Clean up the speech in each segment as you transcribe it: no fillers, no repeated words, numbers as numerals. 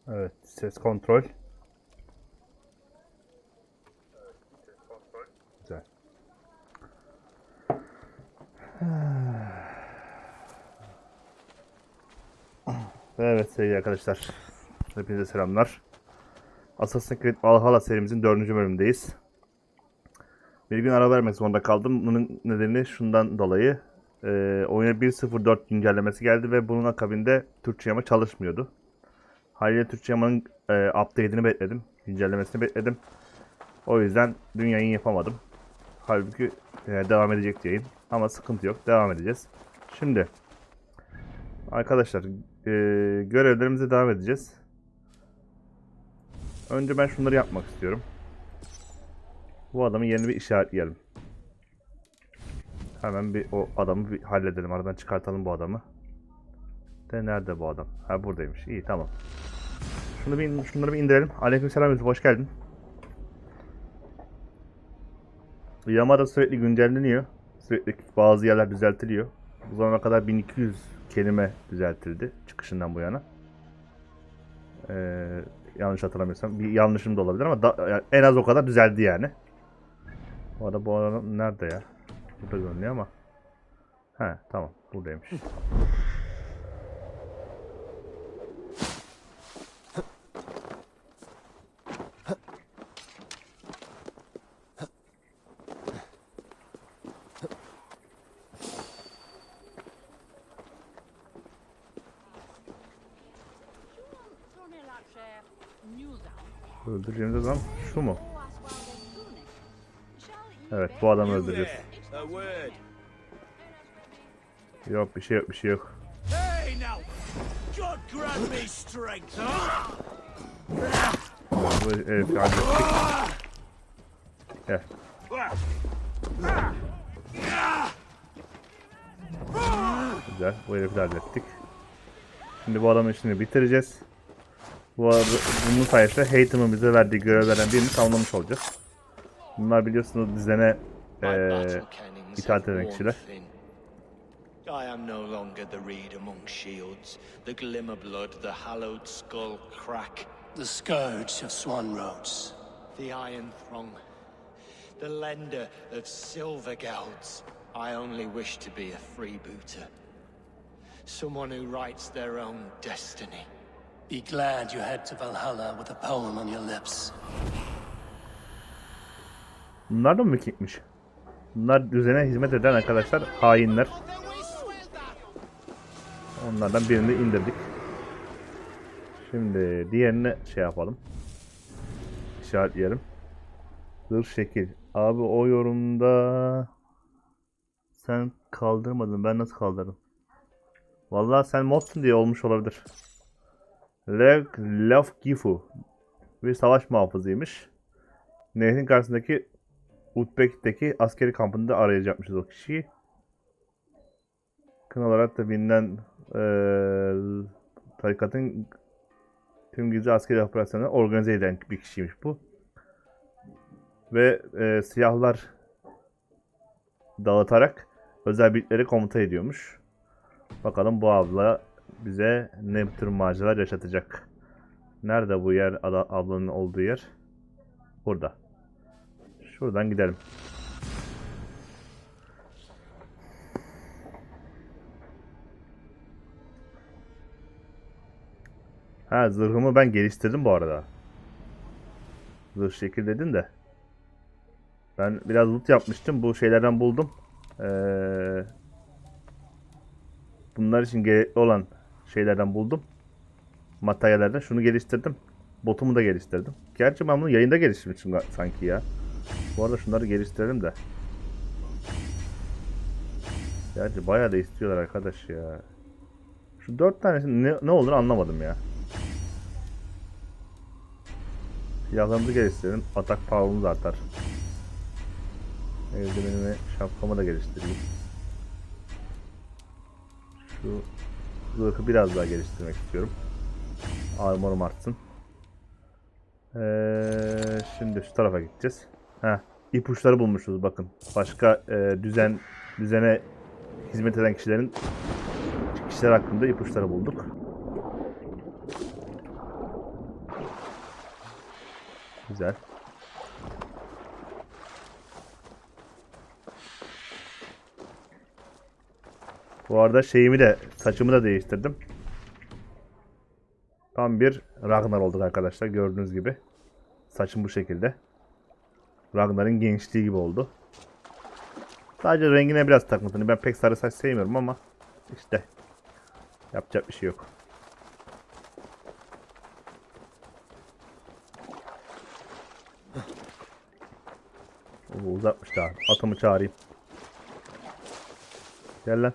Evet, ses kontrol. Güzel. Evet sevgili arkadaşlar. Hepinize selamlar. Creed Valhalla serimizin 4. bölümündeyiz. Bir gün ara vermek zorunda kaldım. Bunun nedeni şundan dolayı. Oyuna 1.04 güncellemesi geldi ve bunun akabinde Türkçe yama çalışmıyordu. Haliyle Türkçe yamanın update'ini bekledim. Güncellemesini bekledim. O yüzden dün yayın yapamadım. Halbuki devam edecek yayın. Ama sıkıntı yok. Devam edeceğiz. Şimdi arkadaşlar görevlerimize devam edeceğiz. Önce ben şunları yapmak istiyorum. Bu adamı yeni bir işaretleyelim. Hemen bir o adamı bir halledelim. Aradan çıkartalım bu adamı. De nerede bu adam? Ha buradaymış. İyi tamam. Şunları bir indirelim. Aleykümselam Yusuf, hoş geldin. Yama da sürekli güncelleniyor. Sürekli bazı yerler düzeltiliyor. Bu zamana kadar 1200 kelime düzeltildi çıkışından bu yana. Yanlış hatırlamıyorsam. Bir yanlışım da olabilir ama yani en az o kadar düzeldi yani. Bu adam nerede ya? Burada görünüyor ama. He tamam buradaymış. Öldüreceğimiz adam şu mu? Evet bu adamı öldüreceğiz. Yok bir şey yok bir şey yok. Bu herif hallettik. Gel. Güzel bu herifi hallettik. Şimdi bu adamın işini bitireceğiz. Bu arada bunun sayesinde Haythem'ın bize verdiği görevlerden birini tamamlamış olacağız. Bunlar biliyorsunuz düzene itaat eden kişiler. I am no longer the reed among shields, the glimmer blood, the hallowed skull crack, the scourge of Swan Roads, the iron throng, the lender of silver gelds. I only wish to be a freebooter, someone who writes their own destiny. Be glad you head to Valhalla with a poem on your lips. Bunlar da mı Viking'miş? Bunlar düzene hizmet eden arkadaşlar, hainler. Onlardan birini indirdik. Şimdi diğerini şey yapalım. İşaretleyelim. Zırh şekil. Abi o yorumda sen kaldırmadın. Ben nasıl kaldırdım? Vallahi sen modsun diye olmuş olabilir. Laf Gifu bir savaş muhafızıymış. Nehrin karşısındaki Uzbek'teki askeri kampında arayacakmışız o kişiyi. Kın olarak da bilinen tarikatın tüm gizli askeri operasyonları organize eden bir kişiymiş bu. Ve siyahlar dağıtarak özel birlikleri komuta ediyormuş. Bakalım bu abla bize ne tür maceralar yaşatacak. Nerede bu yer, ablanın olduğu yer? Burada. Şuradan gidelim. Ha zırhımı ben geliştirdim bu arada. Zırh şekil dedin de. Ben biraz loot yapmıştım. Bu şeylerden buldum. Bunlar için gerekli olan şeylerden buldum. Materyallerden. Şunu geliştirdim. Botumu da geliştirdim. Gerçi ben bunu yayında geliştirmişim sanki ya. Bu arada şunları geliştirelim de. Gerçi bayağı da istiyorlar arkadaş ya. Şu 4 tanesi ne olur anlamadım ya. Silahlarımızı geliştirelim. Atak power'ımız artar. Eldivenimi, şapkamı da geliştireyim. Şu zırhı biraz daha geliştirmek istiyorum. Armorum artsın. Şimdi şu tarafa gideceğiz. İpuçları bulmuşuz bakın. Başka düzene hizmet eden kişiler hakkında ipuçları bulduk. Güzel. Bu arada saçımı da değiştirdim. Tam bir Ragnar olduk arkadaşlar, gördüğünüz gibi. Saçım bu şekilde. Ragnar'ın gençliği gibi oldu. Sadece rengine biraz takıntılıyım. Ben pek sarı saç sevmiyorum ama işte yapacak bir şey yok. Oo, uzatmış daha. Atımı çağırayım. Gel lan.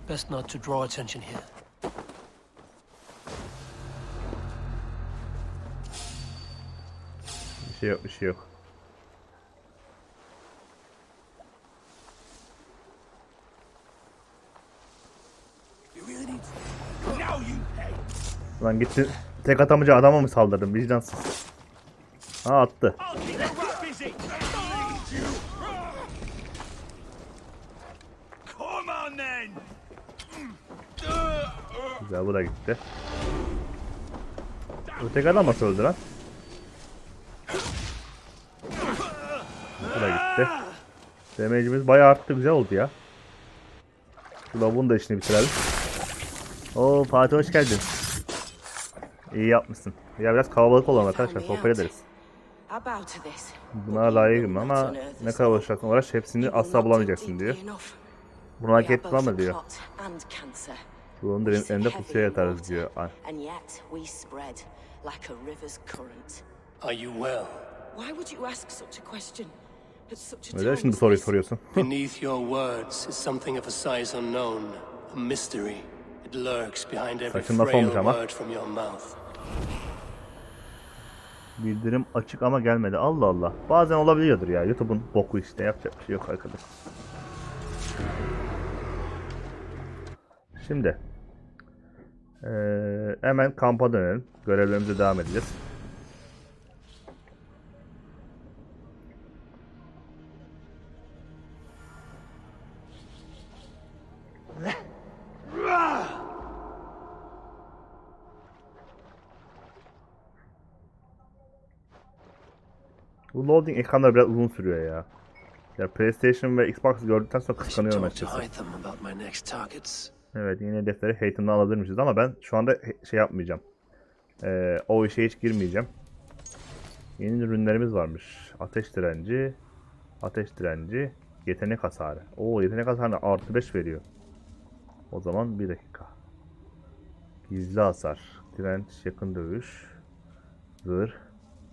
Best not to draw attention here. Bir şey yok, bir şey yok. Lan gitti. Tek atamayınca adama mı saldırdın? Vicdansız. Ha, attı. Güzel, bu da gitti. Öteki adam nasıl öldü lan? Bu da gitti. Damage'imiz bayağı arttı, güzel oldu ya. Şurada bunun da işini bitirelim. Oo Fatih, hoş geldin. İyi yapmışsın. Ya biraz kalabalık olalım arkadaşlar, sohbet ederiz. Buna layıkım ama ne kadar uğraş hepsini asla bulamayacaksın diyor. Bunu hak ettim ama diyor. Bunun elinde pusuya yatarız diyor. Are you well? Neden şimdi soruyu soruyorsun? Beneath your words is something of a size unknown, a mystery. It lurks behind every Saçın laf frail olmuş ama. word from your mouth. Bildirim açık ama gelmedi. Allah Allah. Bazen olabiliyordur ya. YouTube'un boku işte. Yapacak bir şey yok arkadaş. Şimdi. Hemen kampa dönelim. Görevlerimize devam edeceğiz. Bu loading ekranları biraz uzun sürüyor ya. Ya PlayStation ve Xbox gördükten sonra kıskanıyorum açıkçası. Evet, yeni hedefleri Hayton'dan alabilirmişiz ama ben şu anda şey yapmayacağım. O işe hiç girmeyeceğim. Yeni ürünlerimiz varmış. Ateş direnci, yetenek hasarı. Oo, yetenek hasarı artı 5 veriyor. O zaman bir dakika. Gizli hasar, direnç, yakın dövüş, zırh,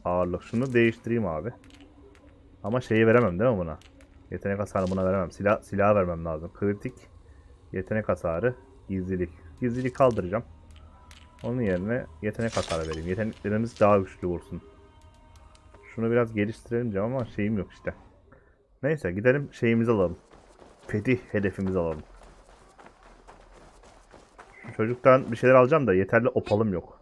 ağırlık. Şunu değiştireyim abi. Ama şeyi veremem değil mi buna? Yetenek hasarı buna veremem. Silah vermem lazım. Kritik, yetenek hasarı, gizlilik. Gizliliği kaldıracağım. Onun yerine yetenek hasarı vereyim. Yeteneklerimiz daha güçlü vursun. Şunu biraz geliştirelim diyeceğim ama şeyim yok işte. Neyse, gidelim şeyimizi alalım. Fetih hedefimizi alalım. Şu çocuktan bir şeyler alacağım da yeterli opalım yok.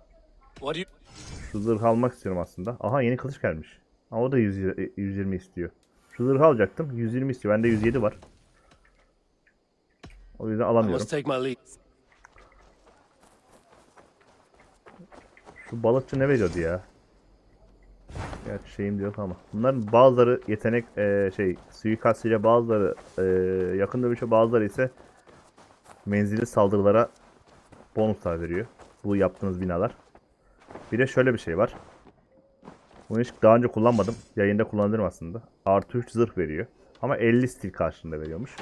Şu zırhı almak istiyorum aslında. Aha, yeni kılıç gelmiş. Ama o da 120 istiyor. Şu zırhı alacaktım. 120 istiyor. Bende 107 var. O yüzden alamıyorum. Şu balıkçı ne veriyordu ya? Gerçi şeyim diyor ama. Bunların bazıları yetenek suikastçıyla, bazıları yakın dövüşe, bazıları ise menzilli saldırılara bonuslar veriyor. Bu yaptığınız binalar. Bir de şöyle bir şey var. Bunu hiç daha önce kullanmadım. Yayında kullanırım aslında. Artı 3 zırh veriyor. Ama 50 stil karşılığında veriyormuş.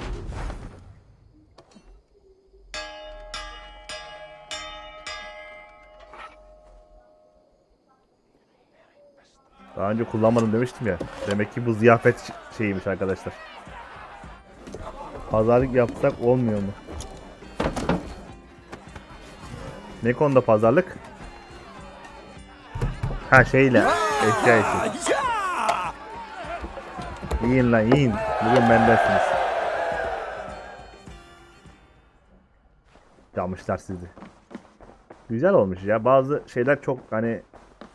Daha önce kullanmadım demiştim ya. Demek ki bu ziyafet şeyiymiş arkadaşlar. Pazarlık yapsak olmuyor mu? Ne konuda pazarlık? Ha, şeyle. Eşya için. Yiyin lan yiyin. Bugün bendesiniz. Yapmışlar sizi. Güzel olmuş ya. Bazı şeyler çok hani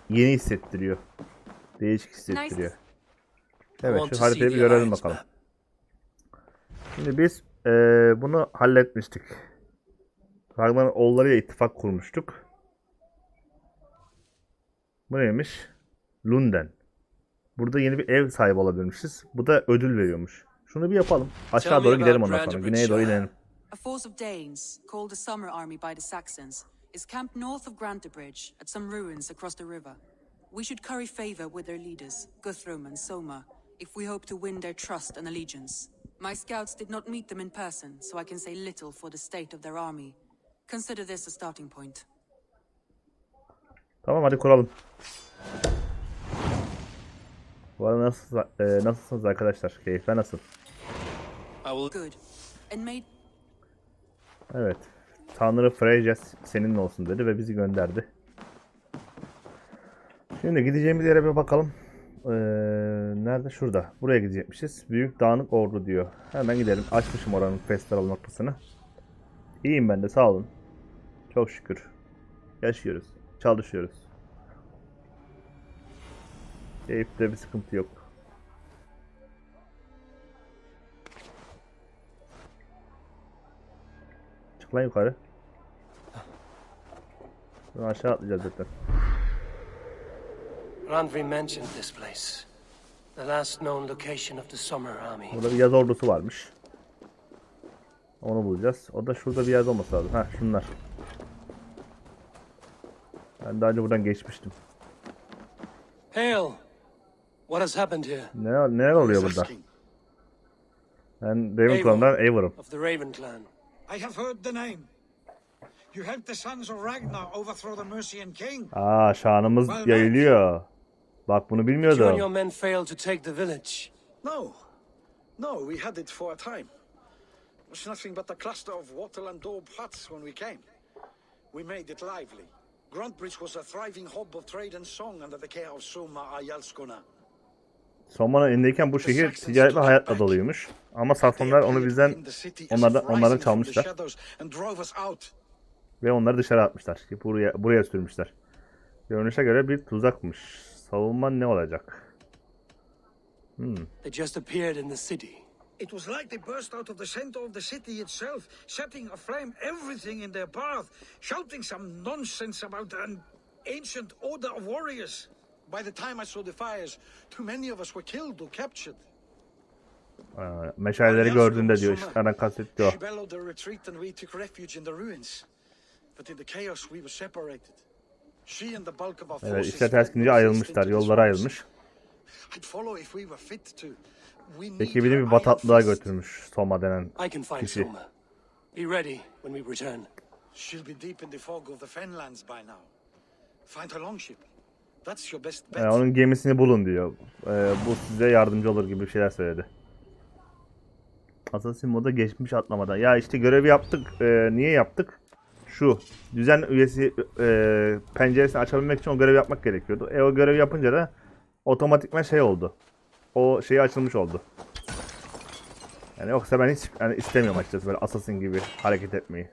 yeni hissettiriyor. Değişik hissettiriyor. Evet, şu haritayı bir görelim bakalım. Şimdi biz bunu halletmiştik. Ragnar'ın oğullarıyla ittifak kurmuştuk. Bu neymiş? Lunden. Burada yeni bir ev sahibi olabilirmişiz. Bu da ödül veriyormuş. Şunu bir yapalım. Aşağı doğru gidelim ondan sonra. Güneye doğru inelim. A force of Danes, called the Summer Army by the Saxons, is camped north of Grantebridge at some ruins across the river. We should curry favor with their leaders, Guthrum and Soma, if we hope to win their trust and allegiance. My scouts did not meet them in person, so I can say little for the state of their army. Consider this a starting point. Tamam, hadi kuralım. Bu arada nasılsınız arkadaşlar? Keyifler nasıl? Good. And made... Evet. Tanrı Freyja seninle olsun dedi ve bizi gönderdi. Şimdi gideceğimiz yere bir bakalım. Nerede? Şurada. Buraya gidecekmişiz. Büyük dağınık ordu diyor. Hemen gidelim. Açmışım oranın festival noktasını. İyiyim ben de, sağ olun. Çok şükür. Yaşıyoruz. Çalışıyoruz. Keyifte bir sıkıntı yok. Çık lan yukarı. Buradan aşağı atlayacağız zaten. Randvi mentioned this place. The last known location of the Summer Army. Burada bir yaz ordusu varmış. Onu bulacağız. O da şurada bir yaz olması lazım. Heh, şunlar. Ben daha önce buradan geçmiştim. Hail! What has happened here? Neler oluyor burada? Ben Raven Clan'dan Aver'ım. Of the Raven Clan. I have heard the name. You helped the sons of Ragnar overthrow the Mercian king. Aa, şanımız yayılıyor. Bak, bunu You and bilmiyordum. your men failed to take the village. No. No, we had it for a time. It was nothing but a cluster of wattle and daub huts when we came. We made it lively. Gruntbridge was a thriving hub of trade and song under the care of Soma Ayalskona. Soma'nın elindeyken bu şehir ticaret ve hayatla doluymuş. Ama Saksonlar onu bizden, onlardan çalmışlar. Ve onları dışarı atmışlar. Buraya sürmüşler. Görünüşe göre bir tuzakmış. Savunman ne olacak? They just appeared in the city. It was like they burst out of the center of the city itself, setting aflame everything in their path, shouting some nonsense about an ancient order of warriors. By the time I saw the fires, too many of us were killed or captured. Meşaleleri gördüğünde diyor, işlerden kastetti o. She bellowed a retreat and we took refuge in the ruins. But in the chaos we were separated. She and the bulk of our forces. Evet, işler ters gidince ayrılmışlar, yollara ayrılmış. I'd follow if we were fit to. Ekibini bir bataklığa götürmüş Soma denen I can find kişi. Soma. Be ready when we return. She'll be deep in the fog of the Fenlands by now. Find her longship. That's your best bet. Onun gemisini bulun diyor. Bu size yardımcı olur gibi bir şeyler söyledi. Assassin moda geçmiş atlamadan. Ya işte görevi yaptık. Niye yaptık? Şu düzen üyesi penceresini açabilmek için o görevi yapmak gerekiyordu. O görevi yapınca da otomatikman şey oldu. O şeyi açılmış oldu. Yani yoksa ben hiç istemiyorum açıkçası böyle Assassin gibi hareket etmeyi.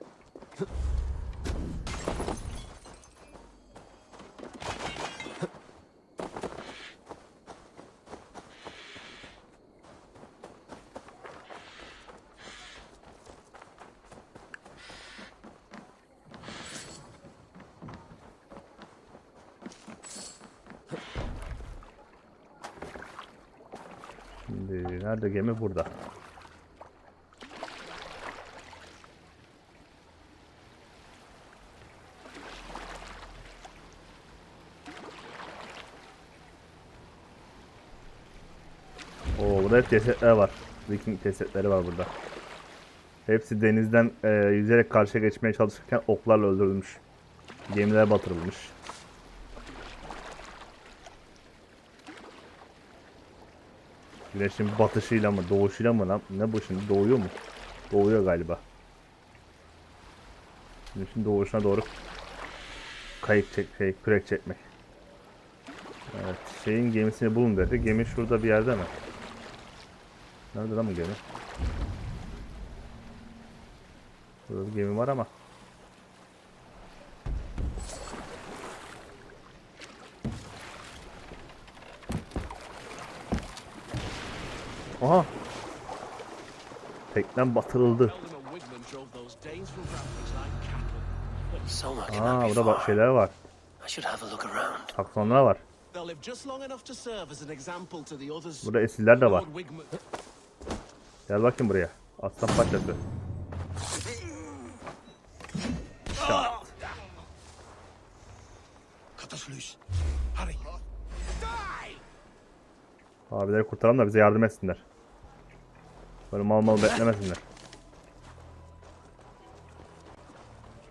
Şimdi nerede gemi? Burada. Oo, burada hep cesetler var. Viking cesetleri var burada. Hepsi denizden yüzerek karşıya geçmeye çalışırken oklarla öldürülmüş. Gemiler batırılmış. Güneşin batışıyla mı, doğuşuyla mı lan? Ne bu şimdi? Doğuyor mu? Doğuyor galiba. Güneşin doğuşuna doğru kürek çekmek. Evet, şeyin gemisini bulun dedi. Gemi şurada bir yerde mi? Nerede lan bu gemi? Burada bir gemi var ama. Aha. Teknem batırıldı. Soma cannot Aa, be burada bak far. şeyler var. I should have a look around. Saksonlar var. They'll live just long enough to serve as an example to the others. Burada esirler de var. Lord Wigmund. Gel bakayım buraya. Aslan parçası. Şat. Cut us loose. Hurry. Abileri kurtaralım da bize yardım etsinler. Böyle mal beklemesinler.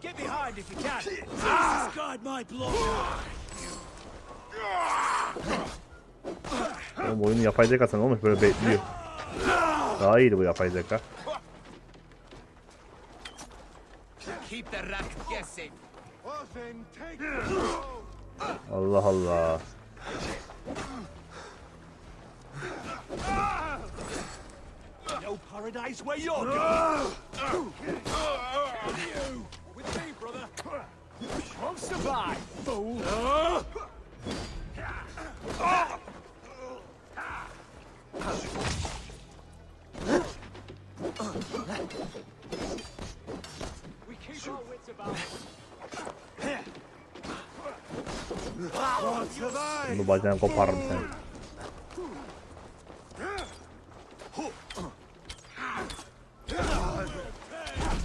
Get behind if you can. Jesus guard my blood. Oğlum oyunun yapay zekası ne olmuş böyle bekliyor. Daha iyiydi bu yapay zeka. Keep the rat guessing. Allah Allah. No paradise where you're going. You with me, brother. Won't survive, fool. We keep our wits about us. Bunu bacağını koparırım seni.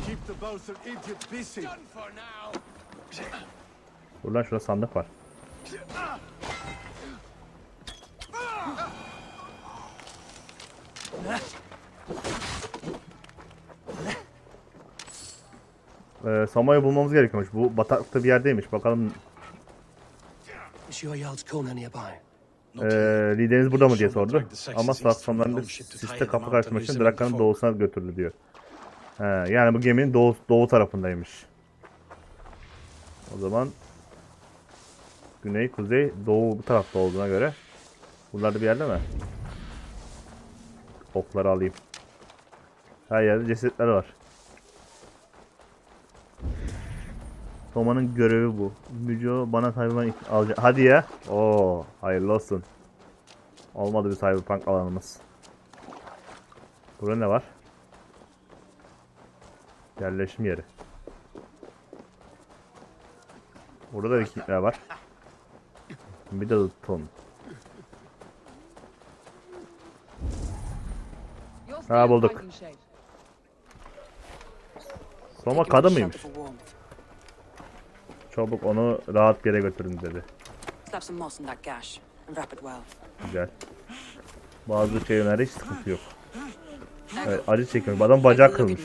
Keep the bosun idiot busy. Done for now. Buradan şurada sandık var. Samayı bulmamız gerekiyormuş. Bu bataklıkta bir yerdeymiş. Bakalım Monsieur Yald's Kona nearby. lideriniz burada mı diye sordu. Ama Saksonların siste kapı karşılamak için Draka'nın doğusuna götürüldü diyor. Yani bu geminin doğu tarafındaymış. O zaman güney, kuzey, doğu bu tarafta olduğuna göre buralarda bir yerde mi? Okları alayım. Her yerde cesetler var. Toma'nın görevi bu. Müco bana hayvan alacak. Hadi ya. Oo, hayırlı olsun. Olmadı bir cyberpunk alanımız. Burada ne var? Yerleşim yeri. Burada da vikingler var. Middleton. Ha, bulduk. Soma kadın mıymış? Çabuk onu rahat bir yere götürün dedi. Slap some moss in that gash and wrap it well. Güzel. Bazı şeylerde hiç sıkıntı yok. Evet, acı çekiyorum. Adam bacağı kırılmış.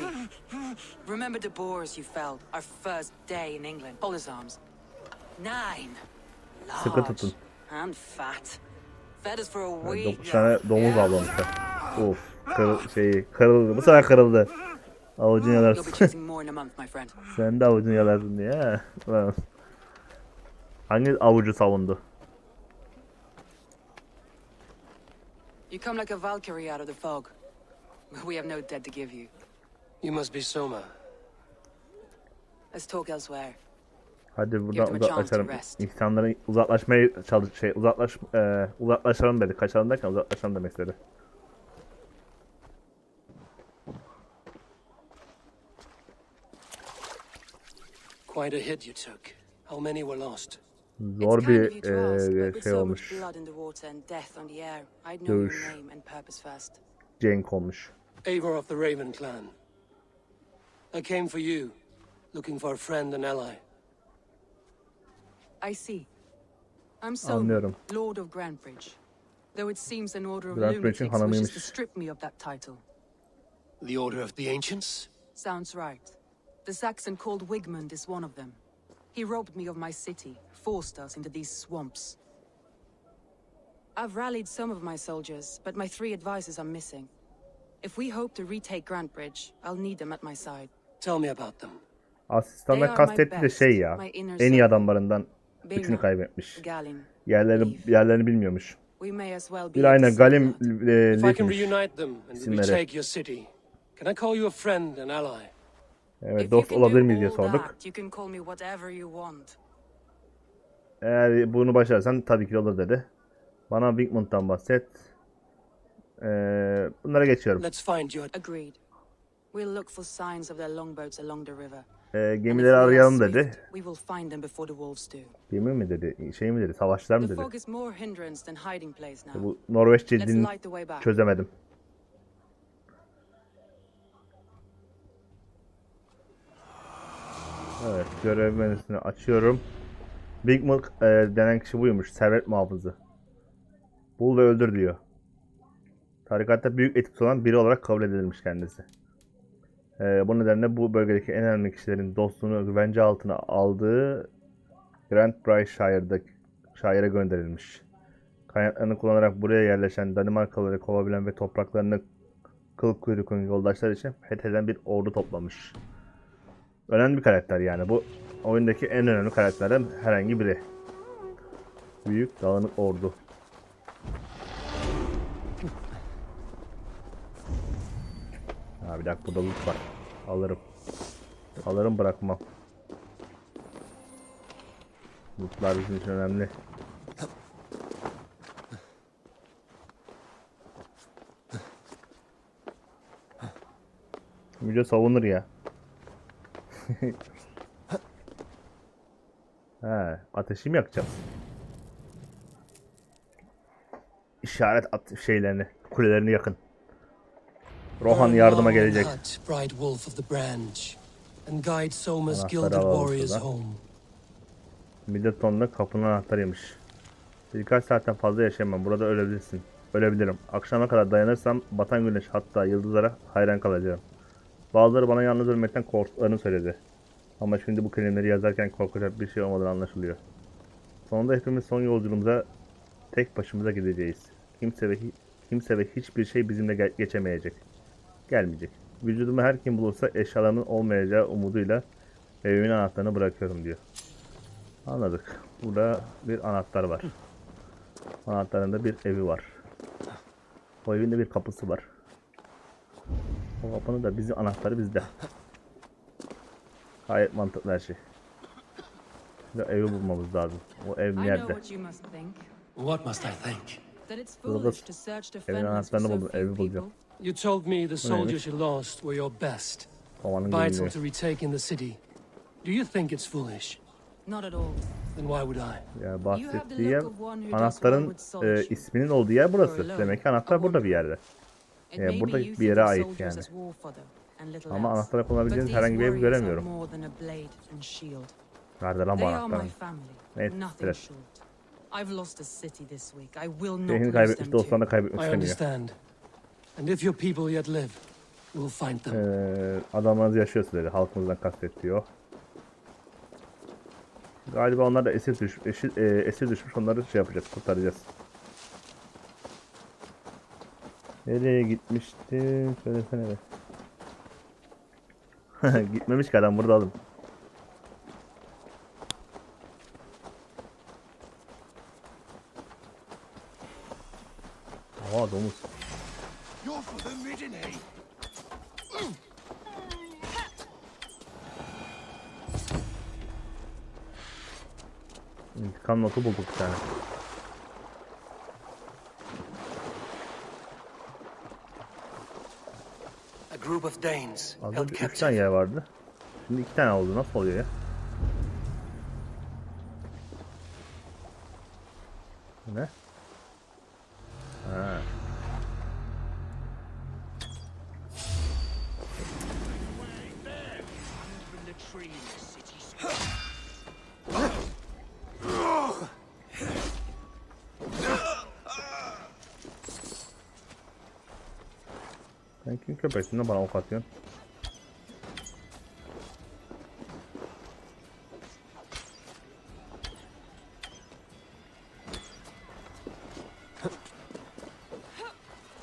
Remember the boars you felled our first day in England? Hold his arms. 9. Sıkı Large tutun. and fat. Fed us for a Evet, week. 9 tane domuz avlamışlar. Of. Kırıldı. Bu sefer kırıldı. Avucunu You'll be yalarsın. chasing more in a month, my friend. Sen de avucunu yalarsın diye. Hangi avucu savundu? You come like a Valkyrie out of the fog. We have no dead to give you. You must be Soma. Let's talk elsewhere. Hadi buradan uzaklaşalım. İnsanların uzaklaşmaya uzaklaşalım dedi. Kaçalım derken uzaklaşalım demek istedi. Quite a hit you took. How many were lost? Zor It's kind of you bir to ask, but with şey so olmuş. much blood in the water and death on the air, I'd know your Dövüş. name and purpose first. Cenk olmuş. Eivor of the Raven clan. I came for you, looking for a friend and ally. I see. I'm Soma, Anlıyorum. Lord of Grantbridge. Though it seems an order of Grantbridge'in lunatics wishes to hanımıymış. strip me of that title. The Order of the Ancients? Sounds right. The Saxon called Wigmund is one of them. He robbed me of my city, forced us into these swamps. I've rallied some of my soldiers, but my 3 advisors are missing. If we hope to retake Grantbridge, I'll need them at my side. Tell me about them. Asistanla kastetti de şey ya. En iyi adamlarından 3'ünü kaybetmiş. Galin, Yerlerini bilmiyormuş. We may as well be Bir at aynen the Galim If I can Lefmiş. reunite them and İsimleri. retake your city, can I call you a friend and ally? Evet, If dost you can olabilir do miyiz diye all sorduk. that, you can call me whatever you want. Eğer bunu başarırsan tabii ki olur dedi. Bana Wigmund'dan bahset. Bunlara geçiyorum. Let's find your... Agreed. We'll look for signs of their longboats along the river. And if Gemileri we are arayalım swift, dedi. we will find them before the wolves do. Gemi mi dedi? Şey mi dedi? Savaşçılar mı The dedi? fog is more hindrance than hiding place now. Bu Norveççe Let's din light the way back. çözemedim. Evet, görev menüsünü açıyorum. Wigmund denen kişi buymuş. Servet muhafızı. Bul ve öldür diyor. Tarikatta büyük etkisi olan biri olarak kabul edilmiş kendisi. Bu nedenle bu bölgedeki en önemli kişilerin dostluğunu güvence altına aldığı Grand Bright şaire gönderilmiş. Kaynaklarını kullanarak buraya yerleşen Danimarkalıları kovabilen ve topraklarını kıl kuyrukun yoldaşlar için fetheden bir ordu toplamış. Önemli bir karakter yani. Bu oyundaki en önemli karakterlerden herhangi biri. Büyük dağınık ordu. Ha, bir dakika, burada loot var. Alırım. Alırım, bırakmam. Lootlar bizim için önemli. Video savunur ya. He, ateşi mi yakacağız? İşaret at şeylerini, kulelerini yakın. Rohan yardıma gelecek. Bright wolf of the branch, and guide Soma's Anahtarı gilded alalım warriors şuradan. home. Middleton'da kapının anahtarıymış. Birkaç saatten fazla yaşayamam. Burada ölebilirsin. Ölebilirim. Akşama kadar dayanırsam batan güneş, hatta yıldızlara hayran kalacağım. Bazıları bana yalnız ölmekten korktuklarını söyledi. Ama şimdi bu kelimeleri yazarken korkacak bir şey olmadan anlaşılıyor. Sonunda hepimiz son yolculuğumuza tek başımıza gideceğiz. Kimse ve hiçbir şey bizimle geçemeyecek. Gelmeyecek. Vücudumu her kim bulursa eşyalarının olmayacağı umuduyla evimin anahtarını bırakıyorum diyor. Anladık. Burada bir anahtar var. Anahtarında bir evi var. O evinde bir kapısı var. O kapının da bizim anahtarı bizde. Gayet mantıklı her şey. Şimdi evi bulmamız lazım. O ev I know nerede? what you must think. What must I think? That it's Burada foolish to search the evin fenlands for anahtarını so buldum. few Evi bulacağım. people. You told me the soldiers you lost were your best. Kovanın Vital görünüyor. to retake in the city. Do you think it's foolish? Not at all. Then why would I? Ya bahsettiği yer anahtarın isminin olduğu yer burası. Demek ki anahtar burada bir yerde. It may burada be you bir think yere of ait soldiers yani. as war fodder and little Ama else. anahtara kullanabileceğiniz But herhangi bir ev these warriors göremiyorum. are more than a blade and shield. Nerede lan bu They are anahtarın? my family. Evet, Nothing evet. short. I've lost a city this week. I will not Şehrini lose kaybetmiş, them dostlarını too. kaybetmek I istemiyor. understand. And if your people yet live, we'll find them. Adamlarınız yaşıyorsa dedi. Halkımızdan kastediyor. Galiba onlar da esir düşmüş. Onları şey yapacağız, kurtaracağız. Nereye gitmişti? Söylesene be. Gitmemiş ki adam, burada alın. Aa, domuz. You're for the midden, hey? İntikam notu bulduk bir tane. A group of Danes Az held önce 3 captive. tane yer vardı. Şimdi 2 tane oldu. Nasıl oluyor ya? Ne? Ha. From the tree in the city square. Sen kim köpeksin de bana ok atıyorsun?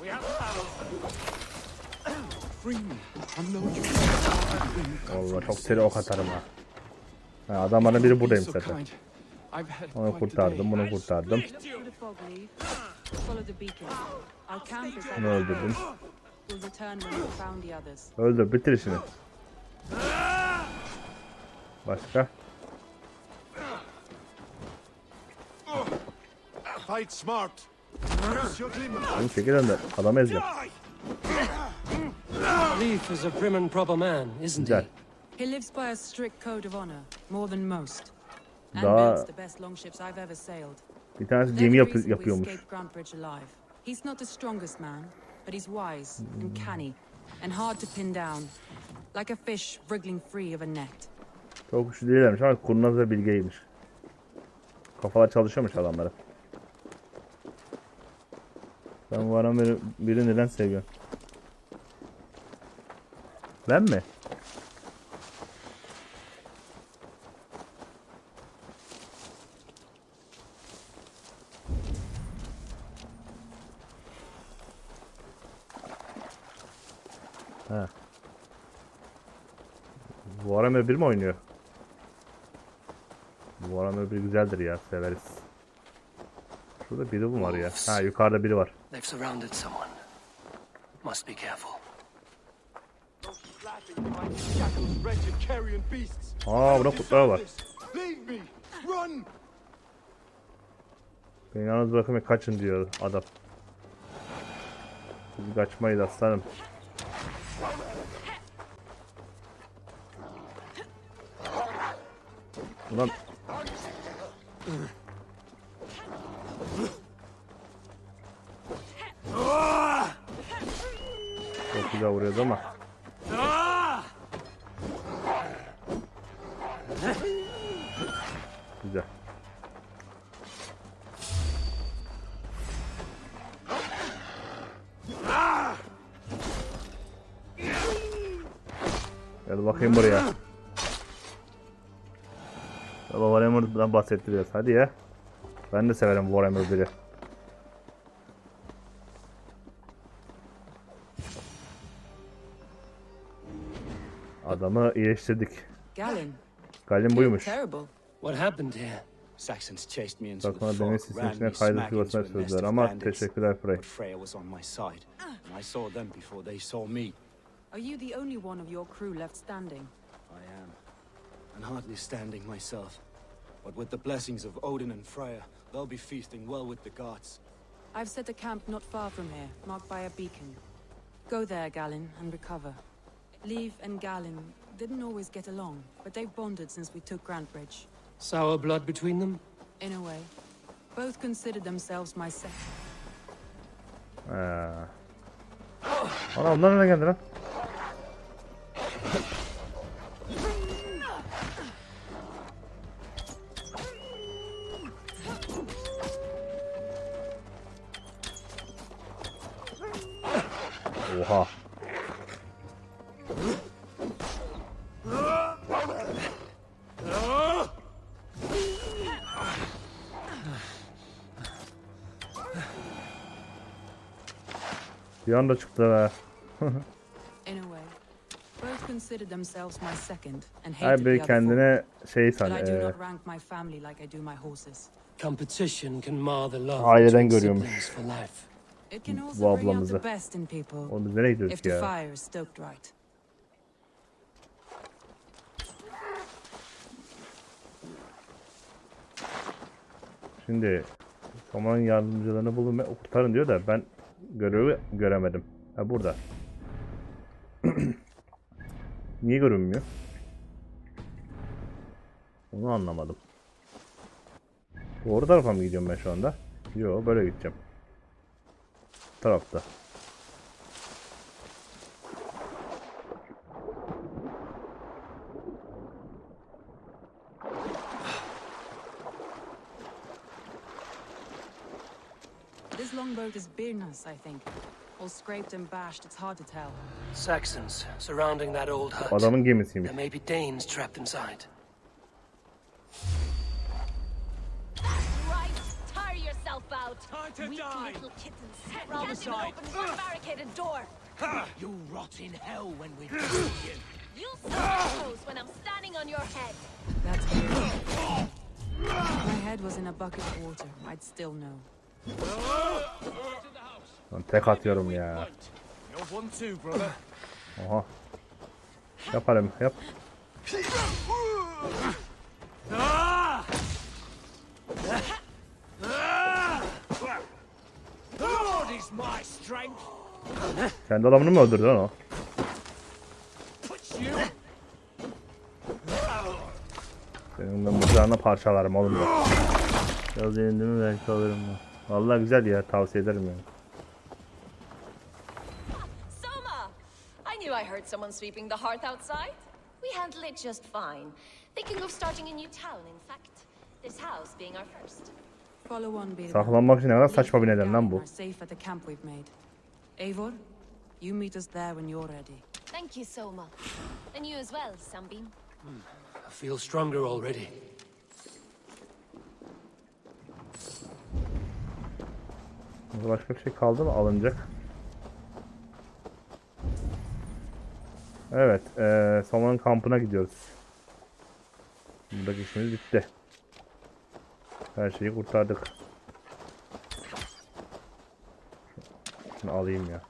We have power. Free me. Unload you. Vallahi çok seri ok atarım ha. Ha, adam bana biri buradayım zaten. Onu kurtardım, bunu kurtardım. Follow the beacon. Our camp is Bunu öldürdüm. We'll return when we've found the others. Öldür, bitir işini. Başka? Fight smart. Oğlum çekil önden. Adamı ezeceğim. Leaf is a prim and proper man, isn't Güzel. he? He lives by a strict code of honor, more than most. And Daha- builds the best longships I've ever sailed. Bir tanesi There's gemi a reason we yapıyormuş. escaped Grantbridge alive. He's not the strongest man, but he's wise and canny and hard to pin down, like a fish wriggling free of a net. Çok güçlü değillermiş ama kurnaz ve bilgeymiş. Kafalar çalışıyormuş adamları. Sen bu adam biri neden seviyorsun? Ben mi? Ha. Warhammer 1 mi oynuyor? Warhammer 1 güzeldir ya, severiz. Şurada biri mi var ya? Ha, yukarıda biri var. They've surrounded someone. Must be careful. Aa, burada kurtlar var. Leave me. Run. Beni yalnız bırakın ve kaçın diyor adam. Biz kaçmayız aslanım. Ulan. Çok güzel vuruyordu ama. Güzel. Gel bakayım buraya. Warhammer'dan bahsettiriyoruz. Hadi ya. Ben de severim Warhammer 1'i. Adamı iyileştirdik. Galen, Galin buymuş. terrible. What happened here? Saxons chased me into the Bakma benim fog, sisin ran içine me kaydık smack into yuvasına a nest sürdüler of ama bandits. teşekkürler Frey. But Freya was on my side, and I saw them before they saw me. Are you the only one of your crew left standing? I am, and hardly standing myself. But with the blessings of Odin and Freya, they'll be feasting well with the gods. I've set a camp not far from here, marked by a beacon. Go there, Galen, and recover. Leave and Galen didn't always get along, but they've bonded since we took Grantbridge. Sour blood between them? In a way. Both considered themselves my second. Ana onlar nereden geldi lan? Oha. Bir anda çıktı be. In a way. Both considered themselves my second and Her hated the biri other kendine şey four. But I do san. not rank my family like I do my horses. Competition can mar the love Aileden between görüyormuş. siblings for life. It can Bu also bring out ablamızı. the best in people Oğlum biz nereye if gidiyoruz the ya? fire is stoked right. Şimdi Toma'nın yardımcılarını bulun ve kurtarın diyor da ben görevi göremedim. Ha burada. Niye görünmüyor? Onu anlamadım. Doğru tarafa mı gidiyorum ben şu anda? Yok, böyle gideceğim. Bu tarafta. This longboat is Birna's, I think. All scraped and bashed, it's hard to tell. Saxons surrounding that old hut. Adamın gemisiymiş. There may be Danes trapped inside. Right, tire yourself out. Time to Weak die. little kittens. Round the Can't even side. open one barricaded door. You rot in hell when we're done with you. You'll see your toes when I'm standing on your head. That's weird. If my head was in a bucket of water, I'd still know. Lan tek atıyorum ya. You're one too, brother. Oha. Yaparım yap. The Lord is my strength. Kendi adamını mı öldürdü lan o? Put you. Senin ben bıçağına parçalarım oğlum da. Biraz yenildi mi belki alırım da. Vallahi güzel ya, tavsiye ederim yani. Soma! I knew I heard someone sweeping the hearth outside. We handle it just fine. Thinking of starting a new town, in fact. This house being our first. Follow on, Bilbo. Saklanmak için ne kadar saçma bir neden lan bu. Are safe at the camp we've made. Eivor, you meet us there when you're ready. Thank you, Soma. And you as well, Sunbeam. I feel stronger already. Burada başka bir şey kaldı mı alınacak? Evet, Soma'nın kampına gidiyoruz. Buradaki işimiz bitti. Her şeyi kurtardık. Şunu alayım ya.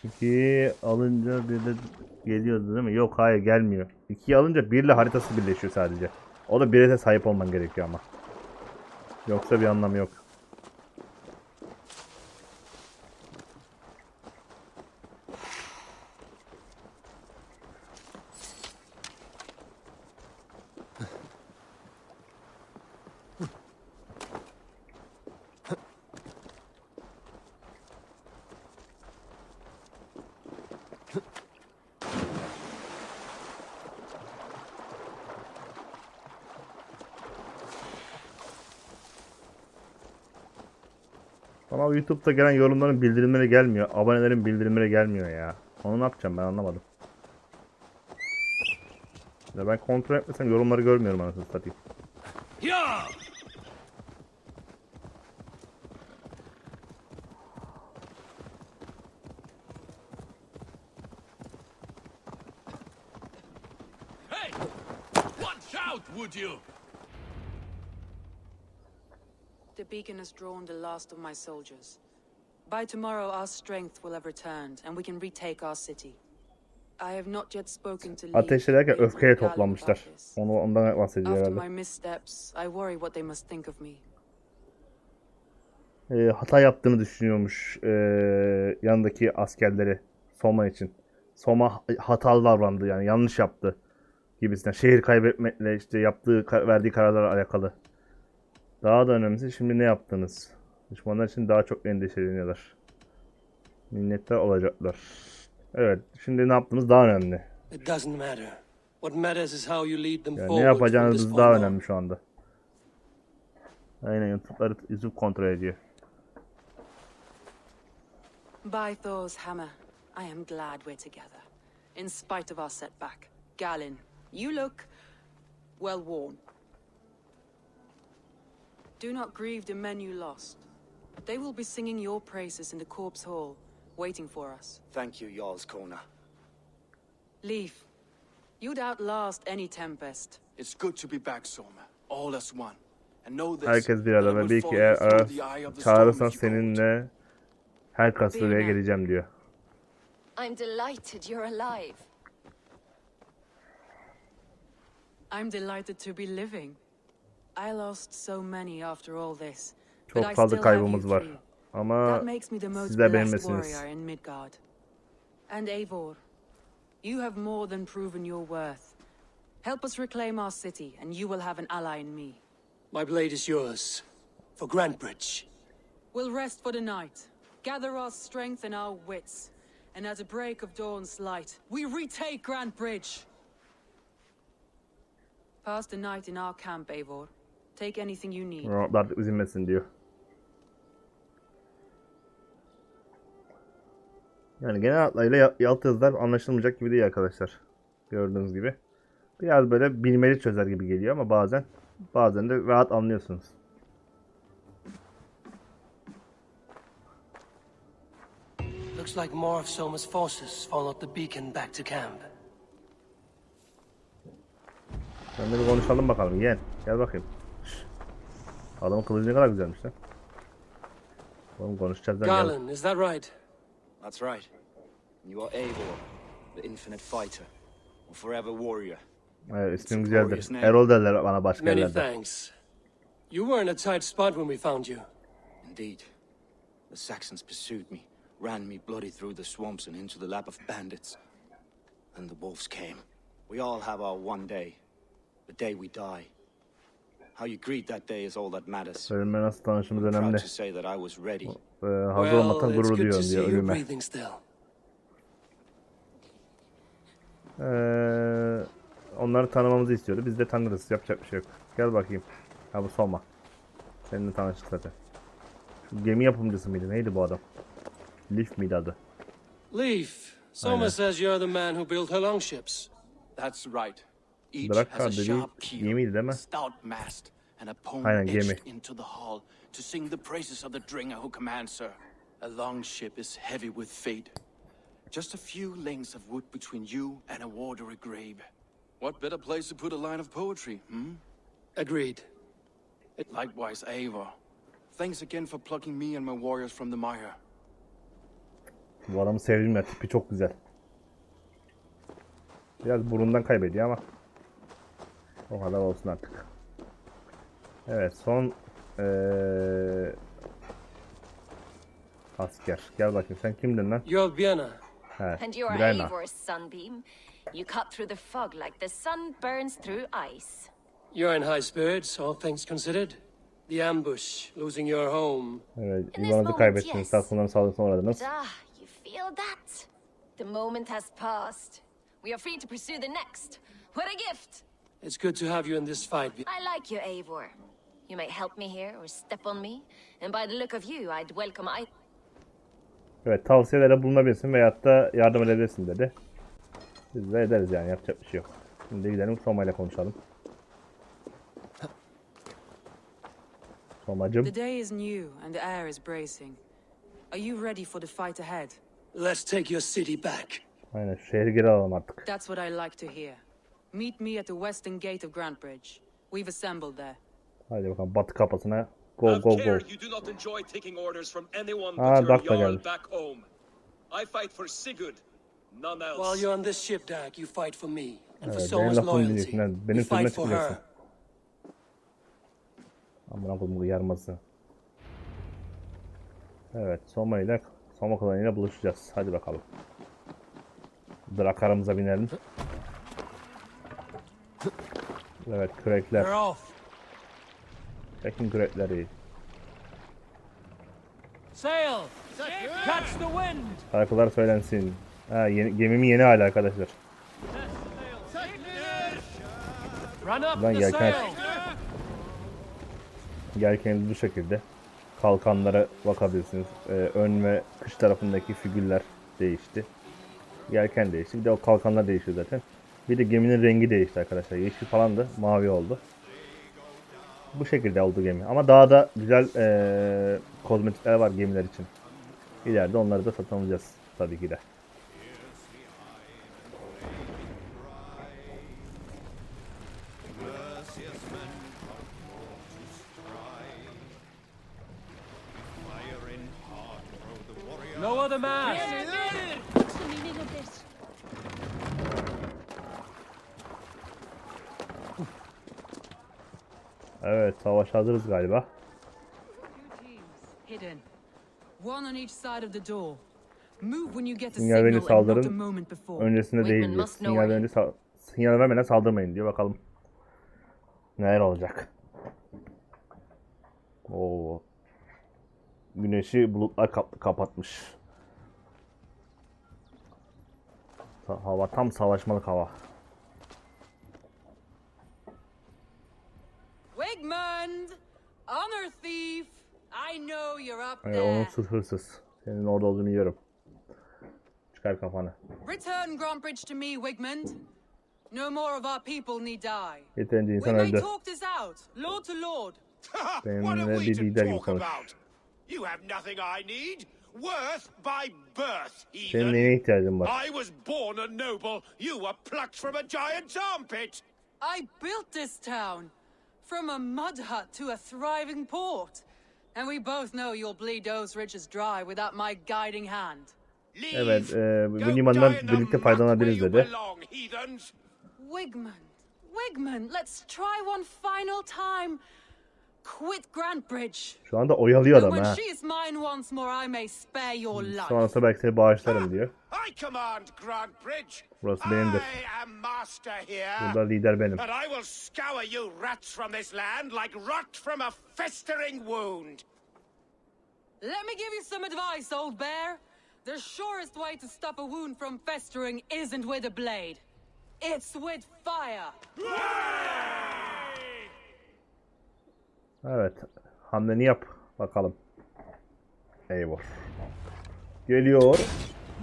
İkiyi alınca bir de geliyordu değil mi? Yok, hayır gelmiyor. İkiyi alınca birle haritası birleşiyor sadece. O da birine sahip olman gerekiyor ama. Yoksa bir anlamı yok. Ama YouTube'da gelen yorumların bildirimleri gelmiyor. Abonelerin bildirimleri gelmiyor ya. Onu ne yapacağım ben anlamadım. Ya ben kontrol etmesem yorumları görmüyorum anasını satayım. Yeah! Hey! Watch out, would you? The beacon has drawn the last of my soldiers. By tomorrow, our strength will have returned, and we can retake our city. I have not yet spoken to Lee. Ateş ederken öfkeye toplanmışlar. Ondan bahsediyor After herhalde. my missteps, I worry what they must think of me. Hata yaptığını düşünüyormuş yanındaki askerleri Soma için. Soma hatalı davrandı, yani yanlış yaptı gibisinden. Şehir kaybetmekle işte verdiği kararlarla alakalı. Daha da önemlisi şimdi ne yaptınız? Düşmanlar için daha çok endişeleniyorlar. Minnettar olacaklar. Evet, şimdi ne yaptığımız daha önemli. It doesn't matter. What matters is how you lead them Yani ne forward from this yapacağınız daha point on. önemli şu anda. Aynen, YouTube kontrol ediyor. By Thor's hammer, I am glad we're together. In spite of our setback. Galin, you look well worn. Do not grieve the men you lost. They will be singing your praises in the corpse hall, waiting for us. Thank you, Jarl's Corner. Leaf, you'd outlast any tempest. It's good to be back, Soma. All as one. And know this. Herkes bir arada ve bil ki eğer çağırırsan seninle her kasırgaya geleceğim diyor. I'm delighted you're alive. I'm delighted to be living. I lost so many after all this. Çok fazla kaybımız var. Ama That makes me the most siz de blessed benimlesiniz. warrior in Midgard. And Eivor, you have more than proven your worth. Help us reclaim our city, and you will have an ally in me. My blade is yours. For Grantbridge. We'll rest for the night, gather our strength and our wits, and at the break of dawn's light, we retake Grantbridge. Pass the night in our camp, Eivor. Take anything you need. Rahatlar üzülmesin diyor. Yani genel hatlarıyla Altyazılar anlaşılmayacak gibi değil arkadaşlar. Gördüğünüz gibi. Biraz böyle bilmeli çözer gibi geliyor ama bazen de rahat anlıyorsunuz. Looks like more of Soma's forces followed the beacon back to camp. Sen de bir konuşalım bakalım. Gel. Gel bakayım. Şş. Adamın kılıcı ne kadar güzelmiş lan. Oğlum konuşacağız lan. Gel. Garland, is that right? That's right. You are Eivor, the infinite fighter, or forever warrior. Evet, ismin güzeldir. Erol derler bana başka Many yerlerde. thanks. You were in a tight spot when we found you. Indeed. The Saxons pursued me, ran me bloody through the swamps and into the lap of bandits. And the wolves came. We all have our one day. The day we die. How you greet that day is all that matters. Ölümle nasıl tanışımız I'm proud önemli. to say that I was ready. Hazır olmaktan Well, it's gurur good to duyuyorum see diyor you ölüme. breathing still. Onları tanımamızı istiyordu. Biz de tanırız. Yapacak bir şey yok. Gel bakayım. Ha bu Soma. Seninle tanıştık zaten. Şu gemi yapımcısı mıydı? Neydi bu adam? Leaf miydi adı? Leaf, Soma says you're the man who built her longships. That's right. Each Bırak has a kardeşi. sharp keel, Gemiydi değil mi? stout mast, and a poem Aynen, gemi. etched into the hull to sing the praises of the dringer who commands her. A longship is heavy with fate. Just a few lengths of wood between you and a watery grave. What better place to put a line of poetry, hmm? Agreed. Likewise, Eivor. Thanks again for plucking me and my warriors from the mire. Bu adamı sevdim ya. Tipi çok güzel. Biraz burundan kaybediyor ama o kadar olsun artık. Evet, son asker. Gel bakayım, sen kimdin lan? You're Vienna. He, And you are Birayna. Eivor's sunbeam. You cut through the fog like the sun burns through ice. You're in high spirits, all things considered. The ambush, losing your home. Evet, In this İvan'ı moment, kaybettiniz. yes. Stasfonların saldırısına uğradınız. You feel that? The moment has passed. We are free to pursue the next. What a gift! It's good to have you in this fight. I like you, Eivor. You may help me here or step on me, and by the look of you, I'd welcome Evet, tavsiyelere bulunabilirsin veyahut da yardım edebilirsin dedi. Biz de ederiz yani, yapacak bir şey yok. Şimdi gidelim Soma ile konuşalım. Somacım. The day is new and the air is bracing. Are you ready for the fight ahead? Let's take your city back. Aynen, şu şehri geri alalım artık. That's what I like to hear. Meet me at the western gate of Grantbridge. We've assembled there. Hadi bakalım, batı kapısına. Go go go. You do not enjoy taking orders from anyone Ah, but Dark your da jarl gelmiş. back home. I fight for Sigurd, none else. While you're on this ship, Dag, you fight for me. And for Evet, benim Soma's lafımı loyalty. dinliyorsun. Yani benim We sözüme fight for çıkmıyorsun. her. Amına koyayım bu yarması. Evet, Soma klanıyla buluşacağız. Hadi bakalım. Drakarımıza binelim. Evet, kürekler. We're off. Çekin kürekleri. Sail! Catch the wind! Şarkılar söylensin. Ha, gemimi yeni hala arkadaşlar. Run up Lan the yelken. sail! Yelkeni bu şekilde. Kalkanlara bakabilirsiniz. Ön ve kış tarafındaki figürler değişti. Yelken değişti. Bir de o kalkanlar değişiyor zaten. Bir de geminin rengi değişti arkadaşlar. Yeşil falandı. Mavi oldu. Bu şekilde oldu gemi. Ama daha da güzel kozmetikler var gemiler için. İleride onları da satın alacağız. Tabii ki de. No other man! Evet, savaş hazırız galiba. Hidden. One on each side of the door. Move when you get the Sinyal verin, signal and not a saldırın. moment before. Öncesinde değil diyor. Sinyal vermeden saldırmayın diyor. Bakalım neler olacak. Oo. Güneşi bulutlar kapatmış. Hava tam savaşmalık hava. Wigmund! Honor thief! I know you're up Evet, onun there. hırsız. Senin orada olduğunu biliyorum. Çıkar kafanı. Return Grantbridge to me, Wigmund. No more of our people need die. Yeterince We insan may öldü. talk this out, lord to lord. Benimle bir lider gibi konuş. You have nothing I need. Worth by birth, Senin heathen. neyine ihtiyacın var? I was born a noble. You were plucked from a giant's armpit. I built this town. From a mud hut to a thriving port. And we both know you'll bleed those riches dry without my guiding hand. Evet, bu limandan birlikte faydalanabiliriz dedi. Wigman, let's try one final time. Quit Grantbridge. Şu anda oyalıyor adam When ha. she is mine once more, I may spare your life. Sonrasında belki seni bağışlarım diyor. I command Grantbridge. Burası benimdir. I am master here. Burada lider benim. And I will scour you rats from this land like rot from a festering wound. Let me give you some advice, old bear. The surest way to stop a wound from festering isn't with a blade. It's with fire. Evet. Hamleni yap. Bakalım. Eyvah. Geliyor.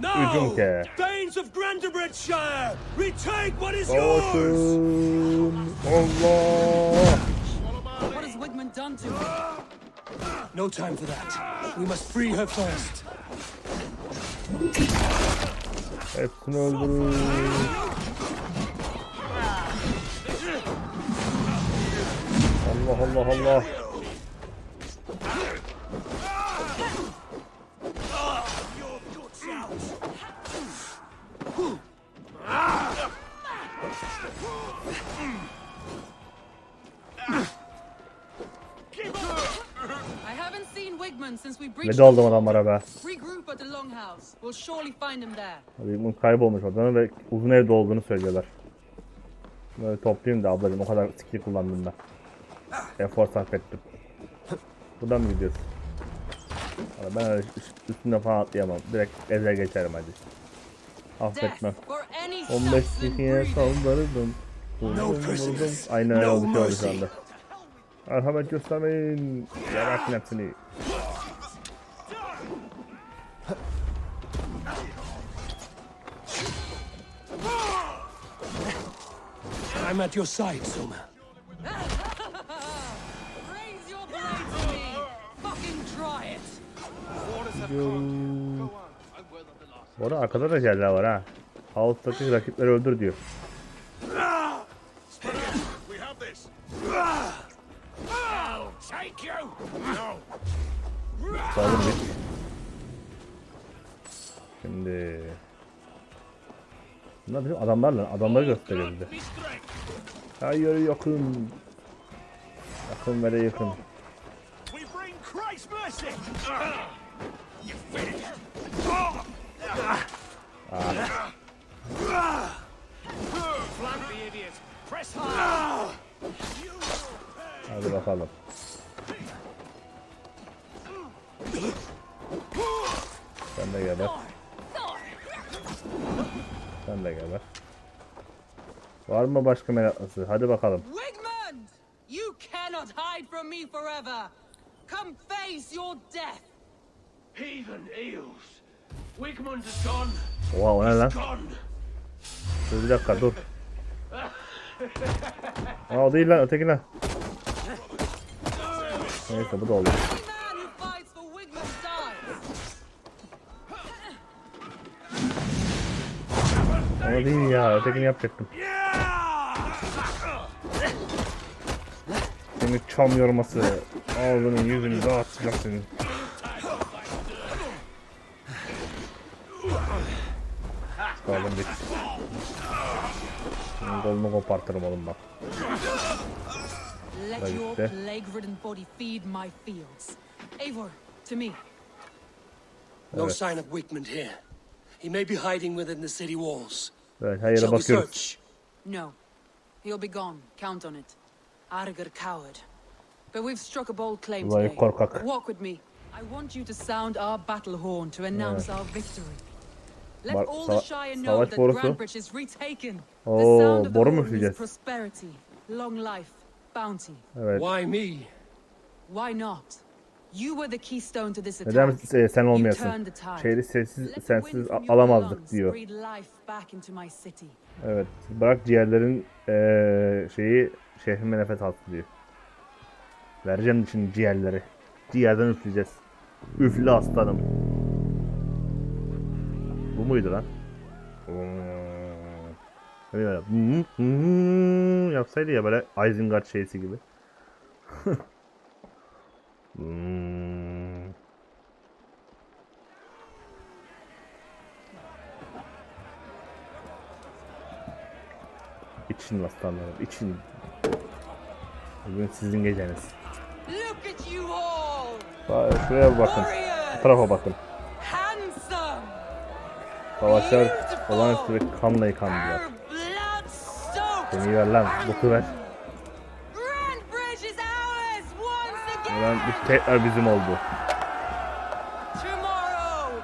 Hücum ke. Thanes of Grantebridgeshire, retake what is yours. Savaşın. Allah. What has Wigman done to her? No time for that. We must free her first. Hepsini öldürün. Allah Allah Allah. I haven't seen Wigman since we Ne breached. de aldım adamlara be. Regroup at the longhouse. We'll surely find him there. Bunun kaybolmuş oradan ve uzun evde olduğunu söylüyorlar. Böyle toplayayım da ablacığım, o kadar skill kullandım ben. Efor sarf ettim. Buradan mı gidiyoruz? Ben öyle üstüne falan atlayamam. Direkt ezer geçerim hadi. Affetmem. 15 kişiye saldırdım. Vurdum. Aynen öyle oldu, şey oldu şu anda. Merhamet göstermeyin. Yaratın hepsini. I'm at your side, Soma. Raise your blade to me. Fucking try it. Bu arada arkada da şeyler var ha. House'daki rakipleri öldür diyor. Sağolun bir. Şimdi bunlar bizim adamları gösteriyor bize. Hayır, yakın. Yakın ve de yakın. Hadi bakalım. Sen de geber. Sen de geber. Var mı başka meraklısı? Hadi bakalım. Wigman! You cannot hide from me forever. Come face your death. Heathen eels. Wigmund is gone. Oha, o ne lan? Gone. Dur bir dakika, dur. Aa, o değil lan, öteki lan. Neyse, bu da oldu. Ama değil ya, ötekini yapacaktım. Seni çam yorması, ağzının yüzünü dağıtacak senin. Çıkalım bir. Senin kolunu kopartırım oğlum bak. Let your plague-ridden body feed my fields. Eivor, to me. No sign of Wigmund here. He may be hiding within the city walls. Evet, hayır, Shall we bakıyoruz. search? No. He'll be gone. Count on it. Arger coward. But we've struck a bold claim Vay today. korkak. Walk with me. I want you to sound our battle horn to announce our victory. Let all the Shire know savaş that borusu. Grantbridge is retaken. The Oo, sound of the boru mu horn means üfleyeceğiz? prosperity, long life, bounty. Evet. Why me? Why not? You were the keystone to this Neden attack. sen You olmayasın? turned the tide. Şehri Let the wind sensiz from your alamazdık lungs diyor. breathe life back into my city. Evet. Bırak ciğerlerin şehrime nefes alsın diyor. Vereceğim şimdi ciğerleri. Ciğerden üfleyeceğiz. Üfle aslanım. Bu muydu lan? Böyle yapsaydı ya böyle Isengard şeysi gibi. İçin aslanlarım, için. Bugün sizin geceniz. Look at you all! Şuraya bakın. Bu tarafa bakın. Handsome! Savaşlar olağanüstü ve kanla yıkandılar. Our blood soaked! Beni ver lan, boku ver. Grantbridge is ours once Ulan again! bu tekrar bizim oldu. Tomorrow,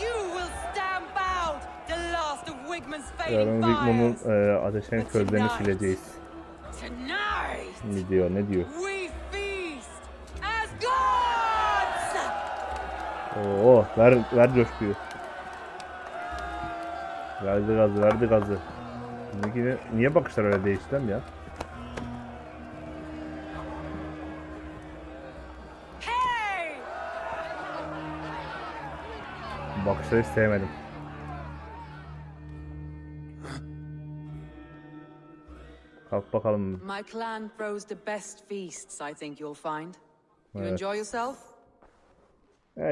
you will stamp out the last of Wigman's Yarın fading Wigman'ın fires. ateşlerin közlerini sileceğiz. Tonight, Ne diyor, ne diyor? we feast as gods! Oo, ver coşkuyu. Verdi gazı. Niye bakışlar öyle değişti lan ya? Hey! Bakışları hiç sevmedim. Kalk bakalım. My clan throws the best feasts, I think you'll find. You Evet. enjoy yourself?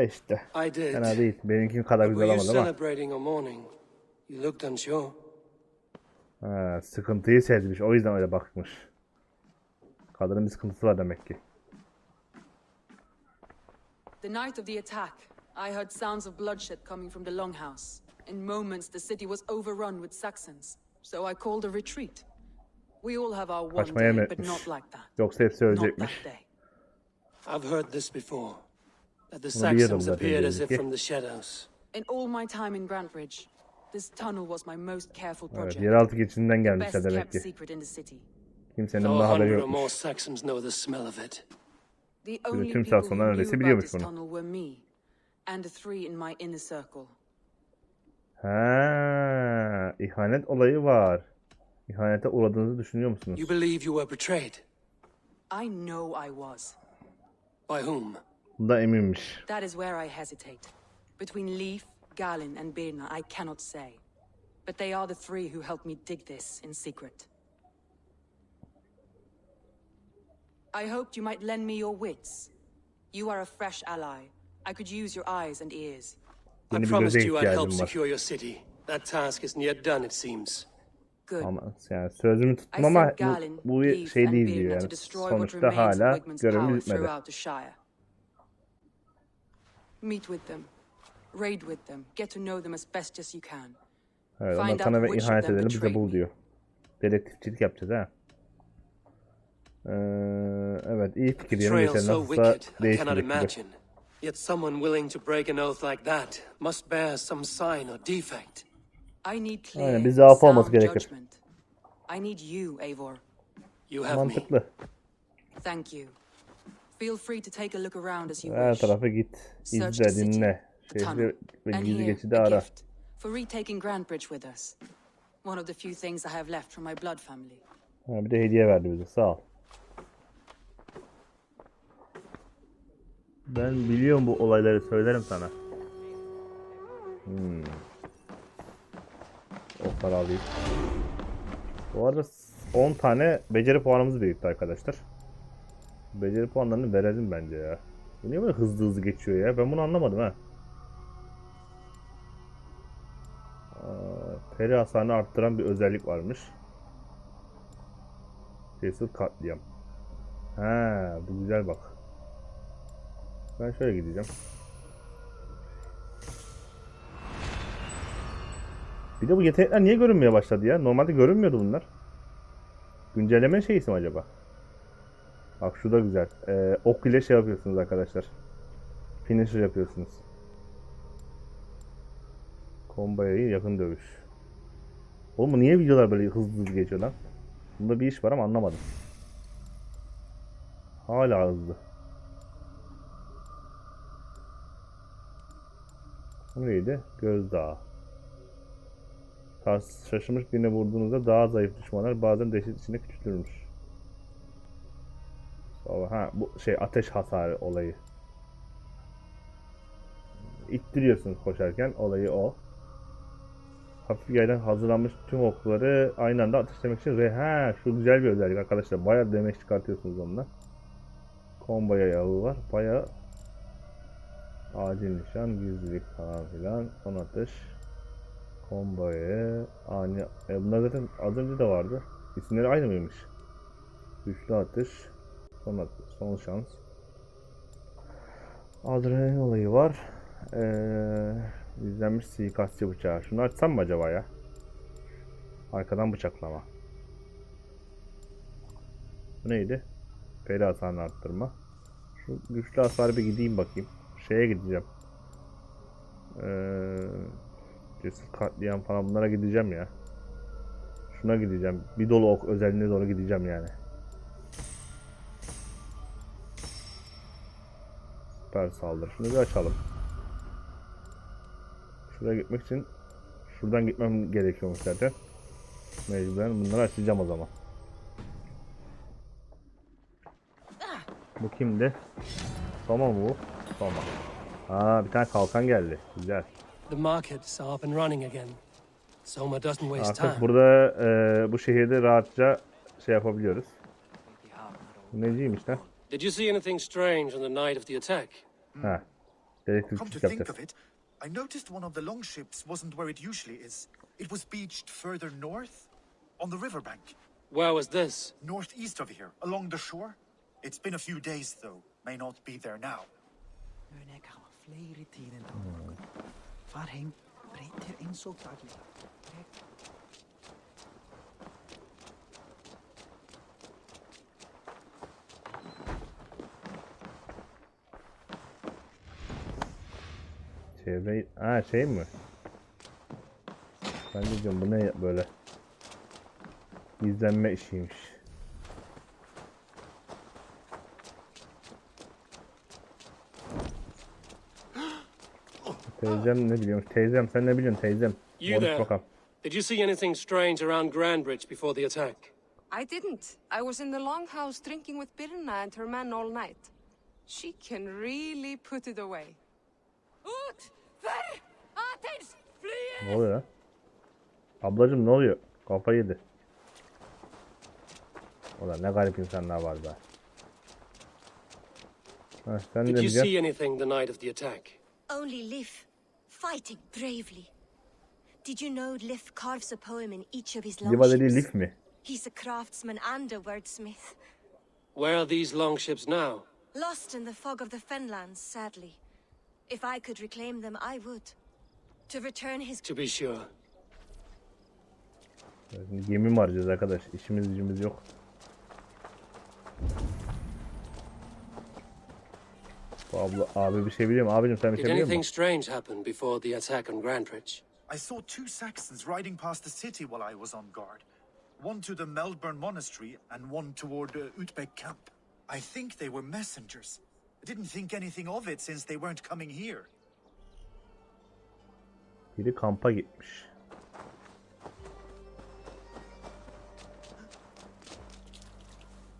İşte. I did. Fena değil. Benimki kadar But güzel were you olmadı ama. celebrating a morning? You looked unsure. Ha, sıkıntıyı sezmiş. O yüzden öyle bakmış. Kadının bir sıkıntısı var demek ki. The night of the attack, I heard sounds of bloodshed coming from the Longhouse. In moments, the city was overrun with Saxons, so I called a retreat. We all have our one Kaçmaya mı day, but etmiş? not like that. Yoksa hepsi Not that ölecekmiş. day. I've heard this before. That the Bunu biliyordum Saxons zaten appeared as if belli ki. from the shadows. In all my time in Grantbridge, this tunnel was my most careful Evet, project. yeraltı geçidinden The gelmişler best demek kept ki. secret in the city. Kimsenin Though buna a haberi hundred or more yokmuş. Saxons know the smell of it. The only tüm people who Saksonlar knew öyleyse about biliyormuş this bunu. tunnel were me and the three in my inner circle. Ha, ihanet olayı var. İhanete uğradığınızı düşünüyor musunuz? You believe you were betrayed? I know I was. By whom? Bunda eminmiş. That is where I hesitate. Between Leif, Galen, and Birna, I cannot say. But they are the three who helped me dig this in secret. I hoped you might lend me your wits. You are a fresh ally. I could use your eyes and ears. I Yeni bir promised göze you I'd help ihtiyacım var. secure your city. That task isn't yet done, it seems. Good. Ama yani sözümü I tuttum ama sent Galen, bu Leif, şey and değil diyor Birna yani. to destroy what Sonuçta remains of hala Wigman's görevimiz power bitmedi. throughout the Shire. Meet with them. Raid with them. Get to know them as best as you can. Evet, ondan Find sana out ve which of ihanet them edeni bize betrayed bul me. diyor. Dedektifçilik yapacağız ha. Evet, iyi fikir. Yeni Betrayal mesela so nasılsa wicked, I cannot değişmeyecek gibi. imagine. Yet someone willing to break an oath like that must bear some sign or defect. I need Aynen, clear, bir zaafı olması sound gerekir. judgment. I need you, Eivor. You have me. Mantıklı. Thank you. Feel free to take a look around as you Her wish. tarafa git. Search İzle, the city, dinle. the tunnel, Şehri ve and gizli here, geçidi a ara. gift for retaking Grantbridge with us. One of the few things I have left from my blood family. Ha, bir de hediye verdi bize. Sağ ol. Ben biliyorum bu olayları, söylerim sana. O para alayım. Bu arada 10 tane beceri puanımız birikti arkadaşlar. Beceri puanlarını verelim bence ya. Bu niye böyle hızlı hızlı geçiyor ya? Ben bunu anlamadım ha. Peri hasarını arttıran bir özellik varmış. Cesur katliam. Ha, bu güzel bak. Ben şöyle gideceğim. Bir de bu yetenekler niye görünmeye başladı ya? Normalde görünmüyordu bunlar. Güncelleme şeysi mi acaba? Bak şu da güzel. Ok ile şey yapıyorsunuz arkadaşlar. Finisher yapıyorsunuz. Combo yayı, yakın dövüş. Oğlum bu niye videolar böyle hızlı hızlı geçiyor lan? Bunda bir iş var ama anlamadım. Hala hızlı. Bu neydi? Gözdağı. Şaşırmış birine vurduğunuzda daha zayıf düşmanlar bazen dehşet içinde küçülürmüş. Ha, bu şey ateş hasarı olayı. İttiriyorsunuz koşarken, olayı o. hafif yaydan hazırlanmış tüm okları aynı anda ateşlemek için şu güzel bir özellik arkadaşlar. Bayağı demek çıkartıyorsunuz onunla. Combo yağı var. Bayağı acil nişan, gizlilik falan filan. Son atış. Combo'ya ani. Bunlar zaten az önce de vardı. İsimleri aynı mıymış? Güçlü atış. Son atış. Son şans. Adrenalin olayı var. İzlenmiş suikastçı bıçağı. Şunu açsam mı acaba ya? Arkadan bıçaklama. Bu neydi? Peri hasarını arttırma. Şu güçlü hasarı bir gideyim bakayım. Şeye gideceğim. Cesur katliam falan bunlara gideceğim ya. Şuna gideceğim. Bir dolu ok özelliğine doğru gideceğim yani. Süper saldırı. Şunu bir açalım. Şuraya gitmek için şuradan gitmem gerekiyormuş zaten. Mecburen bunları açacağım o zaman. Bu kimdi? Soma mı bu? Soma. Bir tane kalkan geldi. Güzel. The markets are up and running again. Soma doesn't waste time. Artık burada bu şehirde rahatça şey yapabiliyoruz. Neciymiş lan? Did you see anything strange on the night of the attack? Ha. Come Elektrikçi to think yapacağız. of it, I noticed one of the longships wasn't where it usually is. It was beached further north, on the riverbank. Where was this? Northeast of here, along the shore. It's been a few days, though. May not be there now. Şey mi? Ben de diyorum bu ne böyle? İzlenme işiymiş. Teyzem ne biliyormuş? Teyzem sen ne biliyorsun teyzem? You Konuş there. bakalım. Did you see anything strange around Grandbridge before the attack? I didn't. I was in the longhouse drinking with Birna and her men all night. She can really put it away. Ne oluyor ya? Ablacım ne oluyor? Kafayı yedi. Ulan ne garip insanlar var be. Sen Did ne you biliyorsun? see anything the night of the attack? Only Lif, fighting bravely. Did you know Lif carves a poem in each of his Liva dediği longships? lif mi? He's a craftsman and a wordsmith. Where are these longships now? Lost in the fog of the Fenlands, sadly. If I could reclaim them, I would. To return his... To be sure. Gemi mi arayacağız arkadaş? İşimiz gücümüz yok. Bu abi bir şey biliyor mu? Abicim sen bir Did şey biliyor anything musun? strange happen before the attack on Grandbridge? I saw two Saxons riding past the city while I was on guard. One to the Melbourne Monastery and one toward Utbeck Camp. I think they were messengers. I didn't think anything of it since they weren't coming here. Biri kampa gitmiş.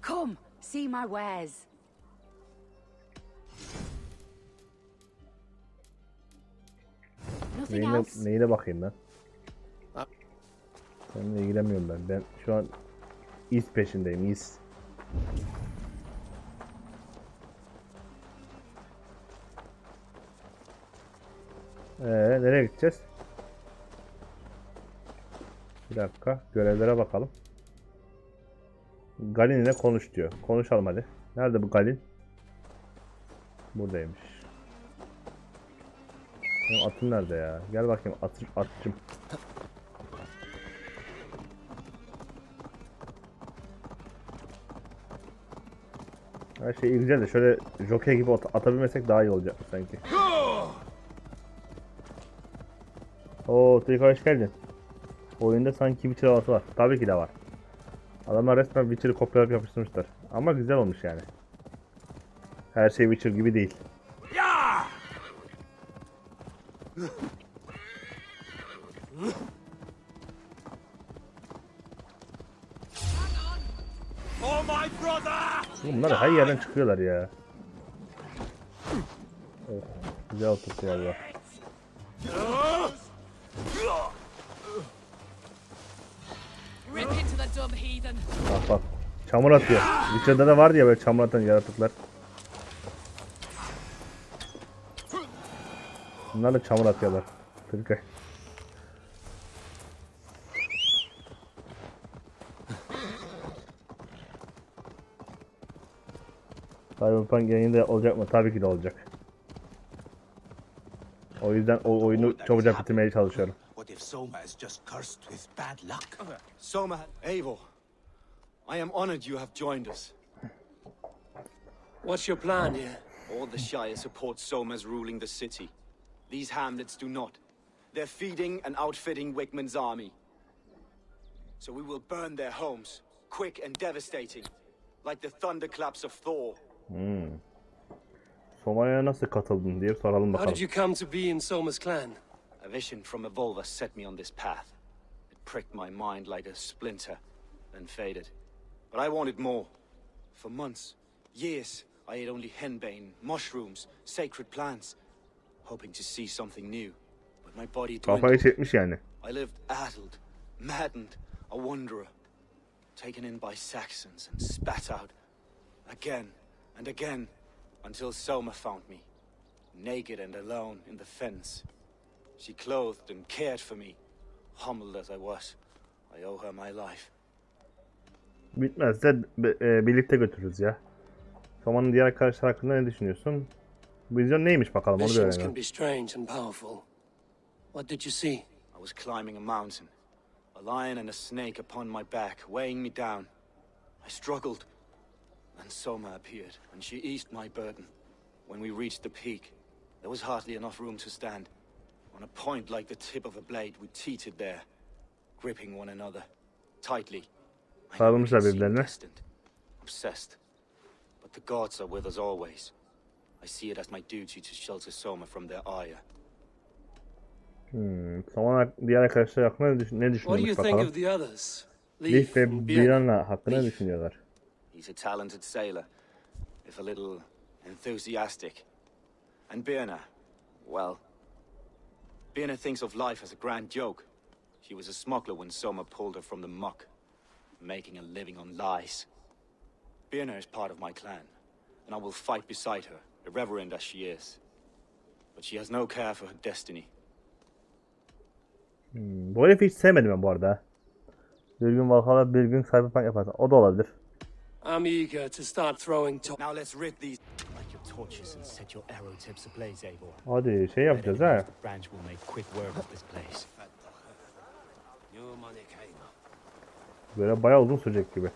Come, see my wares. Nothing else? Neyine bakayım ben? Seninle ilgilenmiyorum ben. Ben şu an iz peşindeyim, iz. Nereye gideceğiz? Bir dakika, görevlere bakalım. Galin ile konuş diyor. Konuşalım hadi. Nerede bu Galin? Buradaymış. Benim atım nerede ya? Gel bakayım atçım. Her şey güzel de şöyle jockey gibi atabilmesek daha iyi olacak sanki. Oo, Tuyka hoş geldin. Oyunda sanki Witcher havası var. Tabii ki de var. Adamlar resmen Witcher'ı kopyalayıp yapıştırmışlar. Ama güzel olmuş yani. Her şey Witcher gibi değil. Oh my brother! Bunlar her yerden çıkıyorlar ya. Oh, güzel oturttu valla. dumb heathen. Bak bak. Çamur atıyor. Witcher'da da vardı ya böyle çamur atan yaratıklar. Bunlar da çamur atıyorlar. Tırkay. Cyberpunk yayında olacak mı? Tabii ki de olacak. O yüzden o oyunu çabucak bitirmeye çalışıyorum. What if Soma is just cursed with bad luck? Soma, Eivor, I am honored you have joined us. What's your plan here? All the Shire support Soma's ruling the city. These hamlets do not. They're feeding and outfitting Wickman's army. So we will burn their homes, quick and devastating, like the thunderclaps of Thor. Soma'ya nasıl katıldın diye soralım How bakalım. did you come to be in Soma's clan? A vision from Evolver set me on this path. It pricked my mind like a splinter, then faded. But I wanted more. For months, years, I ate only henbane, mushrooms, sacred plants, hoping to see something new. But my body Kafayı dwindled. çekmiş yani. I lived addled, maddened, a wanderer, taken in by Saxons and spat out, again and again, until Soma found me, naked and alone in the fence. She clothed and cared for me, humbled as I was. I owe her my life. Bitmezse birlikte götürürüz ya. Soma'nın diğer arkadaşlar hakkında ne düşünüyorsun? Bu vizyon neymiş bakalım onu Visions görelim. can be strange and powerful. What did you see? I was climbing a mountain, a lion and a snake upon my back, weighing me down. I struggled. Then Soma appeared, and she eased my burden. When we reached the peak, there was hardly enough room to stand. On a point like the tip of a blade, we teetered there, gripping one another tightly. I know it Sarılmışlar can seem birbirlerine. distant, obsessed, but the gods are with us always. I see it as my duty to shelter Soma from their ire. Soma'nın diğer arkadaşlar hakkında ne What do you düşünüyormuş think bakalım. of the others? Leaf ve and Björn? Birana hakkında ne düşünüyorlar? He's a talented sailor, if a little enthusiastic. And Birna, well, Birna thinks of life as a grand joke. She was a smuggler when Soma pulled her from the muck, making a living on lies. Birna is part of my clan, and I will fight beside her, irreverent as she is. But she has no care for her destiny. Bu herifi hiç sevmedim ben bu arada. Bir gün Valhalla, bir gün Cyberpunk yaparsan. O da olabilir. I'm eager to start throwing Now let's rid these like your torches and set your arrow tips ablaze, Eivor. Hadi şey yapacağız ha. The branch will make quick work of this place. Böyle bayağı uzun sürecek gibi.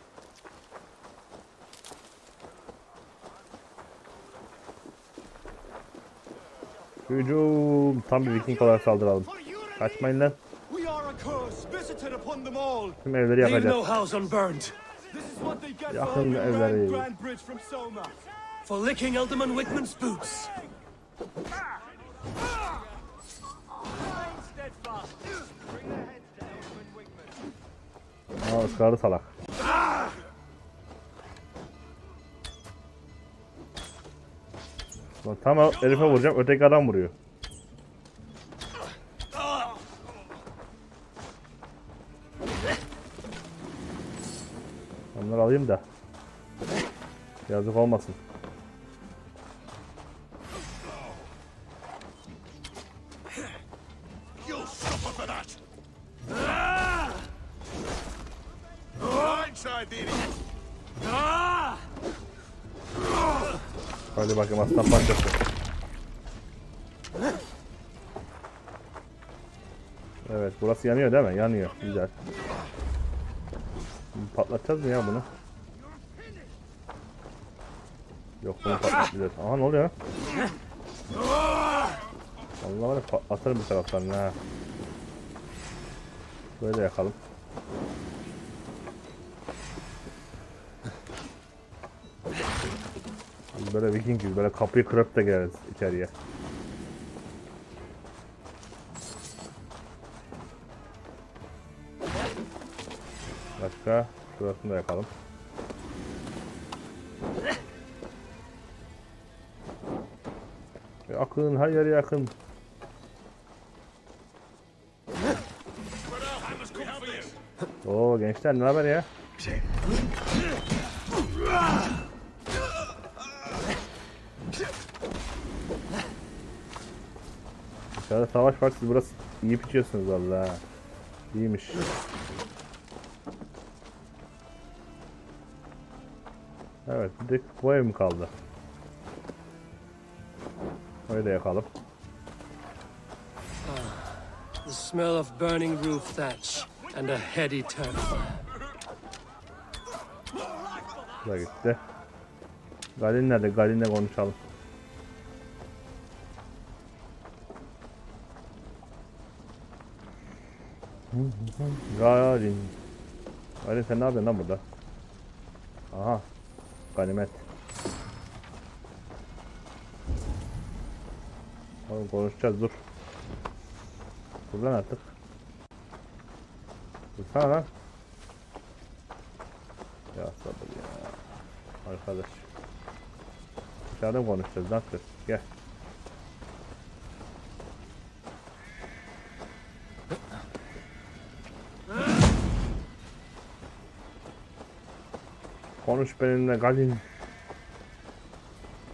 Hücum. Tam bir Viking olarak saldıralım. Kaçmayın lan. We are a curse visited upon them all. Tüm evleri Leave yakacağız. no house unburned. This is what they get Yakın for holding evleri. Grand Bridge from Soma. For licking Alderman Wickman's boots. Steadfast. Bring their heads down when Wickman. Aa, ısrarlı salak. Lan tam herife vuracağım, öteki adam vuruyor. Onları alayım da yazık olmasın. You'll suffer for that! Inside the idiot! Hadi bakayım aslan parçası. Evet, burası yanıyor değil mi? Yanıyor. Güzel. Patlatacağız mı ya bunu? Yok, bunu patlatacağız. Aha, ne oluyor? Allah var ya, patlatırım bir taraftan ha. Böyle yakalım. Biz böyle Vikingiz, böyle kapıyı kırıp da gireriz içeriye. Başka, şurasını da yakalım. Yakın, her yere yakın. Oo gençler ne haber ya? Dışarıda savaş var, siz burası iyi içiyorsunuz valla. İyiymiş. Evet, bir de bu ev mi kaldı? Öyle yakalım. The smell of burning roof thatch and a heady turtle. Bu da gitti. Galin nerede? Galin'le konuşalım. Galin. Galin sen ne yapıyorsun lan burada? Aha. Ganimet. Oğlum konuşacağız, dur. Dur lan artık. Dursana lan. Ya sabır ya. Arkadaş. Dışarıda konuşacağız lan kız. Gel. Konuş benimle Galin.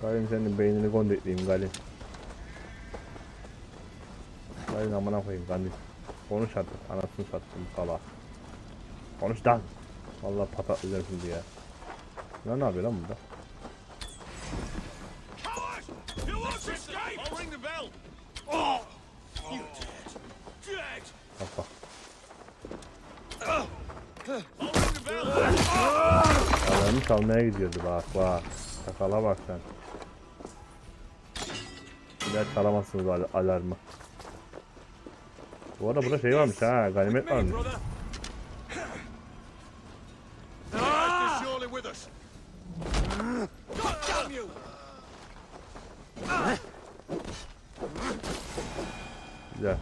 Galin senin beynini kondekleyeyim Galin. Galin amına koyayım Galin. Konuş artık, anasını sattım salak. Konuş lan. Vallahi patatlayacağım şimdi ya. Ne yapıyor lan burada? Bak. Alarmı çalmaya gidiyordu bak bak. Sakala bak sen. Bir daha çalamazsınız alarmı. Bu arada burada şey varmış ha, ganimet varmış. Güzel.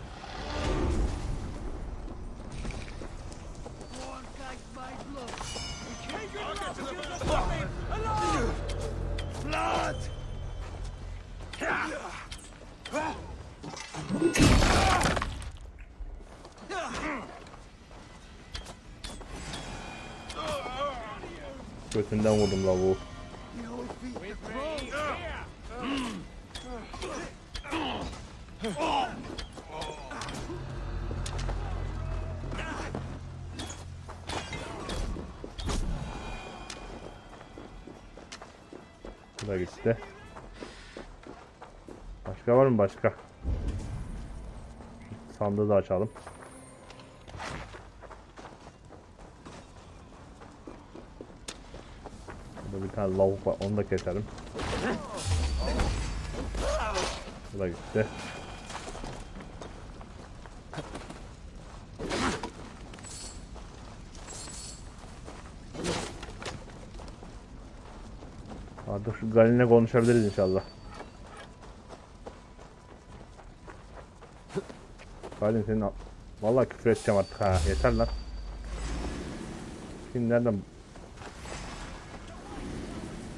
Götünden vurdum lavuğu. Bu da gitti. Başka var mı başka? Şu sandığı da açalım. Burada bir tane lavuk var, onu da keselim. Bu da gitti. Hadi şu Galin'le konuşabiliriz inşallah. Galin senin vallahi küfür edeceğim artık ha, yeter lan. Şimdi nereden?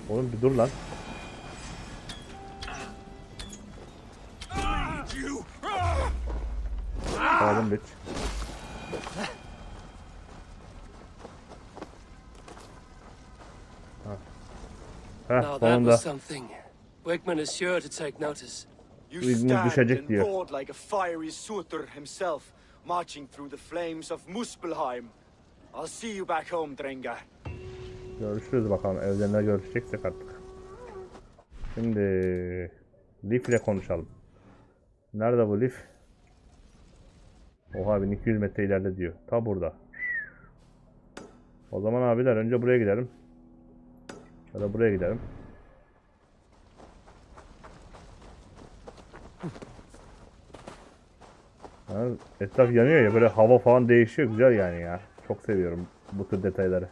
Oğlum bir dur lan. Aldım bitch. Now that was something. Wickman is sure to take notice. You stand and roared like a fiery Suter himself, marching through the flames of Muspelheim. I'll see you back home, Drengar. Görüşürüz bakalım, evlerinde görüşeceksek artık. Şimdi Leaf ile konuşalım. Nerede bu Leaf? Oha 1200 metre ileride diyor. Ta burada. O zaman abiler önce buraya gidelim. Ya da buraya gidelim. Yani etraf yanıyor ya, böyle hava falan değişiyor, güzel yani ya. Çok seviyorum bu tür detayları.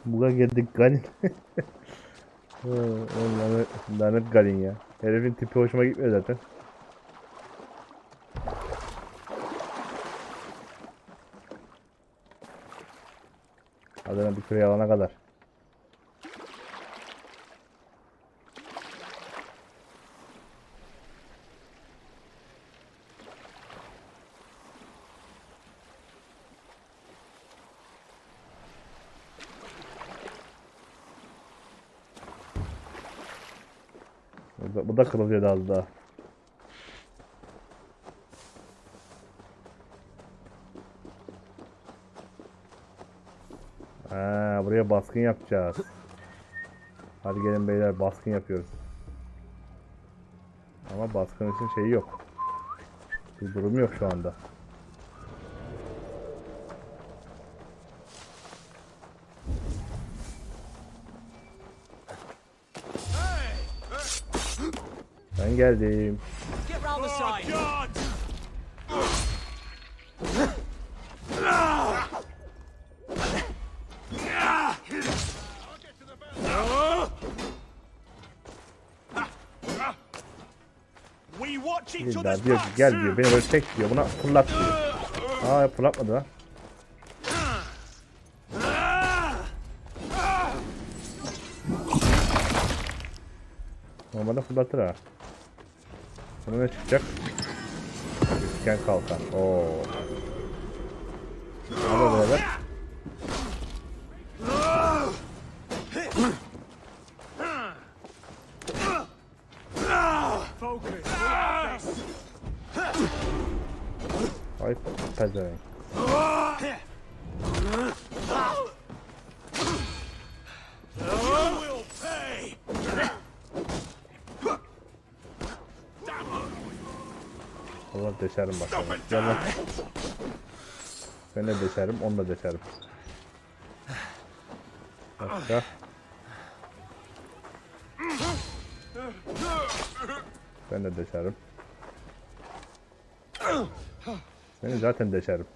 Buga girdik Galin. Lanet Galin ya. Herifin tipi hoşuma gitmiyor zaten. Adana bir köye alana kadar. Bu da kırılıyor az daha. Buraya baskın yapacağız. Hadi gelin beyler, baskın yapıyoruz. Ama baskın için şeyi yok. Bir durum yok şu anda. Ben geldim. Get round the side. İlla diyor ki gel diyor, beni böyle tek diyor, buna fırlat diyor. Fırlatmadı ha. Normalde fırlatır ha. Buna ne çıkacak? Üçgen kalkan. Oo. Hadi beraber. Ay pezevenk. Allah deşerim bakalım. Gel lan. Ben de deşerim, onu da deşerim. Başka. Ben de deşerim. Seni zaten deşerim.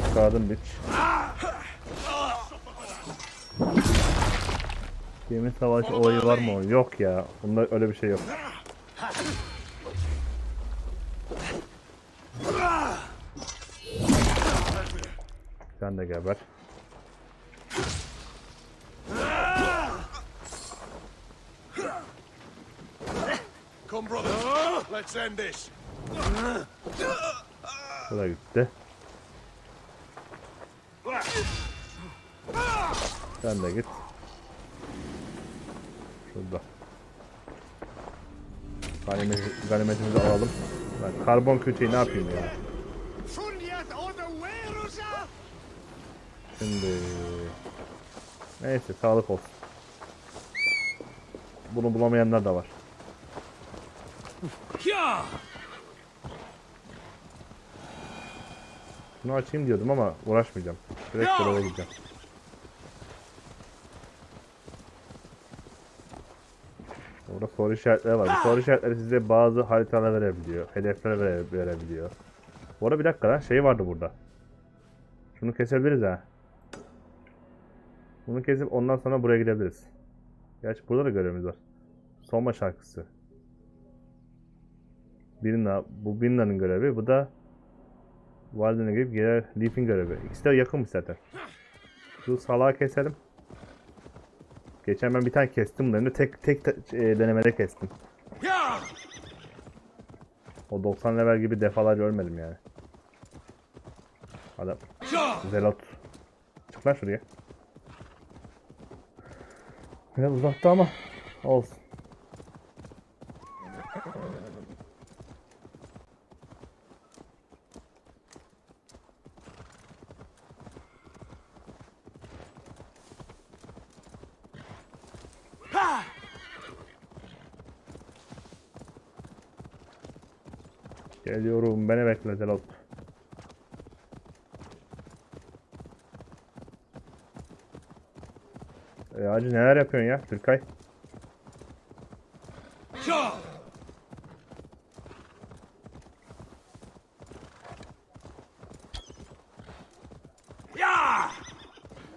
Çıkardım biç. Gemi savaşı olayı var mı? Yok ya. Bunda öyle bir şey yok. Sen de geber. Come brother, let's end this. Bu da gitti. Sen de git. Şurada. Ganimetimizi alalım. Ben karbon kütüğü ne yapayım ya? Şimdi neyse, sağlık olsun. Bunu bulamayanlar da var. Bunu açayım diyordum ama uğraşmayacağım. Direkt göreve gideceğim. Burada soru işaretleri var. Bu soru işaretleri size bazı haritalar verebiliyor. Hedefler verebiliyor. Bu arada bir dakika lan, şey vardı burada. Şunu kesebiliriz ha. Bunu kesip ondan sonra buraya gidebiliriz. Gerçi burada da görevimiz var. Soma şarkısı. Bu Binna'nın görevi. Bu da Walden'e girip geri Leaf'in görevi. İkisi de yakınmış zaten. Şu salağı keselim. Geçen ben bir tane kestim bunları. Tek denemede kestim. O 90 level gibi defalarca ölmedim yani. Adam. Zelot. Çık lan şuraya. Biraz uzaktı ama olsun. Geliyorum, beni bekle Zelot. Hacı neler yapıyorsun ya Türkay?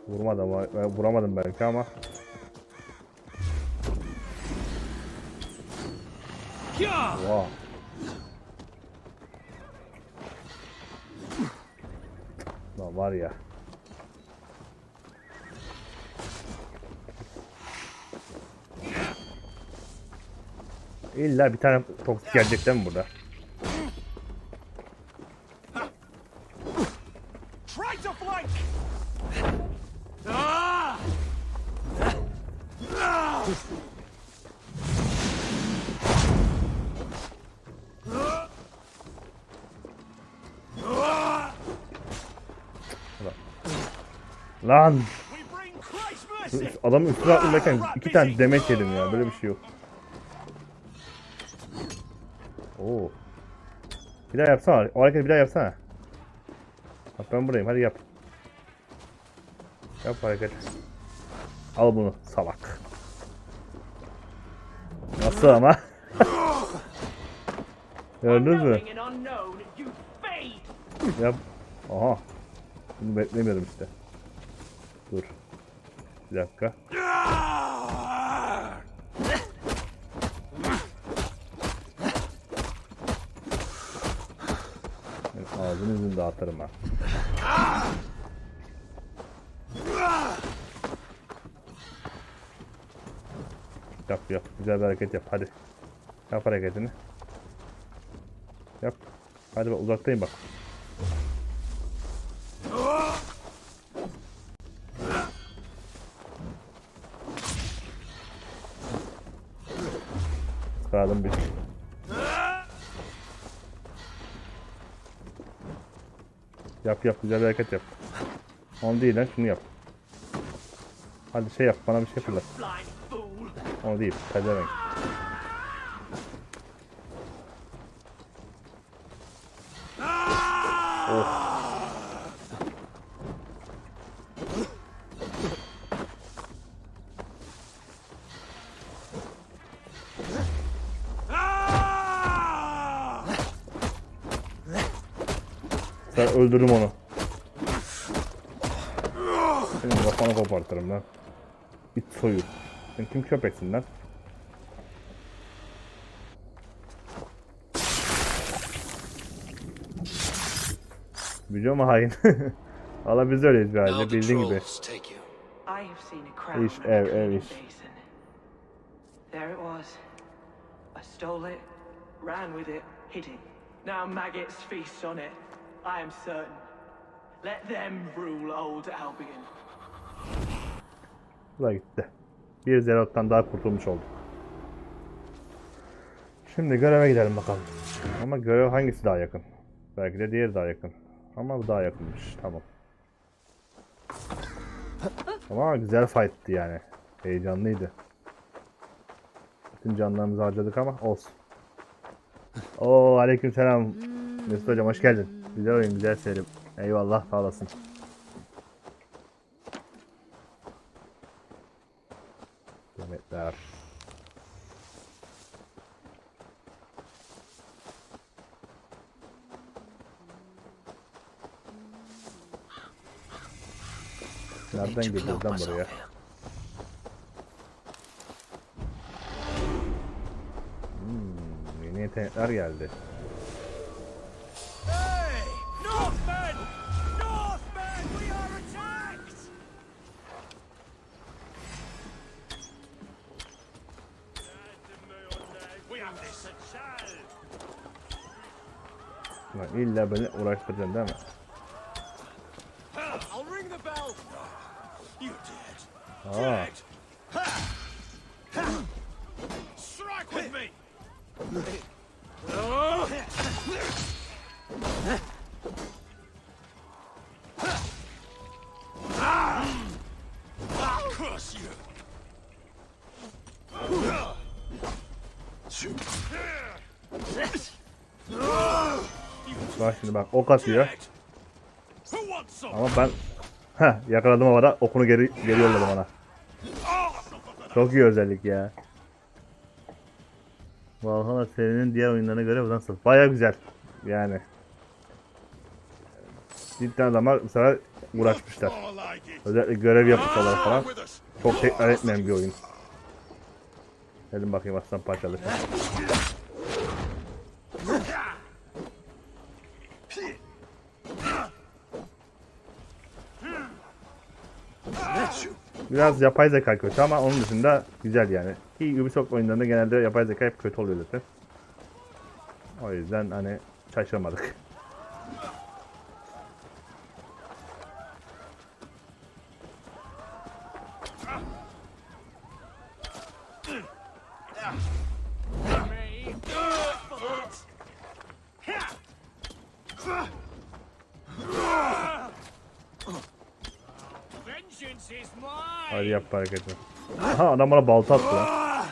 Vuramadım belki ama. Wow. Lan var ya. İlla bir tane toksik gelecek değil mi burada? Try to flank! Lan! We bring Christ mercy! Adamın üstüne atlarken 2 tane demet yedim ya. Böyle bir şey yok. Oo. Bir daha yapsana. O hareketi bir daha yapsana. Bak ben buradayım. Hadi yap. Yap hareket. Al bunu salak. Nasıl ama? Gördünüz mü? Yap. Aha. Bunu beklemiyordum işte. Dur. Bir dakika. Ağzını yüzünü dağıtırım ha. Yap yap. Güzel bir hareket yap. Hadi. Yap hareketini. Yap. Hadi bak uzaktayım bak. Sıkardım bir. Yap yap güzel bir hareket yap. Onu değil lan şunu yap. Hadi şey yap bana bir şey fırlat. Onu değil pezevenk. Oh. Ben öldürürüm onu. Senin kafanı kopartırım lan. İt soyu. Sen kim köpeksin lan? Biliyor mu hain? Valla biz öyleyiz galiba bildiğin gibi. İş ev iş. There it was. I stole it, ran with it, hid it. Now maggots feast on it. I am certain. Let them rule old Albion. Bu da gitti. Bir Zerot'tan daha kurtulmuş olduk. Şimdi göreve gidelim bakalım. Ama görev hangisi daha yakın? Belki de diğeri daha yakın. Ama bu daha yakınmış. Tamam. Ama güzel fight'tı yani. Heyecanlıydı. Bütün canlarımızı harcadık ama olsun. Oo aleykümselam. Mesut hocam hoş geldin. Güzel oyun güzel seyir. Eyvallah sağ olasın. Demetler. Nereden geliyoruz lan buraya? Yeni yetenekler geldi. Hey! Northmen! Northmen! We are attacked! We have this at Shell! Lan illa beni uğraştıracaksın değil mi? I'll ring the bell! You did! Aa. Strike with me! I'll curse you! Bak şimdi bak ok atıyor. Ama ben yakaladım havada okunu geri yolladım ona. Çok iyi özellik ya. Valhalla serinin diğer oyunlarına göre bu nasıl? Baya güzel. Yani. Cidden adamlar bu sefer uğraşmışlar. Özellikle görev yapmışlar falan. Çok tekrar etmeyen bir oyun. Gelin bakayım aslan parçalı. Biraz yapay zeka kötü ama onun dışında güzel yani. Ki Ubisoft oyunlarında genelde yapay zeka hep kötü oluyor zaten. O yüzden hani şaşırmadık. Hadi yap hareketi. Aha adam bana balta attı lan.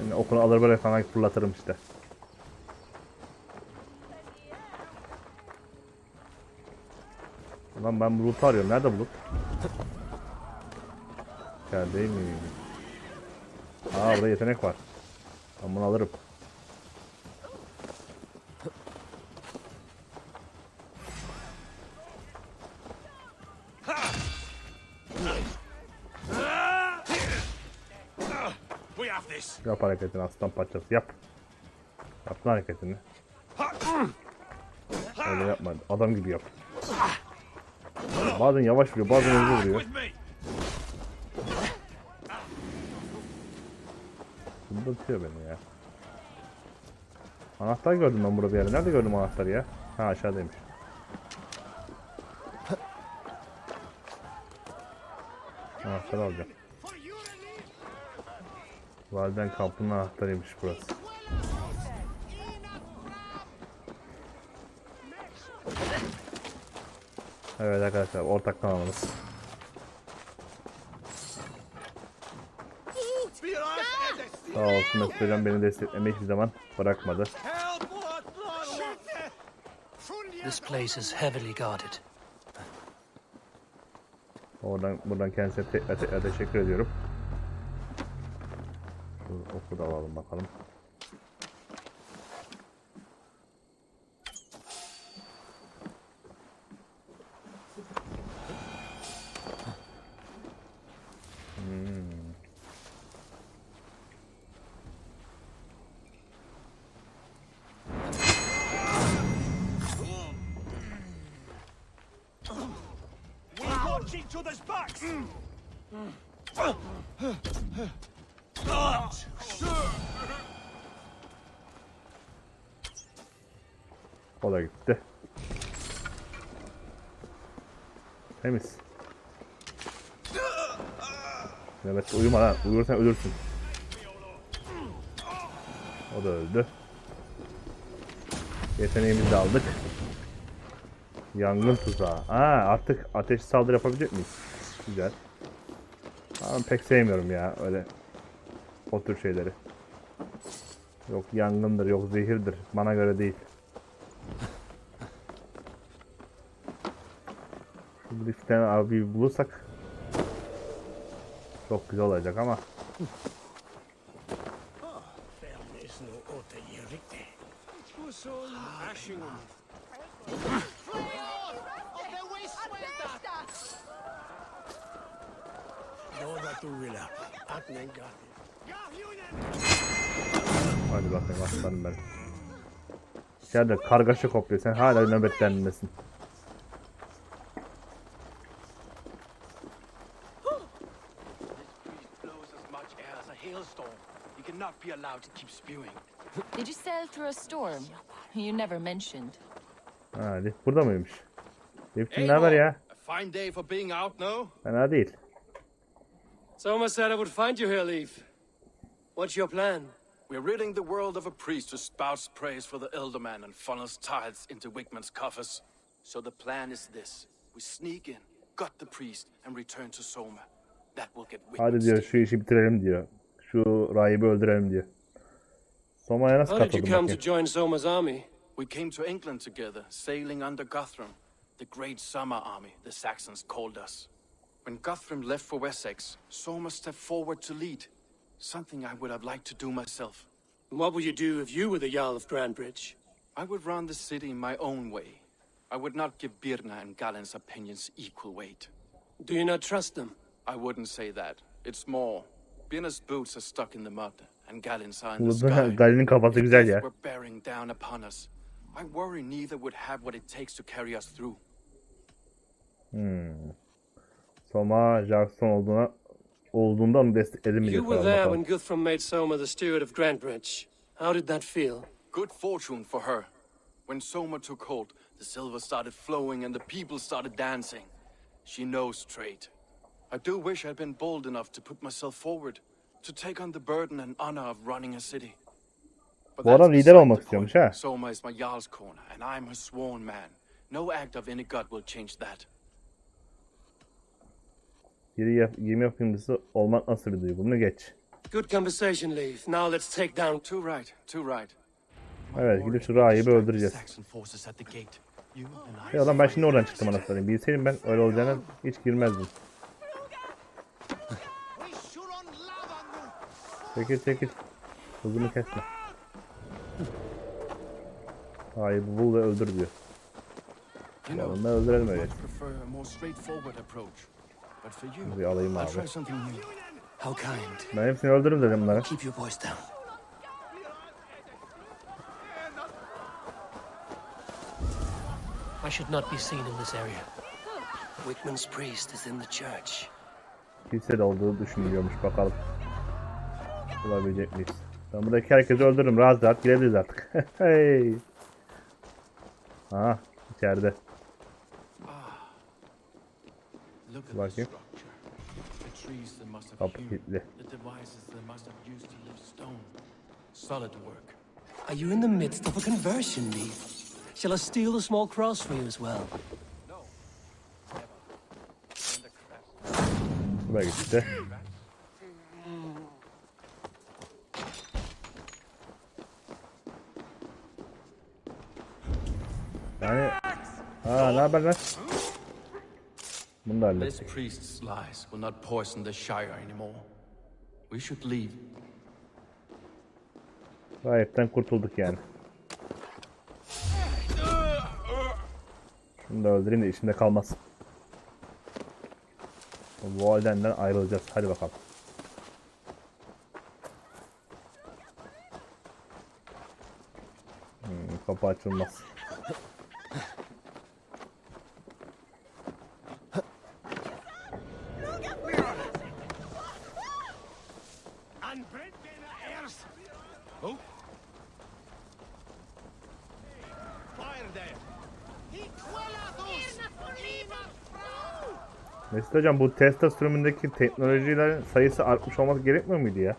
Yani okunu alır böyle falan fırlatırım işte. Ulan ben Bulut'u arıyorum. Nerede Bulut? Ya değil mi? Aa burada yetenek var. Ben bunu alırım. Yap hareketini aslan parçası yap. Yap hareketini. Öyle yapma. Adam gibi yap. Bazen yavaş vuruyor, bazen hızlı vuruyor. Bunda tutuyor beni ya. Anahtar gördüm ben burada bir yerde. Nerede gördüm anahtarı ya? Ha aşağıdaymış. Anahtarı alacağım. Validen kampının anahtarıymış burası. Evet arkadaşlar ortak kanalımız. Sağ olsun Mesut'cum beni desteklemeyi hiçbir zaman bırakmadı. This place is heavily guarded. Buradan kendisine tekrar teşekkür ediyorum. Şu oku da alalım bakalım. Each other's backs. O da gitti. Temiz. Mehmet uyuma lan. Uyursan ölürsün. O da öldü. Yeteneğimizi de aldık. Yangın tuzağı. Artık ateş saldırı yapabilecek miyiz? Güzel. Ama pek sevmiyorum ya öyle o tür şeyleri. Yok yangındır, yok zehirdir. Bana göre değil. Şimdi bir tane abi bulursak çok güzel olacak ama. Hadi bakayım aslanım benim. İçeride kargaşa kopuyor. Sen hala nöbetlenmesin. Did you sail through a storm? You never mentioned. Hadi burada mıymış? Lif'cim ne haber ya? Fine day for being out, no? Fena değil. Soma said I would find you here, Leaf. What's your plan? We're ridding the world of a priest who spouts praise for the elder man and funnels tithes into Wigman's coffers. So the plan is this. We sneak in, gut the priest, and return to Soma. That will get Wigman. Hadi diyor şu işi bitirelim diyor. Şu rahibi öldürelim diyor. Soma'ya nasıl How did you katıldın come to bakayım? join Soma's army? We came to England together, sailing under Guthrum. The great summer army, the Saxons called us. When Guthrum left for Wessex, Soma stepped forward to lead. Something I would have liked to do myself. What would you do if you were the Jarl of Grandbridge? I would run the city my own way. I would not give Birna and Galen's opinions equal weight. Do you not trust them? I wouldn't say that. It's more. Binner's boots are stuck in the mud, and Galen's eye in the Burada sky. Galen'in kafası güzel ya. We're bearing down upon us. I worry neither would have what it takes to carry us through. Soma Jackson olduğunda onu destekledim. You were there when Guthrum made Soma the steward of Grantbridge. How did that feel? Good fortune for her. When Soma took hold, the silver started flowing and the people started dancing. She knows trade. I do wish I'd been bold enough to put myself forward, to take on the burden and honor of running a city. But Bu adam that's lider beside olmak the istiyormuş point. ha. Soma is my Jarl's corner, and I'm her sworn man. No act of any god will change that. Gemi yapımcısı olmak nasıl bir duygu? Bunu geç. Good conversation, Leith. Now let's take down... Too right, too right. Evet, gidip şu rahibi öldüreceğiz. Ya adam ben şimdi oradan çıktım anasını satayım. Bilseydim ben öyle olacağını hiç girmezdim. Çekil. Hızını kesme. Rahibi bul ve öldür diyor. Onu öldürelim öyle. Bir alayım abi. Ben hepsini öldürürüm dedim bunlara. I should not be seen in this area. Wickman's priest is in the church. Kilise de olduğu düşünülüyormuş, bakalım. Bulabilecek miyiz? Ben buradaki herkesi öldürürüm. Rahat girebiliriz artık. Hey. Aha, içeride. Bakayım. Kapı kilitli. Are you in the midst of a conversion, Leith? Shall I steal a small cross for you as well? Buraya gitti. Yani... ne haber lan? Bunu da hallettik. This priest's lies will not poison the Shire anymore. We should leave. Rahipten kurtulduk yani. Şunu da öldüreyim de içimde kalmaz. Bu halden ayrılacağız. Hadi bakalım. Kapı açılmaz. Mesut hocam, bu Tesla sürümündeki teknolojilerin sayısı artmış olması gerekmiyor muydu ya?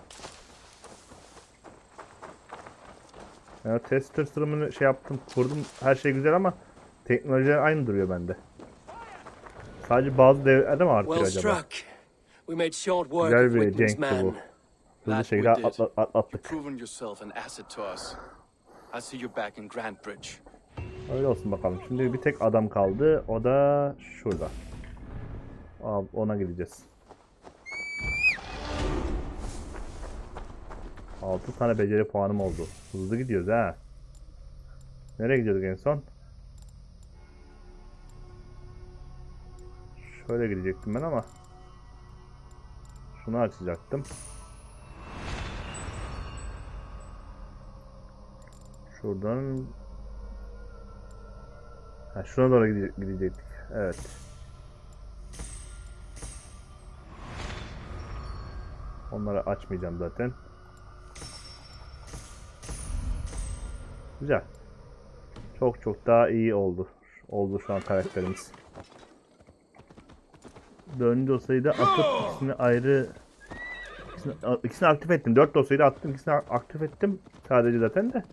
Yani Tesla sürümünü yaptım, kurdum, her şey güzel ama teknolojiler aynı duruyor bende. Sadece bazı devlerde mi artıyor acaba? Güzel bir cenkti bu. Hızlı şekilde atlattık. Öyle olsun bakalım. Şimdi bir tek adam kaldı. O da şurada. Ona gideceğiz. 6 tane beceri puanım oldu. Hızlı gidiyoruz ha. Nereye gidiyorduk en son? Şöyle gidecektim ben ama. Şunu açacaktım. Şuradan. Şuna doğru gidecektik. Evet. Onları açmayacağım zaten. Güzel. Çok daha iyi oldu. Oldu şu an karakterimiz. Dördüncü dosyayı da atıp ikisini ayrı... İkisini aktif ettim. 4 dosyayı da attım. İkisini aktif ettim. Sadece zaten de.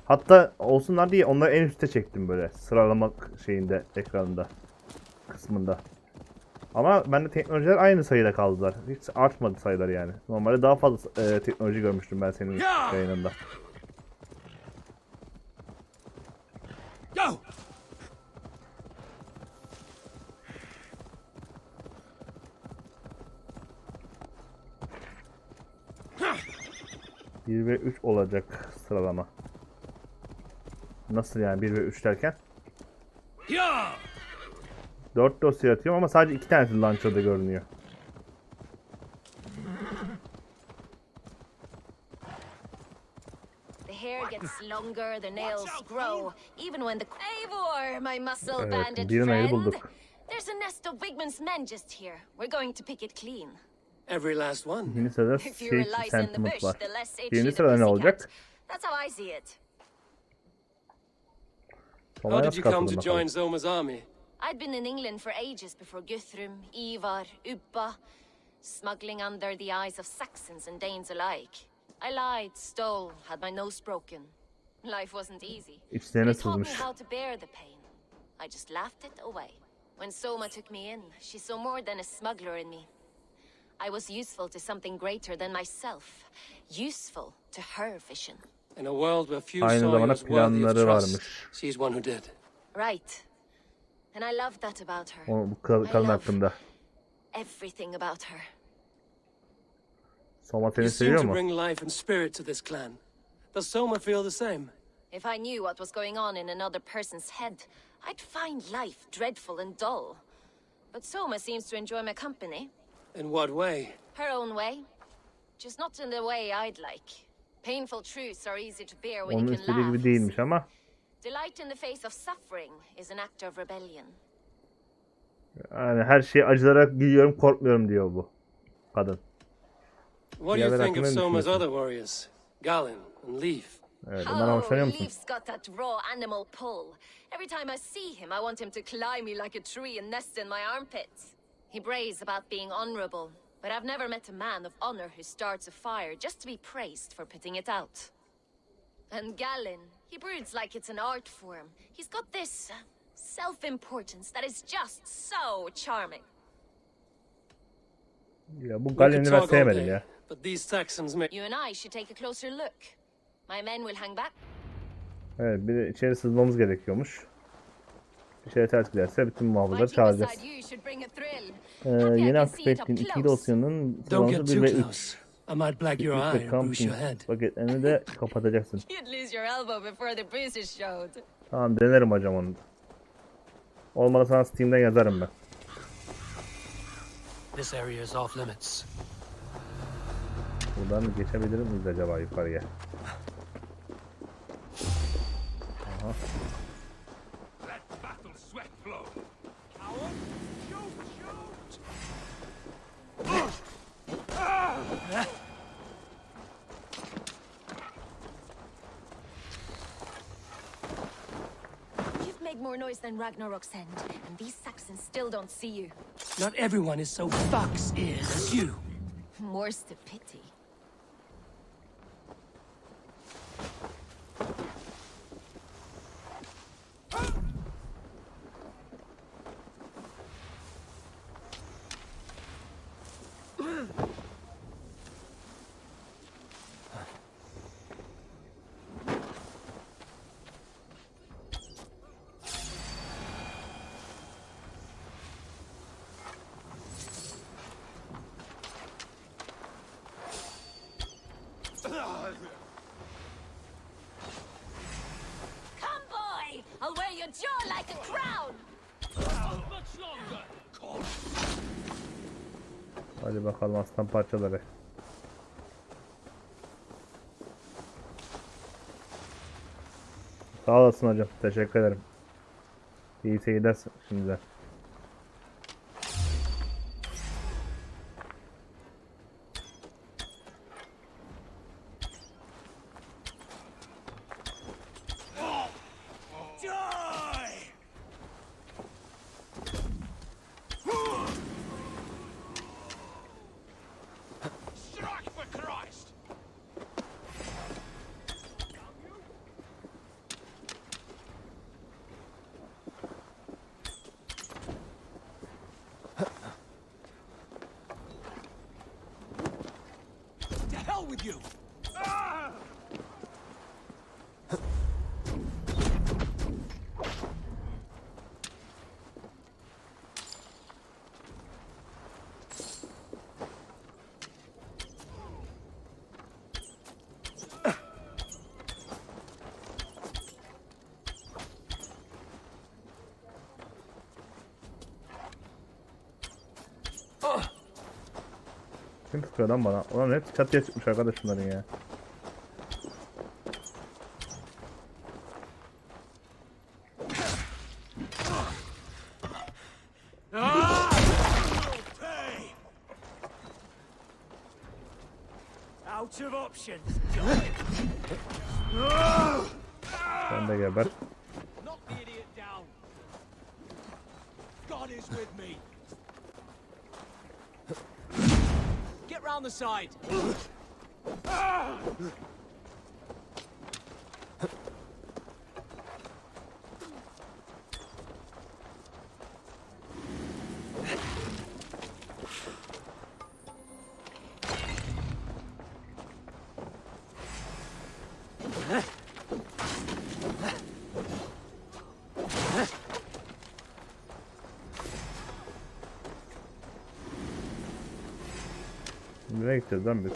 Hatta olsunlar diye onları en üste çektim böyle. Sıralamak şeyinde, ekranında. Kısmında. Ama bende teknolojiler aynı sayıda kaldılar. Hiç artmadı sayılar yani. Normalde daha fazla teknoloji görmüştüm ben senin yayınında. Go! Bir ve 3 olacak sıralama. Nasıl yani 1 ve 3 derken? 4 dosya atıyorum ama sadece 2 tanesi launcher'da görünüyor. hair gets longer, the nails grow, even when the Eivor, my muscle bandit birini friend. bulduk. There's a nest of Wigman's men just here. We're going to pick it clean. Every last one. Yeni sırada If you realize in the sentiment bush, var. the less itchy Birinci the sırada ne olacak? pussycat. That's how I see it. How Olaya did nasıl you come katıldın to bakalım? join Zoma's army? I'd been in England for ages before Guthrum, Ivar, Ubba, smuggling under the eyes of Saxons and Danes alike. I lied, stole, had my nose broken. Life wasn't easy. İçlerine It taught me sızmış. how to bear the pain. I just laughed it away. When Soma took me in, she saw more than a smuggler in me. I was useful to something greater than myself. Useful to her vision. In a world where few Aynı saw you zamanda as worthy of planları trust, varmış. she's one who did. Right. And I loved that about her. Bu kadın hakkında. Everything about her. Soma seni You seem seviyor to mu? bring life and spirit to this clan. Does Soma feel the same? If I knew what was going on in another person's head, I'd find life dreadful and dull. But Soma seems to enjoy my company. In what way? Her own way. Just not in the way I'd like. Painful truths are easy to bear when Onun you can istediği gibi laugh. değilmiş ama Delight in the face of suffering is an act of rebellion. yani her şeyi acılarak gidiyorum, korkmuyorum diyor bu kadın. What do Diğerler you think of hakkında ne Soma's düşünüyorsun? other warriors? Galen and Leaf. Evet, ondan hoşlanıyor musun? Leaf's got that raw animal pull. Every time I see him, I want him to climb me like a tree and nest in my armpits. He brays about being honorable, but I've never met a man of honor who starts a fire just to be praised for putting it out. And Galen, he broods like it's an art form. He's got this self-importance that is just so charming. Ya bu We could Galen'i ben talk all sevmedim day, ya. but these Saxons make... You and I should take a closer look. My men will hang back. Evet, bir de içeri sızmamız gerekiyormuş. Bir şey ters giderse bütün muhafızları Fighting çağıracağız. beside you should bring a thrill. Yeni aktif ettiğin iki dosyanın Don't get sıralaması too 1 ve 3. close. I might black your Küçük eye ve or bruise your kamping head. paketlerini de kapatacaksın. You'd lose your elbow before the bruises showed. Tamam, denerim hocam onu. Olmadı sana Steam'den yazarım ben. This area is off limits. Buradan geçebilir miyiz acaba yukarıya? Aha. You've made more noise than Ragnarok's end, and these Saxons still don't see you. Not everyone is so fox-eared as you. More's the pity. Come, boy! I'll wear your jaw like a crown! Hadi bakalım aslan parçaları. Sağ olasın hocam. Teşekkür ederim. İyi seyirler şimdiden. Strike for Christ! To hell with you! Kim sıkıyor lan bana? Ulan hep çatıya çıkmış arkadaş bunların ya. of options. Sen de geber. Knock the idiot down. God is with me. Get round the side. Nereye gideceğiz lan biz?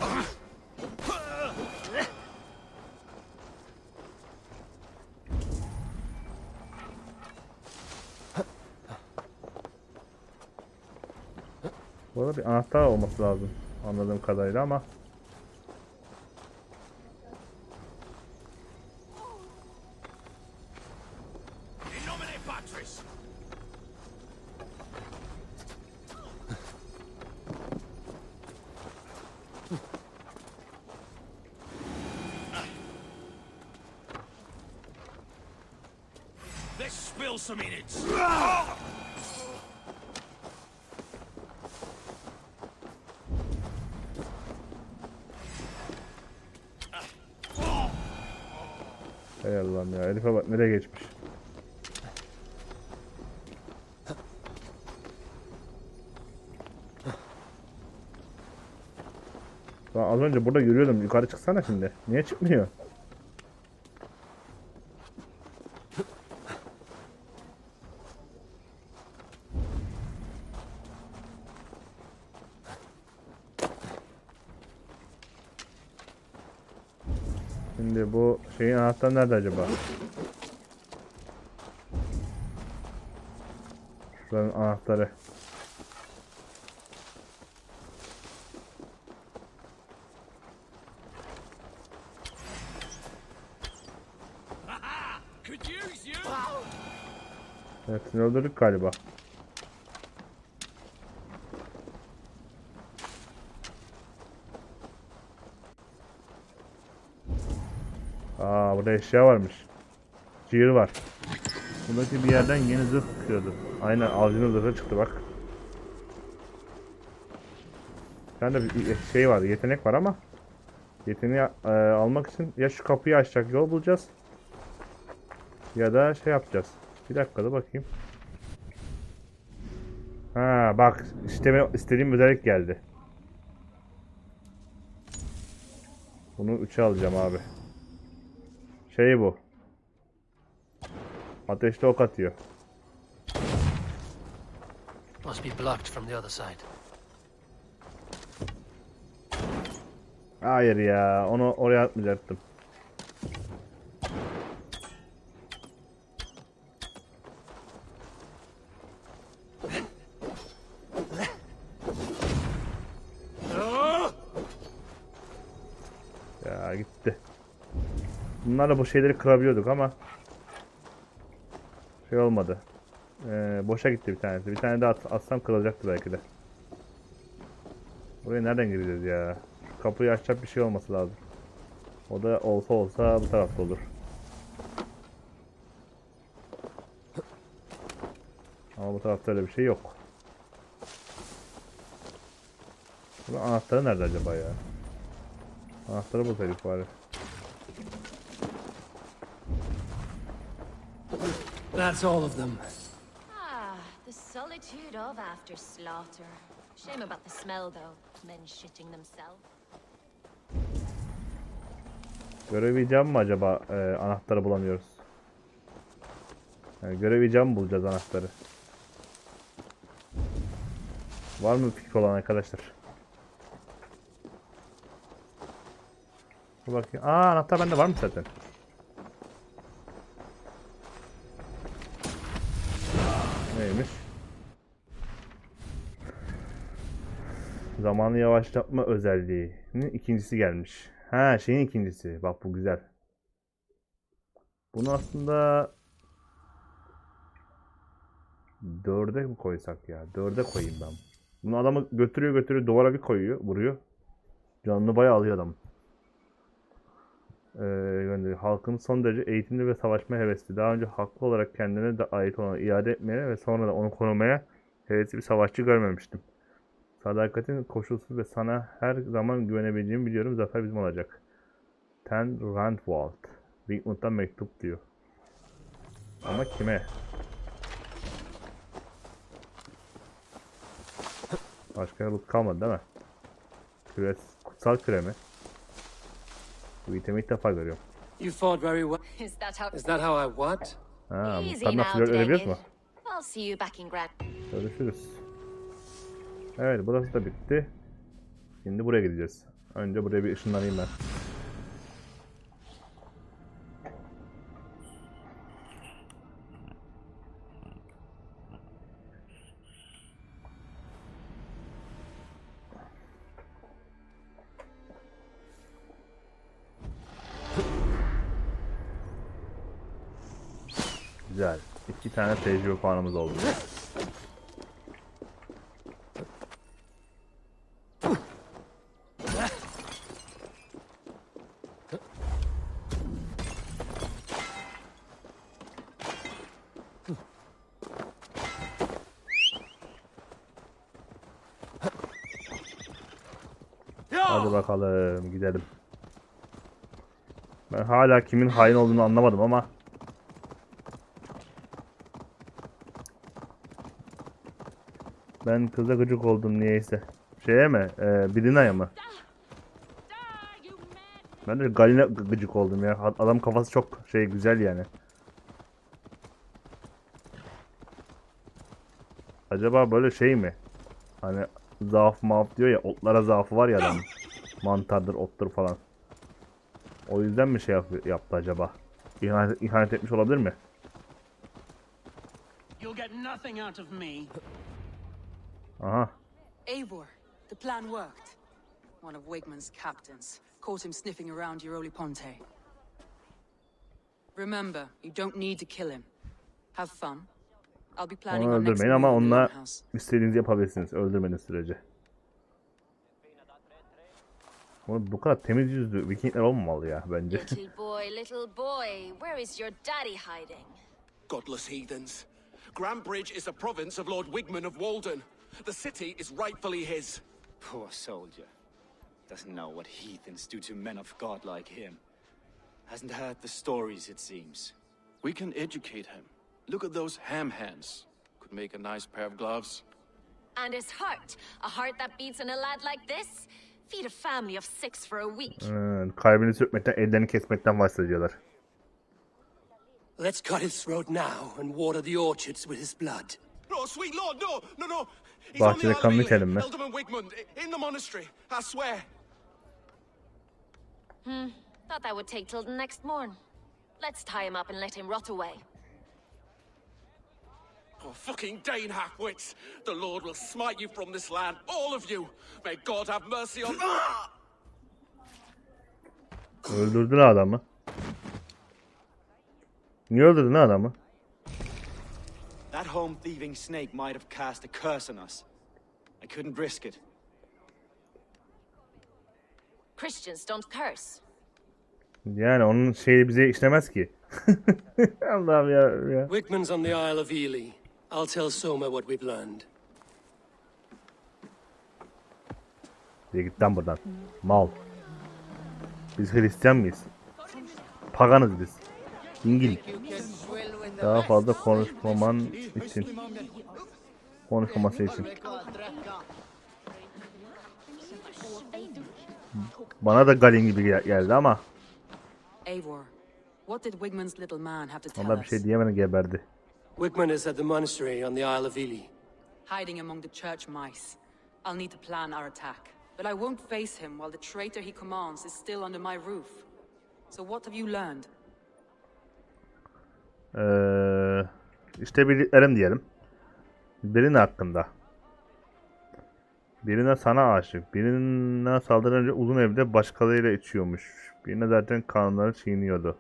Burada bir anahtar olması lazım anladığım kadarıyla ama Let's spill some in it. hay Allah'ım ya, herife bak nereye geçmiş. Ben az önce burada yürüyordum, yukarı çıksana şimdi. Niye çıkmıyor? Şimdi bu şeyin anahtarı nerede acaba? Şuranın anahtarı. Evet, seni öldürdük galiba. Aa, burada eşya varmış. Çığır var. Buradaki bir yerden yeni zırh çıkıyordu. Aynen, avcının zırhı çıktı bak. Bir tane bir şey var, yetenek var ama yeteneği almak için ya şu kapıyı açacak yol bulacağız ya da şey yapacağız. Bir dakika da bakayım. Ha bak, işte istediğim özellik geldi. Bunu 3'e alacağım abi. Şey bu. Ateşli ok atıyor. Must be blocked from the other side. Hayır ya, onu oraya atmayacaktım. Ya gitti. Bunlarla bu şeyleri kırabiliyorduk ama şey olmadı. Boşa gitti bir tanesi. Bir tane daha atsam kırılacaktı belki de. Buraya nereden gireceğiz ya? Şu kapıyı açacak bir şey olması lazım. O da olsa bu tarafta olur. Ama bu tarafta öyle bir şey yok. Bunun anahtarı nerede acaba ya? Anahtarı bulsaydık bari. That's all of them. Ah, the solitude of after slaughter. Shame about the smell, though. Men shitting themselves. Görev icabı mı acaba anahtarı bulamıyoruz? Yani görev icabı mı bulacağız anahtarı? Var mı fikir olan arkadaşlar? Dur bakayım. Aa, anahtar bende var mı zaten? Neymiş? Zamanı yavaşlatma özelliğinin ikincisi gelmiş. Ha, şeyin ikincisi. Bak bu güzel. Bunu aslında 4'e mi koysak ya? 4'e koyayım ben. Bunu adamı götürüyor duvara bir koyuyor, vuruyor. Canını bayağı alıyor adam. gönderiyor. Halkın son derece eğitimli ve savaşmaya hevesli. Daha önce haklı olarak kendine de ait olanı iade etmeye ve sonra da onu korumaya hevesli bir savaşçı görmemiştim. Sadakatin koşulsuz ve sana her zaman güvenebileceğimi biliyorum. Zafer bizim olacak. Ten Randwald. Wigmund'dan mektup diyor. Ama kime? Başka yolu kalmadı değil mi? Kutsal küre mi? Bu itemi ilk defa görüyorum. You fought very well. Is that how I what? Ha, Easy Muhtar now, nasıl ölebiliyoruz mu? I'll see you back in Grand. Görüşürüz. Evet, burası da bitti. Şimdi buraya gideceğiz. Önce buraya bir ışınlanayım ben. Güzel. 2 tane tecrübe puanımız oldu. Hadi bakalım gidelim. Ben hala kimin hain olduğunu anlamadım ama ben kıza gıcık oldum niyeyse. Şeye mi? Birinaya mı? Ben de Galin'e gıcık oldum ya. Adam kafası çok güzel yani. Acaba böyle şey mi? Hani zaaf maaf diyor ya, otlara zaafı var ya adamın. Mantardır, ottur falan. O yüzden mi yaptı acaba? İhanet etmiş olabilir mi? You'll get nothing out of me. Aha. Eivor, the plan worked. One of Wigmund's captains caught him sniffing around Euroli Ponte. Remember, you don't need to kill him. Have fun. I'll be planning Onu our next öldürmeyin move ama in the onunla Longhouse. istediğinizi yapabilirsiniz öldürmediğiniz sürece. Bu kadar temiz yüzlü Vikingler olmamalı ya bence. Little boy, where is your daddy hiding? Godless heathens. Grandbridge is a province of Lord Wigmund of Walden. The city is rightfully his. Poor soldier. Doesn't know what heathens do to men of God like him. Hasn't heard the stories, it seems. We can educate him. Look at those ham hands. Could make a nice pair of gloves. And his heart, a heart that beats in a lad like this. Feed a family of 6 for a week. Kalbini sökmekten, ellerini kesmekten bahsediyorlar. Let's cut his throat now and water the orchards with his blood. No, sweet lord, no. He's Bahçede on the kanını Isle itelim mi? Elderman Wigmund, in the monastery, I swear. Thought that would take till the next morn. Let's tie him up and let him rot away. Oh, fucking Dane half-wits! The Lord will smite you from this land, all of you! May God have mercy on... Öldürdün adamı. Niye öldürdün adamı? That home-thieving snake might have cast a curse on us. I couldn't risk it. Christians don't curse. Yani onun şeyi bize işlemez ki. Allah'ım ya. Wigmund's on the Isle of Ely. I'll tell Soma what we've learned. Git lan buradan. Mal. Biz Hristiyan mıyız? Paganız biz. İngiliz. Daha fazla konuşmaman için. Konuşmaması için. Bana da Galin gibi geldi ama. Eivor, what did Wigmund's little man have to tell Vallahi bir us? şey diyemeden geberdi. Wigmund is at the monastery on the Isle of Ely. Hiding among the church mice. I'll need to plan our attack. But I won't face him while the traitor he commands is still under my roof. So what have you learned? İşte bildiklerim diyelim. Birine hakkında. Birine sana aşık. Birine saldırınca önce uzun evde başkalarıyla içiyormuş. Birine zaten kanunları çiğniyordu.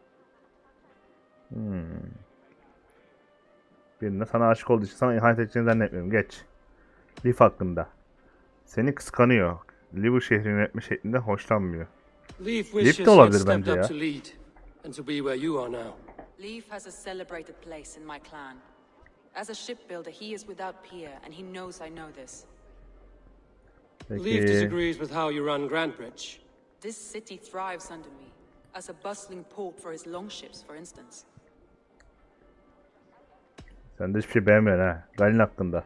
Birine sana aşık olduğu için sana ihanet edeceğini zannetmiyorum. Geç. Liv hakkında. Seni kıskanıyor. Liv'u şehrini yönetme şeklinde hoşlanmıyor. Leaf Leaf wishes de he had olabilir stepped bence up ya. to lead, and to be where you are now. Leaf has a celebrated place in my clan. As a shipbuilder, he is without peer, and he knows I know this. Leaf Peki. disagrees with how you run Grantbridge. This city thrives under me, as a bustling port for his longships, for instance. Sen de hiçbir şey beğenmiyorsun ha. Galin hakkında.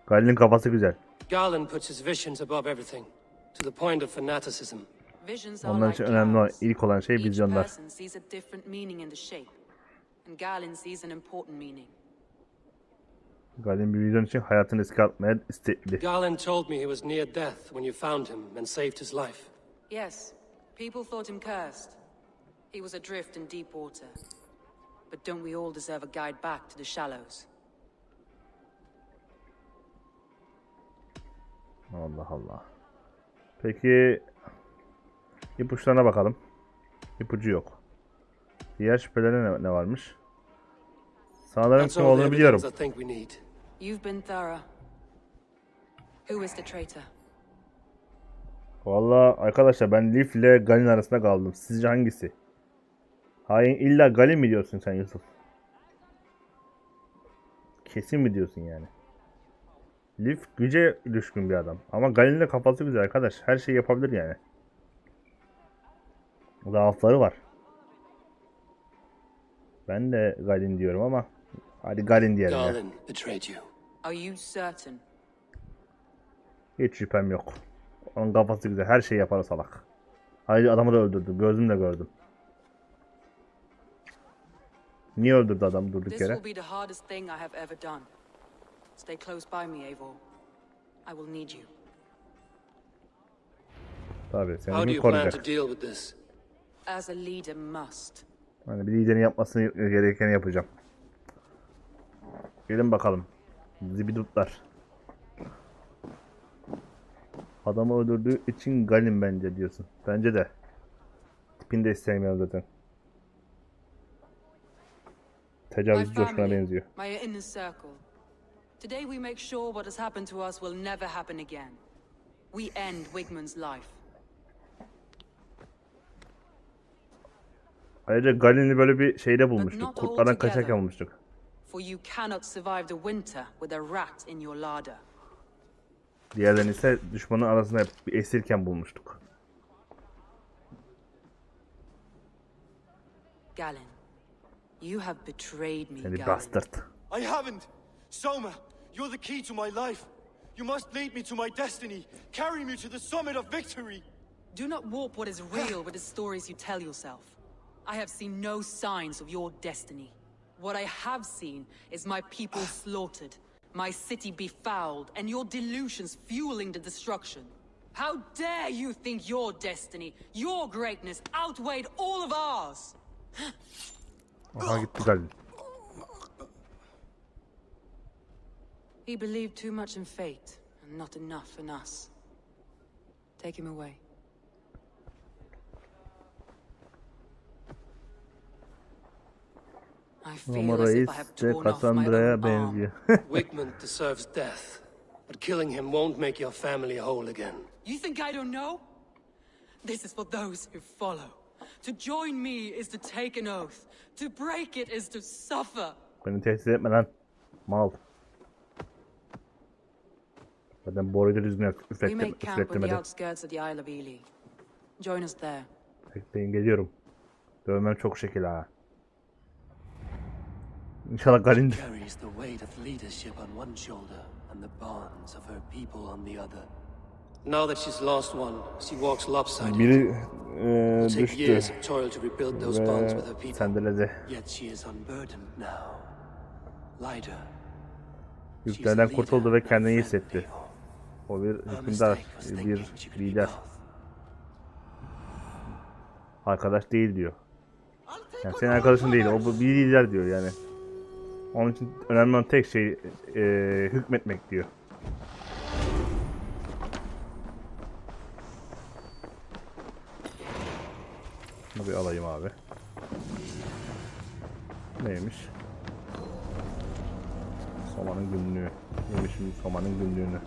Galin'in kafası güzel. Garland puts his visions above everything, to the point of fanaticism. Visions are Onlar like için önemli olan, clouds. ilk olan şey Each vizyonlar. person sees a different meaning in the shape, and Galen sees an important meaning. Galin bir vizyon için hayatını riske atmaya istekli. Garland told me he was near death when you found him and saved his life. Yes, people thought him cursed. He was adrift in deep water. But don't we all deserve a guide back to the shallows? Allah Allah. Peki ipuçlarına bakalım. İpucu yok. Diğer şüphelere ne varmış? Sağların That's kim all the olduğunu biliyorum. evidence I think we need. You've been thorough. Who is the traitor? Vallahi arkadaşlar ben Leaf ile Galin arasında kaldım. Sizce hangisi? Hain illa Galin mi diyorsun sen Yusuf? Kesin mi diyorsun yani? Leaf güce düşkün bir adam. Ama Galin'in de kafası güzel arkadaş. Her şeyi yapabilir yani. Zaafları var. Ben de Galin diyorum ama hadi Galin diyelim ya. Garland betrayed you. Are you certain? Hiç şüphem yok. Onun kafası güzel. Her şeyi yapar o salak. Ayrıca adamı da öldürdü. Gözümle gördüm. Niye öldürdü adam durduk This yere? will be the hardest thing I have ever done. Stay close by me, Eivor. I will need you. Tabii How do seni you plan to koruyacak. deal with this? As a leader must. Hani bir liderin yapmasını gerekeni yapacağım. Gelin bakalım. Zibidutlar. Adamı öldürdüğü için Galin bence diyorsun. Bence de. Tipini de istemiyorum zaten. My Tecavüz coşkuna family, benziyor. my inner circle. Today we make sure what has happened to us will never happen again. We end Wigmund's life. Ayrıca Galin'i böyle bir şeyde bulmuştuk. not Kurtlardan altogether. kaçarken bulmuştuk. For you cannot survive the winter with a rat in your larder. Diğerlerini ise düşmanın arasında hep bir esirken bulmuştuk. Galen, you have betrayed me, Seni Galen. bastard. I haven't! Soma, you're the key to my life. You must lead me to my destiny. Carry me to the summit of victory. Do not warp what is real with the stories you tell yourself. I have seen no signs of your destiny. What I have seen is my people slaughtered, my city befouled, and your delusions fueling the destruction. How dare you think your destiny, your greatness outweighed all of ours? Aha gitti Galin. He believed too much in fate and not enough in us. Take him away. I feel Ama as if reis I have de torn off my Cassandra'ya own arm. benziyor. Wigmund deserves death, but killing him won't make your family whole again. You think I don't know? This is for those who follow. To join me is to take an oath. To break it is to suffer. Beni tehdit etme lan. Mal. Zaten boruyu da düzgün We make camp on the üflettirmedi. outskirts of the Isle of Ely. Join us there. Bekleyin geliyorum. Dövmem çok şekil ha. İnşallah Galin. Carries the weight of leadership on one shoulder and the bonds of her people on the other. Now that she's lost one, she walks lopsided. Biri It'll take düştü years of toil to rebuild those bonds with her ve people. sendeledi. Yet she is unburdened now. Lighter. Yüklerden kurtuldu ve kendini iyi hissetti. O bir hükümdar, bir lider. Arkadaş değil diyor. Yani senin arkadaşın değil, o bir lider diyor yani. Onun için önemli olan tek şey hükmetmek diyor. Bunu bir alayım abi. Neymiş? Soma'nın günlüğü. Yemişim Soma'nın günlüğünü.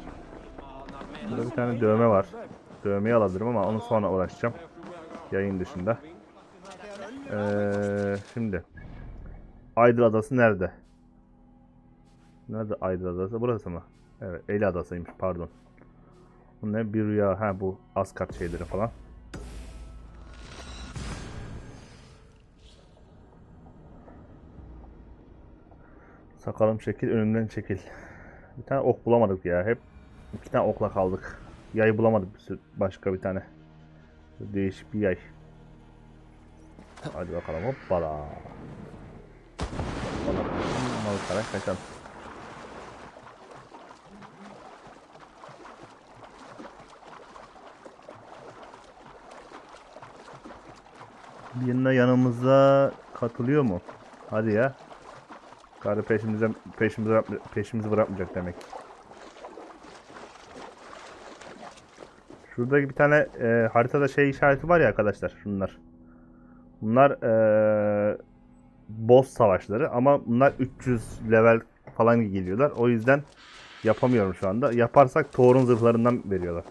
Burada bir tane dövme var. Dövmeyi alabilirim ama onu sonra uğraşacağım. Yayın dışında. Şimdi. Aydır Adası nerede? Nerede Aydır Adası? Burası mı? Evet, Eli Adası'ymış, pardon. Bu ne? Bir rüya. Ha, bu Asgard şeyleri falan. Sakalım çekil, önümden çekil. Bir tane ok bulamadık ya. Hep 2 tane okla kaldık. Yay bulamadık, başka bir tane. Değişik bir yay. Hadi bakalım, hoppala. Hoppala. Kaçalım. Birine yanımıza katılıyor mu? Hadi ya. Karı peşimizi bırakmayacak demek. Şuradaki bir tane haritada şey işareti var ya arkadaşlar, şunlar. Bunlar boss savaşları ama bunlar 300 level falan geliyorlar. O yüzden yapamıyorum şu anda. Yaparsak Thor'un zırhlarından veriyorlar.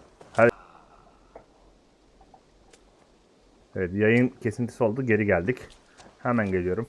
Evet, yayın kesintisi oldu. Geri geldik. Hemen geliyorum.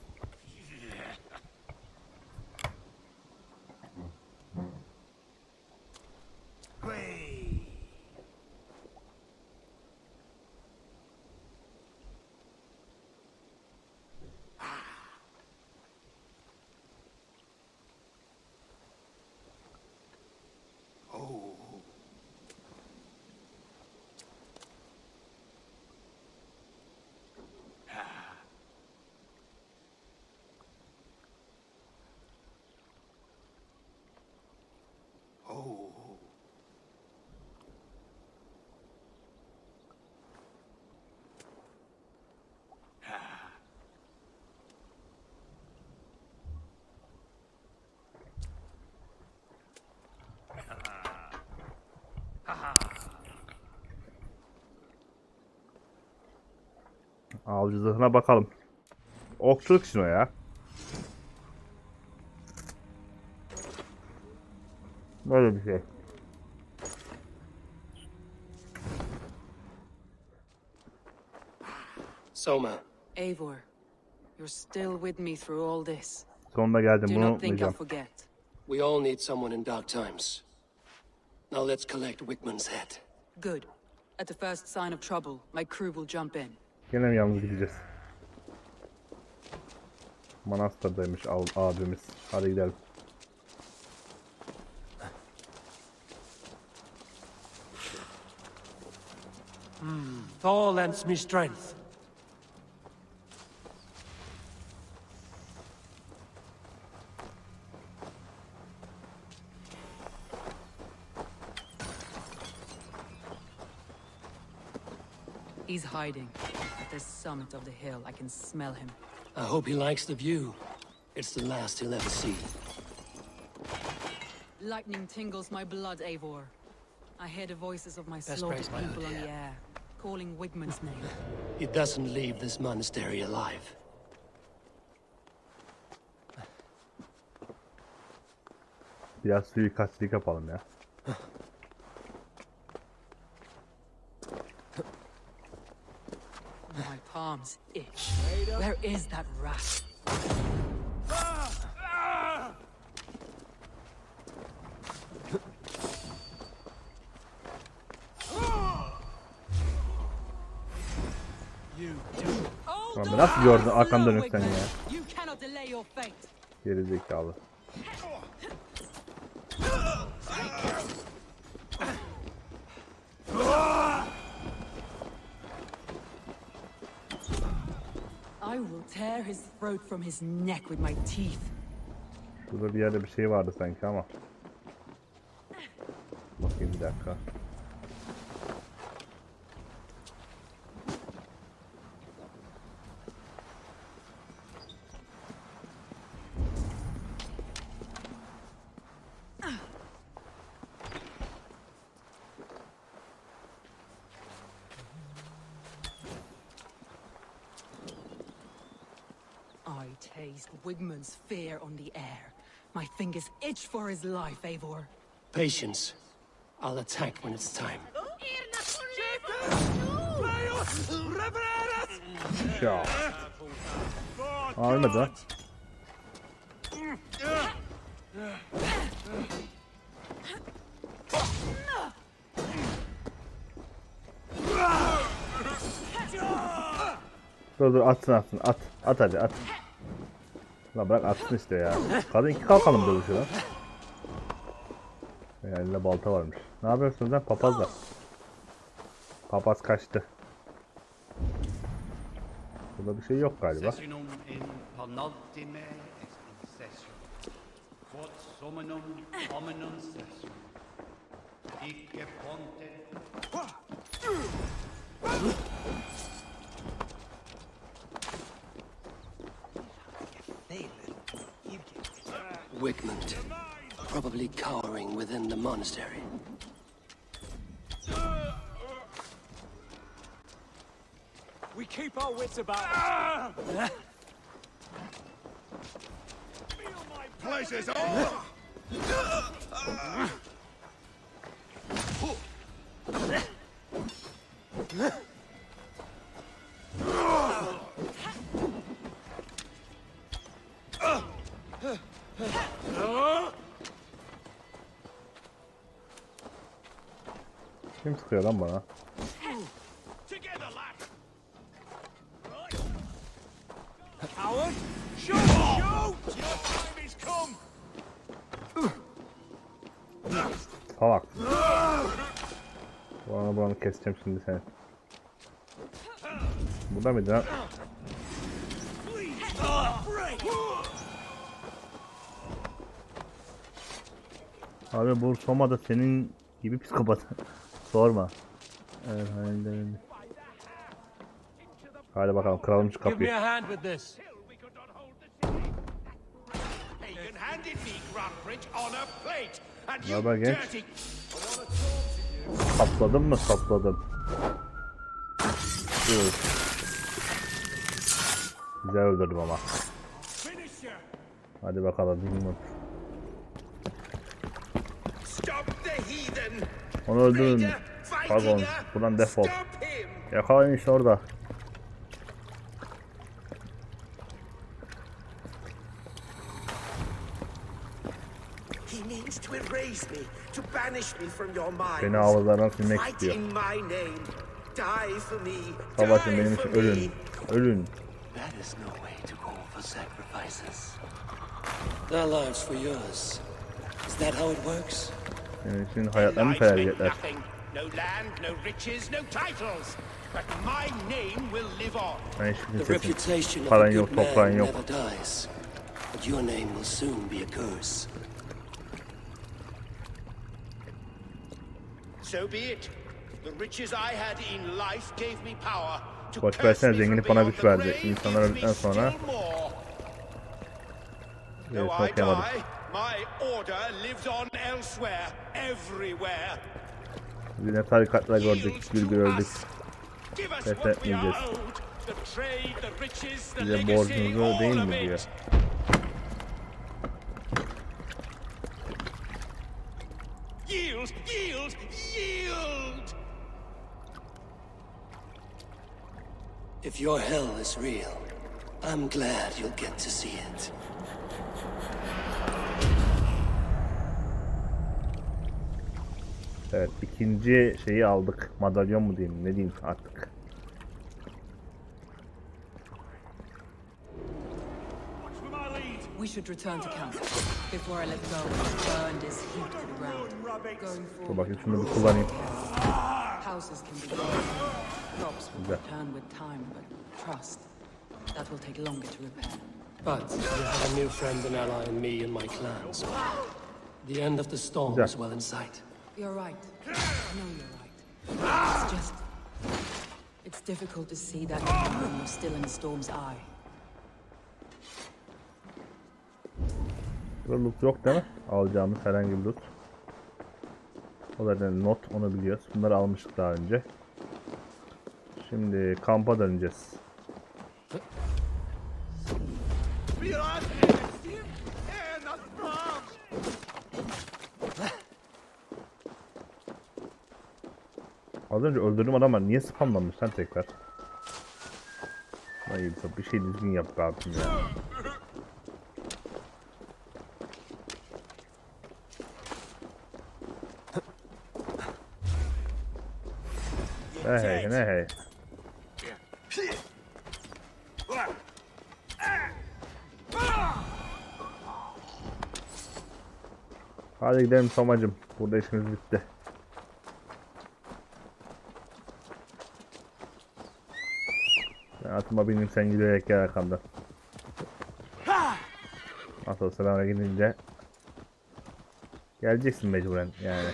Avcı zırhına bakalım. Okçuluk için o ya. Böyle bir şey. Soma. Eivor, you're still with me through all this. Sonunda geldim, Do bunu not think I'll unutmayacağım. forget. We all need someone in dark times. Now let's collect Wickman's head. Good. At the first sign of trouble, my crew will jump in. Gene mi yalnız gideceğiz? Manastırdaymış abimiz. Hadi gidelim. Thor lends me strength. He's hiding. At the summit of the hill, I can smell him. I hope he likes the view. It's the last he'll ever see. Lightning tingles my blood, Eivor. I hear the voices of my Best slaughtered praise, my people lord, on the yeah. air, calling Wigman's name. He doesn't leave this monastery alive. Biraz suikastçılık yapalım ya. My palms itch. Where is that rat? Lan nasıl gördün arkamda dönükten ya? You cannot delay your fate. Geri zekalı. I will tear his throat from his neck with my teeth. Şurada bir yerde bir şey vardı sanki ama. Bakayım bir dakika. I taste Wigman's fear on the air. My fingers itch for his life, Eivor. Patience. I'll attack when it's time. Revenere! Ya. Aa, ölmedi lan. Dur atsın at hadi at. La bırak atsın işte ya. Kadın iki kalkalım dövüşüyor lan. Elinde balta varmış. Ne yapıyorsunuz lan papazlar? Papaz kaçtı. Burada bir şey yok galiba. Wigmund, probably cowering within the monastery. We keep our wits about us. Pleasure's all! Kim sıkıyor lan bana? Howard, shoot! Shoot! Your time is come! Salak. Buranı keseceğim şimdi seni. Burada mıydı lan? Abi bu Soma da senin gibi psikopat. Sorma. Evet, hadi bakalım kıralım şu Give me kapıyı. a hand with this. Ne haber genç? Sapladım mı? Sapladım. Evet. Güzel öldürdüm ama. Hadi bakalım. Bilmiyorum. Onu öldürün. Pardon. Buradan defol. Yakalayın işte orada. Beni havalardan silmek istiyor. Savaşın benim için ölün. Ölün. Their lives for yours. Is that how it works? Benim için hayatlarını feda edecekler. No land, no riches, no titles. But my name will live on. The reputation of Paran a yok, good man toprağın yok. never dies. But your name will soon be a curse. So be it. The riches I had in life gave me power to Boş curse versene, me from zenginlik bana beyond güç the verdi. grave İnsanlar with öldükten sonra still more. evet, Though I okuyamadım. die, my order lives on elsewhere, everywhere. Yine tarikatlar gördük, bir öldük. Give us Pes what we are etmeyeceğiz. owed. The trade, the riches, the Size legacy, borcunuzu değil all mi of diyor. it. Yield, yield, yield! If your hell is real, I'm glad you'll get to see it. Evet, ikinci şeyi aldık. Madalyon mu diyeyim, ne diyeyim artık. We should return to camp before I let go. Burned is heaped to the ground. Going Dur forward, bakayım şunu bir kullanayım. houses can be broken. Crops will Güzel. return with time, but trust, that will take longer to repair. But you have a new friend and ally in me and my clans. The end of the storm is well in sight. You're right. I know you're right. It's just... It's difficult to see that when you're still in the storm's eye. Burada loot yok değil mi? Alacağımız herhangi bir loot. O zaten not, onu biliyoruz. Bunları almıştık daha önce. Şimdi kampa döneceğiz. Az önce öldürdüğüm adamlar niye spamlanmış lan tekrar? Hayır, bir şey düzgün yap abim ya. Hey ne hey. Hadi gidelim Somacım. Burada işimiz bitti. Ben atıma bineyim, sen giderek gel arkamdan. Nasıl olsa ben oraya gidince geleceksin mecburen yani.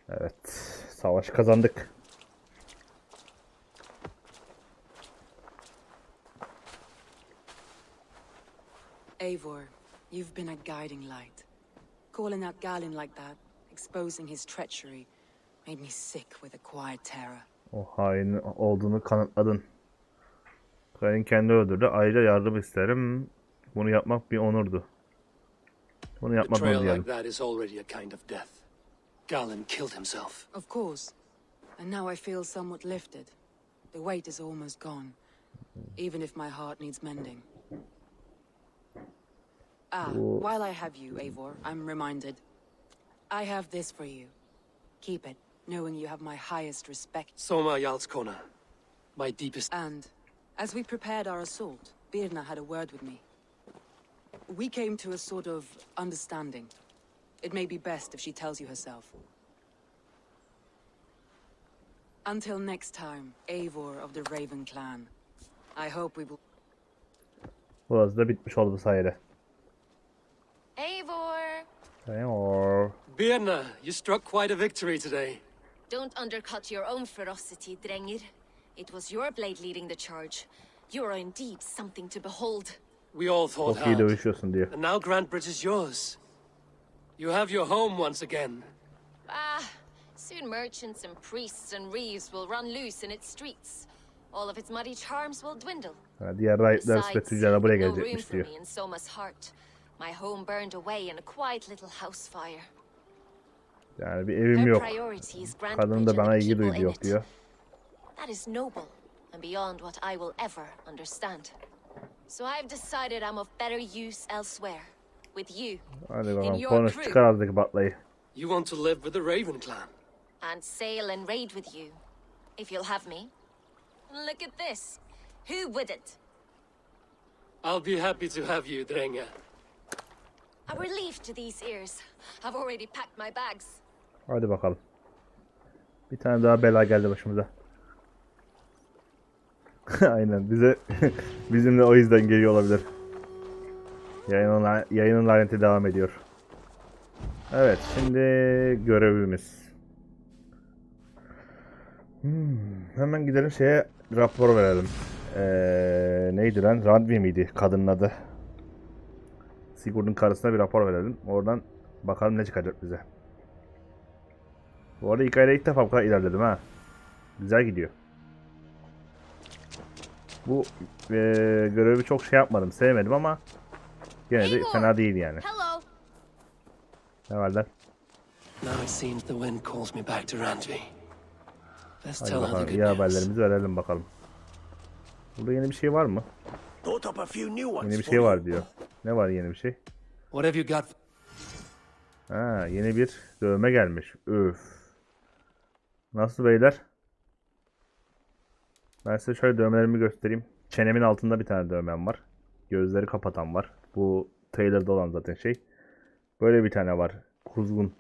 Evet, savaşı kazandık. Eivor, you've been a guiding light. Calling out Galin like that, exposing his treachery, made me sick with a quiet terror. O hain olduğunu kanıtladın. Galin kendi öldürdü. Ayrıca yardım isterim. Bunu yapmak bir onurdu. Bunu yapmak Betrayal diyelim. like that is already a kind of death. Galin killed himself. Of course. And now I feel somewhat lifted. The weight is almost gone. Even if my heart needs mending. While I have you, Eivor, I'm reminded. I have this for you. Keep it, knowing you have my highest respect. Soma Yalskona, my deepest... And, as we prepared our assault, Birna had a word with me. We came to a sort of understanding. It may be best if she tells you herself. Until next time, Eivor of the Raven clan. I hope we will... Burası da bitmiş oldu sayede. Eivor! Eivor. Birna, you struck quite a victory today. Don't undercut your own ferocity, Drengir. It was your blade leading the charge. You are indeed something to behold. We all thought Çok iyi hard. dövüşüyorsun diyor. And now Grantbridge is yours. You have your home once again. Soon merchants and priests and reeves will run loose in its streets. All of its muddy charms will dwindle. Diğer rahipler ve tüccarlar buraya no room gelecekmiş for diyor. me in Soma's heart. My home burned away in a quiet little house fire. Yani bir evim Her yok. priority is Kadın Grantbridge da and bana the ilgi people duydu in yok it. diyor. That is noble and beyond what I will ever understand. So I've decided I'm of better use elsewhere. With you. Hadi bakalım konuş, çıkar ağzındaki batlayı. You want to live with the Raven clan? And sail and raid with you, if you'll have me. Look at this. Who wouldn't? I'll be happy to have you, Drenga. A relief to these ears. I've already packed my bags. Hadi bakalım. Bir tane daha bela geldi başımıza. Aynen bize bizimle o yüzden geliyor olabilir. Yayının laneti devam ediyor. Evet, şimdi görevimiz. Hemen gidelim şeye rapor verelim. Neydi lan? Randvi miydi kadının adı? Sigurd'un karısına bir rapor verelim. Oradan bakalım ne çıkacak bize. Bu arada hikayede ilk defa bu kadar ilerledim ha. Güzel gidiyor. Bu görevi çok şey yapmadım, sevmedim ama gene de fena değil yani. Ne var lan? Now it seems the wind calls me back to Randvi. Let's Hadi tell her bakalım, the iyi good news. haberlerimizi verelim bakalım. Burada yeni bir şey var mı? Thought up a few new ones Yeni bir for şey you. var diyor. Ne var yeni bir şey? What have you got? Ha, yeni bir dövme gelmiş. Öf. Nasıl beyler? Ben size şöyle dövmelerimi göstereyim. Çenemin altında bir tane dövmem var. Gözleri kapatan var. Bu trailer'da olan zaten şey. Böyle bir tane var. Kuzgun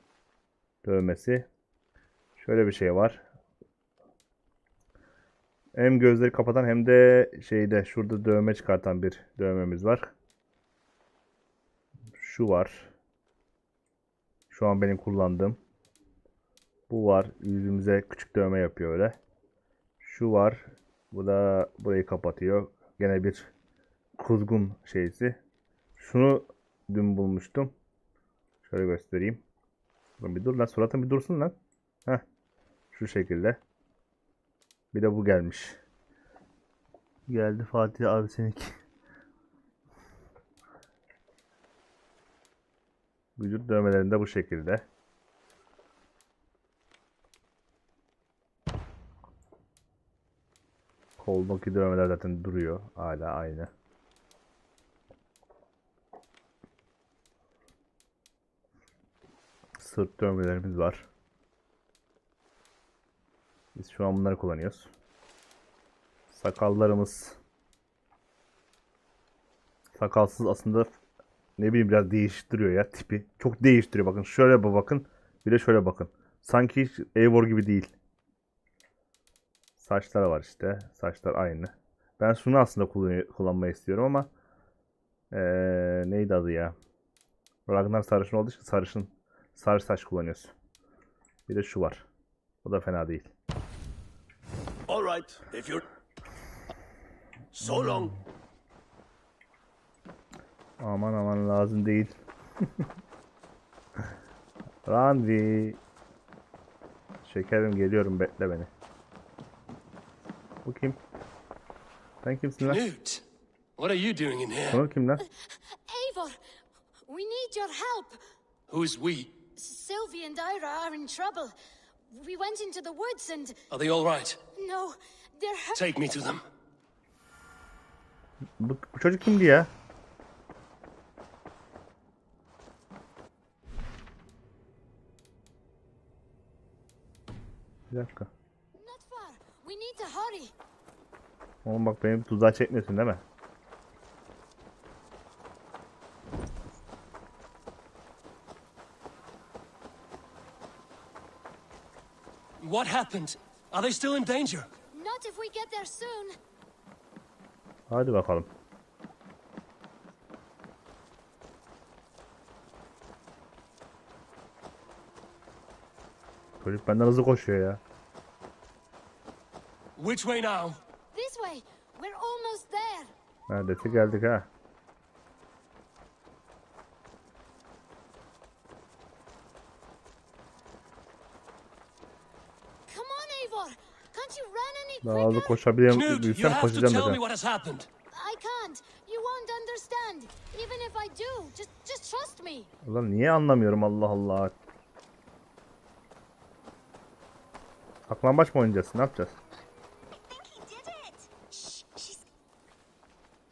dövmesi. Şöyle bir şey var. Hem gözleri kapatan hem de şeyde şurada dövme çıkartan bir dövmemiz var. Şu var. Şu an benim kullandığım. Bu var. Yüzümüze küçük dövme yapıyor öyle. Şu var. Bu da burayı kapatıyor. Gene bir kuzgun şeysi. Şunu dün bulmuştum. Şöyle göstereyim. Bir dur lan, suratın bir dursun lan. Heh. Şu şekilde. Bir de bu gelmiş. Geldi Fatih abi seninki. Vücut dövmelerinde bu şekilde. Koldaki dövmeler zaten duruyor. Hala aynı. Sırt dövmelerimiz var. Biz şu an bunları kullanıyoruz. Sakallarımız. Sakalsız aslında ne bileyim biraz değiştiriyor ya tipi. Çok değiştiriyor. Bakın şöyle bakın. Bir de şöyle bakın. Sanki hiç Eivor gibi değil. Saçlar var işte. Saçlar aynı. Ben şunu aslında kullanmayı istiyorum ama neydi adı ya? Ragnar sarışın olduğu için sarı saç kullanıyoruz. Bir de şu var. O da fena değil. All right, if you're so long. Aman lazım değil. Ranvi. Şekerim geliyorum, bekle beni. Bu kim? Sen kimsin lan? Knut, what are you doing in here? Bunu kim lan? Eivor, we need your help. Who's we? Sylvie and Ira are in trouble. We went into the woods and... Are they all right? No, they're hurt. Take me to them. Bu çocuk kimdi ya? Bir dakika. Not far. We need to hurry. Oğlum bak beni tuzağa çekmiyorsun değil mi? What happened? Are they still in danger? Not if we get there soon. Hadi bakalım. Çocuk benden hızlı koşuyor ya. Which way now? This way. We're almost there. Neredeyse geldik ha. Come on, Eivor. Can't you run any Daha hızlı quicker? koşabiliyorum. Knut, you Bilsem have to koşacağım tell me dedim. what has happened. I can't. You won't understand. Even if I do, just trust me. Ulan niye anlamıyorum, Allah Allah. Saklambaç mı oynayacağız? Ne yapacağız?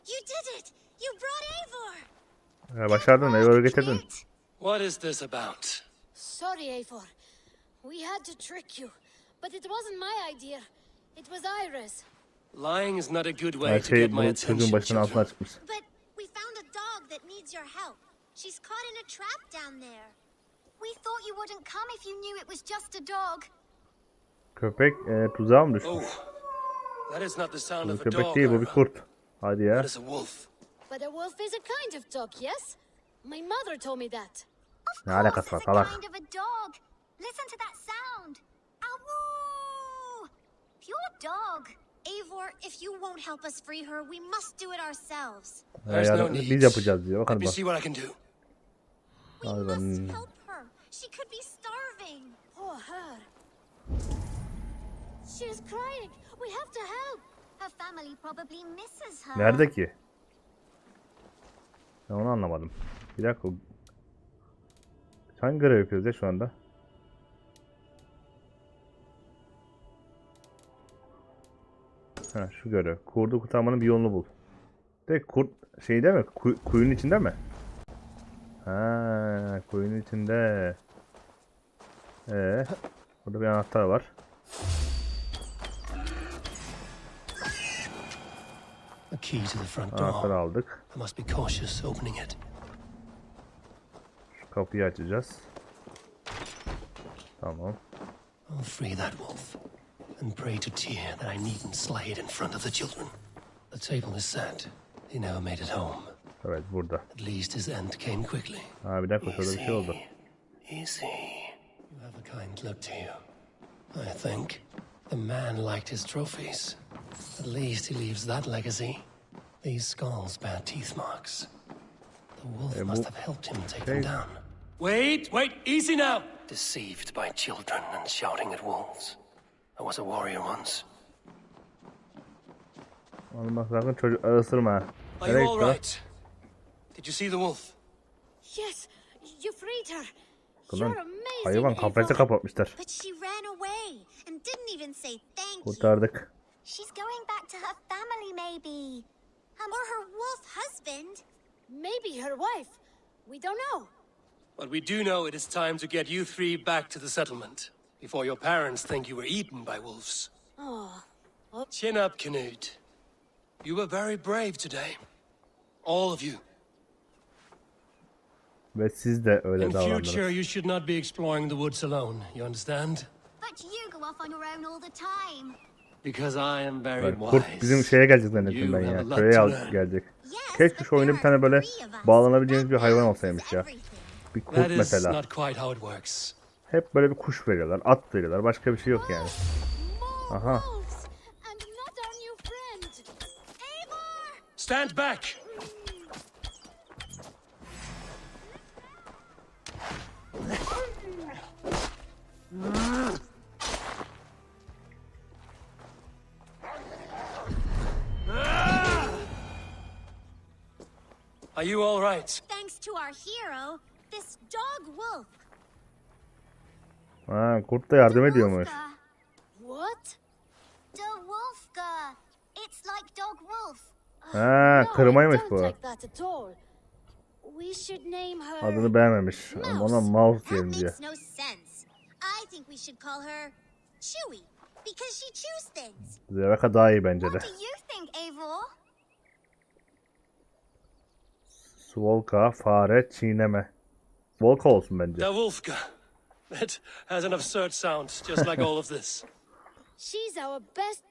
You did it. You brought Eivor. Başardın, Eivor'u getirdin. What is this about? Sorry, Eivor. We had to trick you, but it wasn't my idea. It was Ira's. Lying is not a good way Her to şey get my bu attention, çocuğun başının altına children. çıkmış. But we found a dog that needs your help. She's caught in a trap down there. We thought you wouldn't come if you knew it was just a dog. Köpek tuzağa mı düştü? Oh, that is not the sound Bu of a köpek dog. değil, bu bir Ira. kurt. Hadi ya. That is a wolf. But a wolf is a kind of dog, yes? My mother told me that. Ne alakası var salak? Kind of a dog. Listen to that sound. Awoo! Pure dog. Eivor, if you won't help us free her, we must do it ourselves. There's no Yani need. biz yapacağız diyor. Let Bakalım me bak. see what I can do. Hadi ben. Help her. She could be starving. Poor her. She's crying. We have to help. Her family probably misses her. Nerede ki? Ben onu anlamadım. Bir dakika. Hangi görev yapıyoruz ya şu anda? Ha şu görev. Kurdu kurtarmanın bir yolunu bul. De kurt şeyde mi? Kuyunun içinde mi? Ha, kuyunun içinde. Burada bir anahtar var. A key to the front Anahtarı door. aldık. I must be cautious opening it. Şu kapıyı açacağız. Tamam. I'll free that wolf and pray to Tyr that I needn't slay it in front of the children. The table is set. He never made it home. Evet burada. At least his end came quickly. Ha bir dakika şurada bir şey oldu. Easy. You have a kind look to you. I think the man liked his trophies. At least he leaves that legacy. These skulls bear teeth marks. The wolf must have helped him take them down. Wait, easy now! Deceived by children and shouting at wolves. I was a warrior once. Oğlum bak sakın çocuk ısırma. Are you all right? Did you see the wolf? Yes, You freed her. Ulan You're amazing, hayvan kafese Eivor. kapatmışlar. But she ran away and didn't even say thank you. Kurtardık. She's going back to her family, maybe. Or her wolf husband. Maybe her wife. We don't know. But we do know it is time to get you three back to the settlement, before your parents think you were eaten by wolves. Oh. Chin up, Canute. You were very brave today. All of you. Ve siz de öyle In future, davrandınız. you should not be exploring the woods alone, you understand? But you go off on your own all the time. Because I am very Bak, kurt wise. bizim şeye gelecek zannettim ben ya. Köye gelecek. Keşke şu oyunda bir tane böyle bağlanabileceğiniz bir hayvan olsaymış ya. Bir kurt That is mesela. not quite how it works. Hep böyle bir kuş veriyorlar, at veriyorlar. Başka bir şey yok yani. Aha. Stand back! Are you all right? Thanks to our hero, this dog wolf. Ha, kurt da yardım ediyormuş. What? De Wolfga. It's like dog wolf. Ha, kırmaymış bu. We should name her. Adını beğenmemiş. Ona mouse diyelim diyor. Makes no sense. I think we should call her Chewy because she chews things. Zevaka daha iyi bence de. What do you think, Eivor? Svolka, fare, çiğneme. Svolka olsun bence. The Wolfka. It has an absurd sound, just like all of this. She's our best.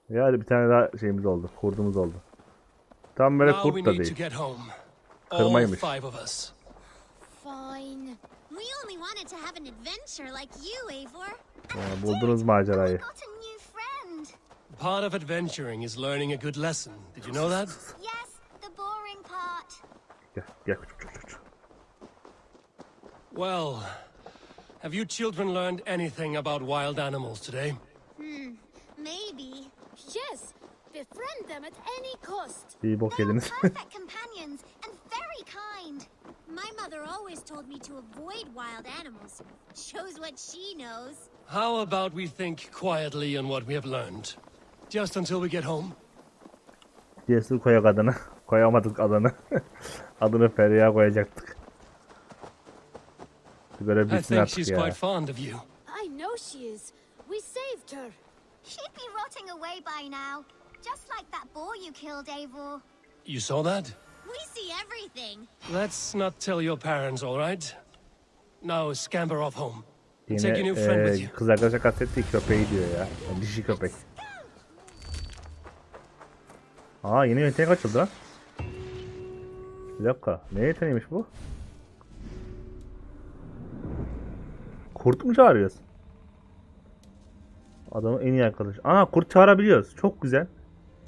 Ya hadi bir tane daha şeyimiz oldu. Kurdumuz oldu. Tam böyle Now kurt we da need to değil. get home. All Kırmaymış. 5 of us. Fine. We only wanted to have an adventure like you, Eivor. Ya, buldunuz macerayı. Got a new friend. Part of adventuring is learning a good lesson. Did you know that? Yes, the boring part. Gel, gel küçük. Well, have you children learned anything about wild animals today? Maybe. Yes, befriend them at any cost. İyi bok yediniz. Perfect companions and very kind. My mother always told me to avoid wild animals. Shows what she knows. How about we think quietly on what we have learned? Just until we get home? Cesur koyak adını. Koyamadık adını. Adını Feriha koyacaktık. Böyle I bitsin think artık she's ya. quite fond of you. I know she is. We saved her. She'd be rotting away by now. Just like that boar you killed, Eivor. You saw that? We see everything. Let's not tell your parents, all right? Now scamper off home. Yine Take your new friend with you. kız arkadaşa kastettiği köpeği diyor ya. Dişi köpek. Aa, yeni yetenek açıldı lan. Bir dakika. Ne yeteneğiymiş bu? Kurt mu çağırıyoruz? Adamın en iyi arkadaşı. Aa, kurt çağırabiliyoruz. Çok güzel.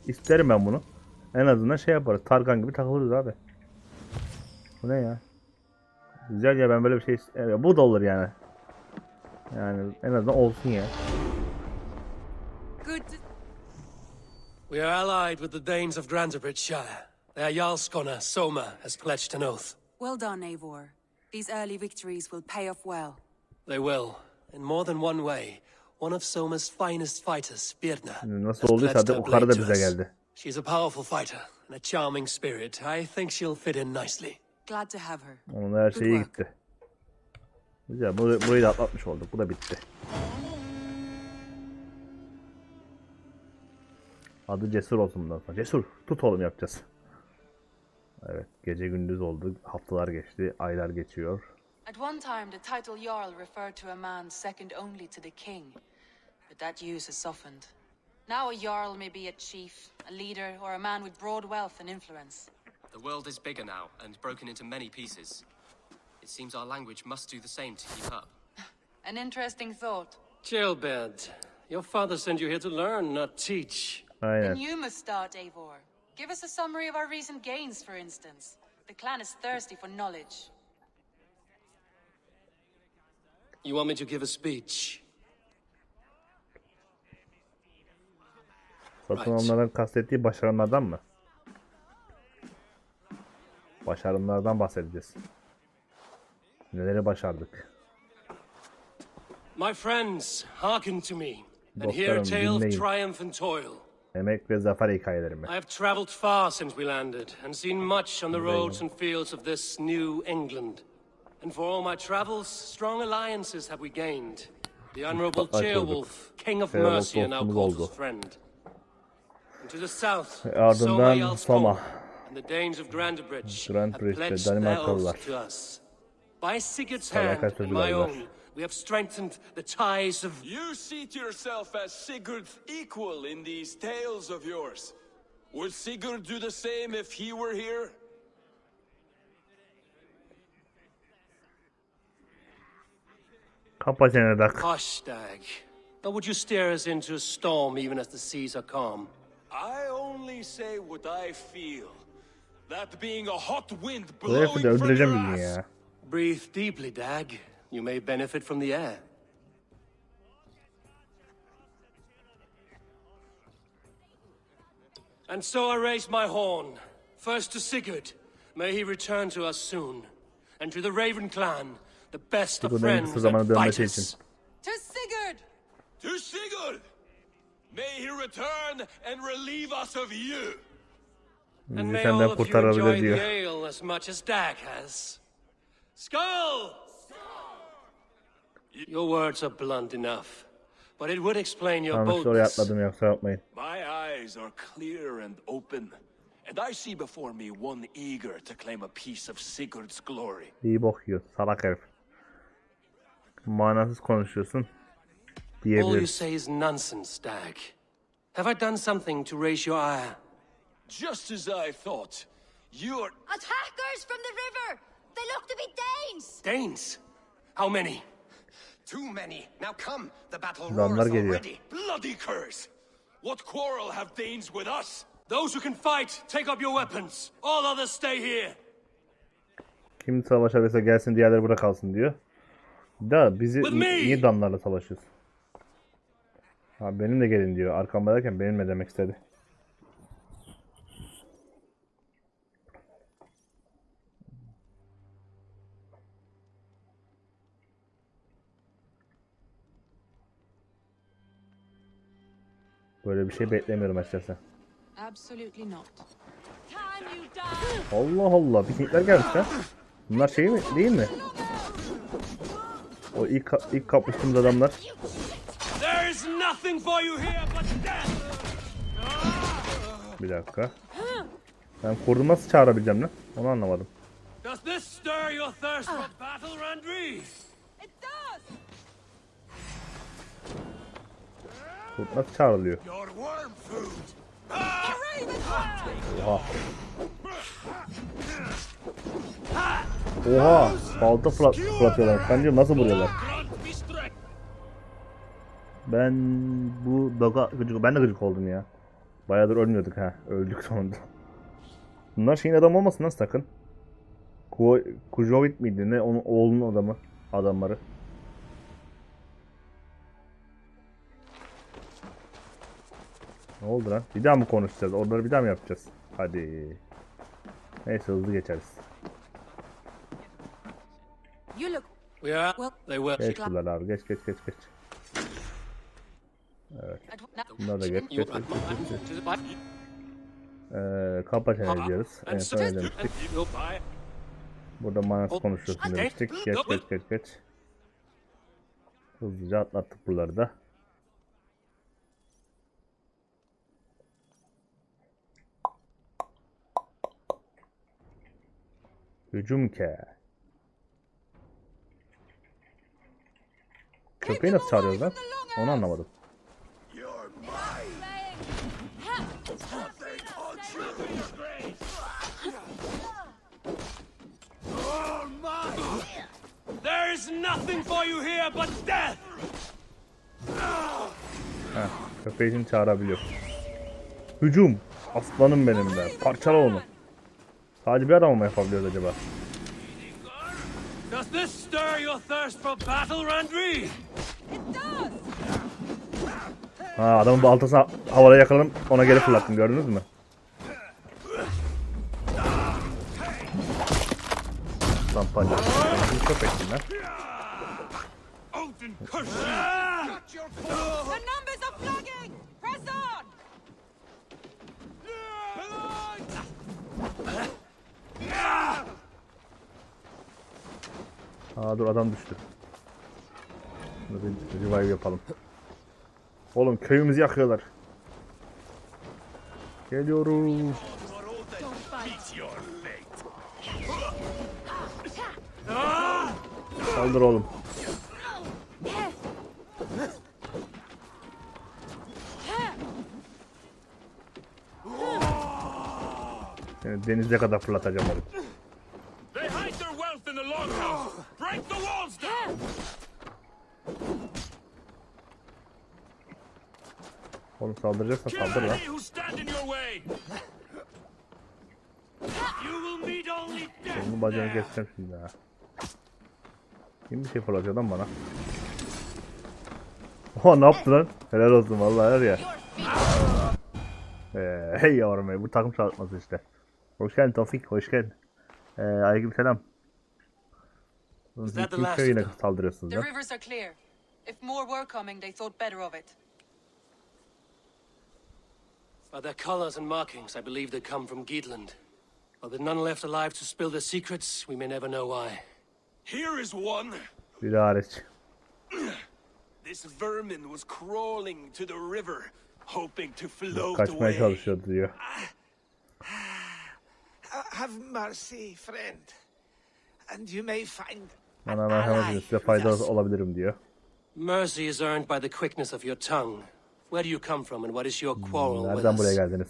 İsterim ben bunu. En azından şey yaparız. Tarkan gibi takılırız abi. Bu ne ya? Güzel ya, ben böyle bir şey evet, bu da olur yani. Yani en azından olsun ya. Good. We are allied with the Danes of Grantebridgeshire. Their Jarlskona, Soma, has pledged an oath. Well done, Eivor. These early victories will pay off well. They will, in more than one way. One of Soma's finest fighters, Birna, Nasıl has olduysa pledged da her o karı blade da to bize us. geldi. She's a powerful fighter and a charming spirit. I think she'll fit in nicely. Glad to have her. Onun her Good şeyi work. gitti. Güzel, burayı da atlatmış olduk. Bu da bitti. Adı Cesur olsun bundan sonra. Cesur, tut oğlum yapacağız. Evet, gece gündüz oldu. Haftalar geçti, aylar geçiyor. At one time, the title Jarl referred to a man second only to the king, but that use has softened. Now a Jarl may be a chief, a leader, or a man with broad wealth and influence. The world is bigger now and broken into many pieces. It seems our language must do the same to keep up. An interesting thought. Chill, Bed. Your father sent you here to learn, not teach. Aynen. Then you must start, Eivor. Give us a summary of our recent gains, for instance. The clan is thirsty for knowledge. You want me to give a speech? Satın onların kastettiği başarımlardan mı? Başarımlardan bahsedeceğiz. Neleri başardık. My friends, hearken to me, and hear a Dostlarım, tale of dinleyin. triumph and toil. Emek ve zafer hikayelerimi. I have traveled far since we landed, and seen much on the roads and fields of this new England. And for all my travels, strong alliances have we gained. The Honorable Ceolwulf, King of Mercia, now calls us friend. And to the south, Ardından Soma. and the Danes of Grandbridge Grand have Bridge'de pledged their Danimarkalılar. oath to us. By Sigurd's Savaşa hand and my katıldılar. own, we have strengthened the ties of... You seat yourself as Sigurd's equal in these tales of yours. Would Sigurd do the same if he were here? Kapa çeneni dak. Hush, Dag. Or would you steer us into a storm even as the seas are calm? I only say what I feel. That being a hot wind Bu herifi de blowing from öldüreceğim your bir gün ass. ya. Breathe deeply, Dag. You may benefit from the air. And so I raise my horn. First to Sigurd. May he return to us soon. And to the Raven clan, the best of Sigurd'un en kısa friends zamana and dönmesi için. fighters. To Sigurd! To Sigurd! May he return and relieve us of you! And Bizi may all senden of you kurtarabilir enjoy the diyor. ale as much as Dag has. Skull! Your words are blunt enough, but it would explain your Yanlış oraya boldness. atladım yoksa yapmayın. My eyes are clear and open, and I see before me one eager to claim a piece of Sigurd's glory. İyi bok yiyor. Salak herif. Manasız konuşuyorsun. All you Diyebiliriz. say is nonsense, Dag. Have I done something to raise your ire? Just as I thought. You're... Attackers from the river! They look to be Danes! Danes? How many? Too many. Now come. The battle Adamlar roars geliyor. already. Bloody curse! What quarrel have Danes with us? Those who can fight, take up your weapons. All others stay here. Kim savaşabilirse gelsin, diğerleri burada kalsın diyor. Da bizi niye damlarla savaşıyoruz? Ha, benim de gelin diyor. Arkamda derken benimle demek istedi. Böyle bir şey beklemiyorum açıkçası. Absolutely not. Allah Allah, Vikingler gelmiş ya. Bunlar şey mi, değil mi? O ilk kapıştığımız adamlar. There is nothing for you here but death. Bir dakika. Ben kurdu nasıl çağırabileceğim lan? Onu anlamadım. Does this stir your thirst for battle, Randri? It does! Kurt nasıl çağrılıyor? Your worm food! Oha. Oha. Balta fırlatıyorlar. Ben diyorum nasıl vuruyorlar? Ben bu doga gıcık, ben de gıcık oldum ya. Bayağıdır ölmüyorduk ha. Öldük sonunda. Bunlar şeyin adamı olmasın lan sakın. Kujovit miydi ne? Onun oğlunun adamı. Adamları. Ne oldu lan? Bir daha mı konuşacağız? Onları bir daha mı yapacağız? Hadi. Neyse hızlı geçeriz. You look... Yeah, they will. Geç bunlar abi. Geç. Evet. Bunlar da geç. Kapa çene diyoruz. En son ne demiştik? Burada manası konuşuyorsun demiştik. Geç. Hızlıca atlattık buraları da. Hücum ke. Köpeği nasıl çağırıyoruz lan? Onu anlamadım. There is nothing for you here but death. Köpeği için çağırabiliyor. Hücum. Aslanım benim be. Parçala onu. Sadece bir adam mı yapabiliyoruz acaba? Does this stir your thirst for battle, Randri? Ha, adamın baltasını havada yakaladım. Ona geri fırlattım. Gördünüz mü? Tamam. yapacağız? Çok etkinler. Odin curse you! Got your The numbers are flagging! Press on! Aa dur adam düştü. Şunu bir revive yapalım. Oğlum köyümüzü yakıyorlar. Geliyorum. Saldır oğlum. Yani denize kadar fırlatacağım oğlum. They hide their wealth in the longhouse! Break the walls down! Oğlum saldıracaksa saldır lan. Who stand in your way? You will meet only death. Onun bacağını keseceğim şimdi ha. Kim bir şey fırlatıyor lan bana? Oha ne yaptı lan? Helal olsun vallahi her ya. Hey yavrum bu takım çalışması işte. Hoş geldin Tofik, hoş geldin. Aleykümselam. Kim köyüne saldırıyorsunuz The ya? rivers are clear. If more were coming, they thought better of it. By their colors and markings, I believe they come from Geedland. But with none left alive to spill their secrets, we may never know why. Here is one. Biri hariç. This vermin was crawling to the river, hoping to float Kaçmaya away. çalışıyordu diyor. Have mercy, friend. And you may find Bana merhamet edin, size faydalı olabilirim diyor. Mercy is earned by the quickness of your tongue. Where do you come from and what is your quarrel with Nereden buraya us? geldiniz?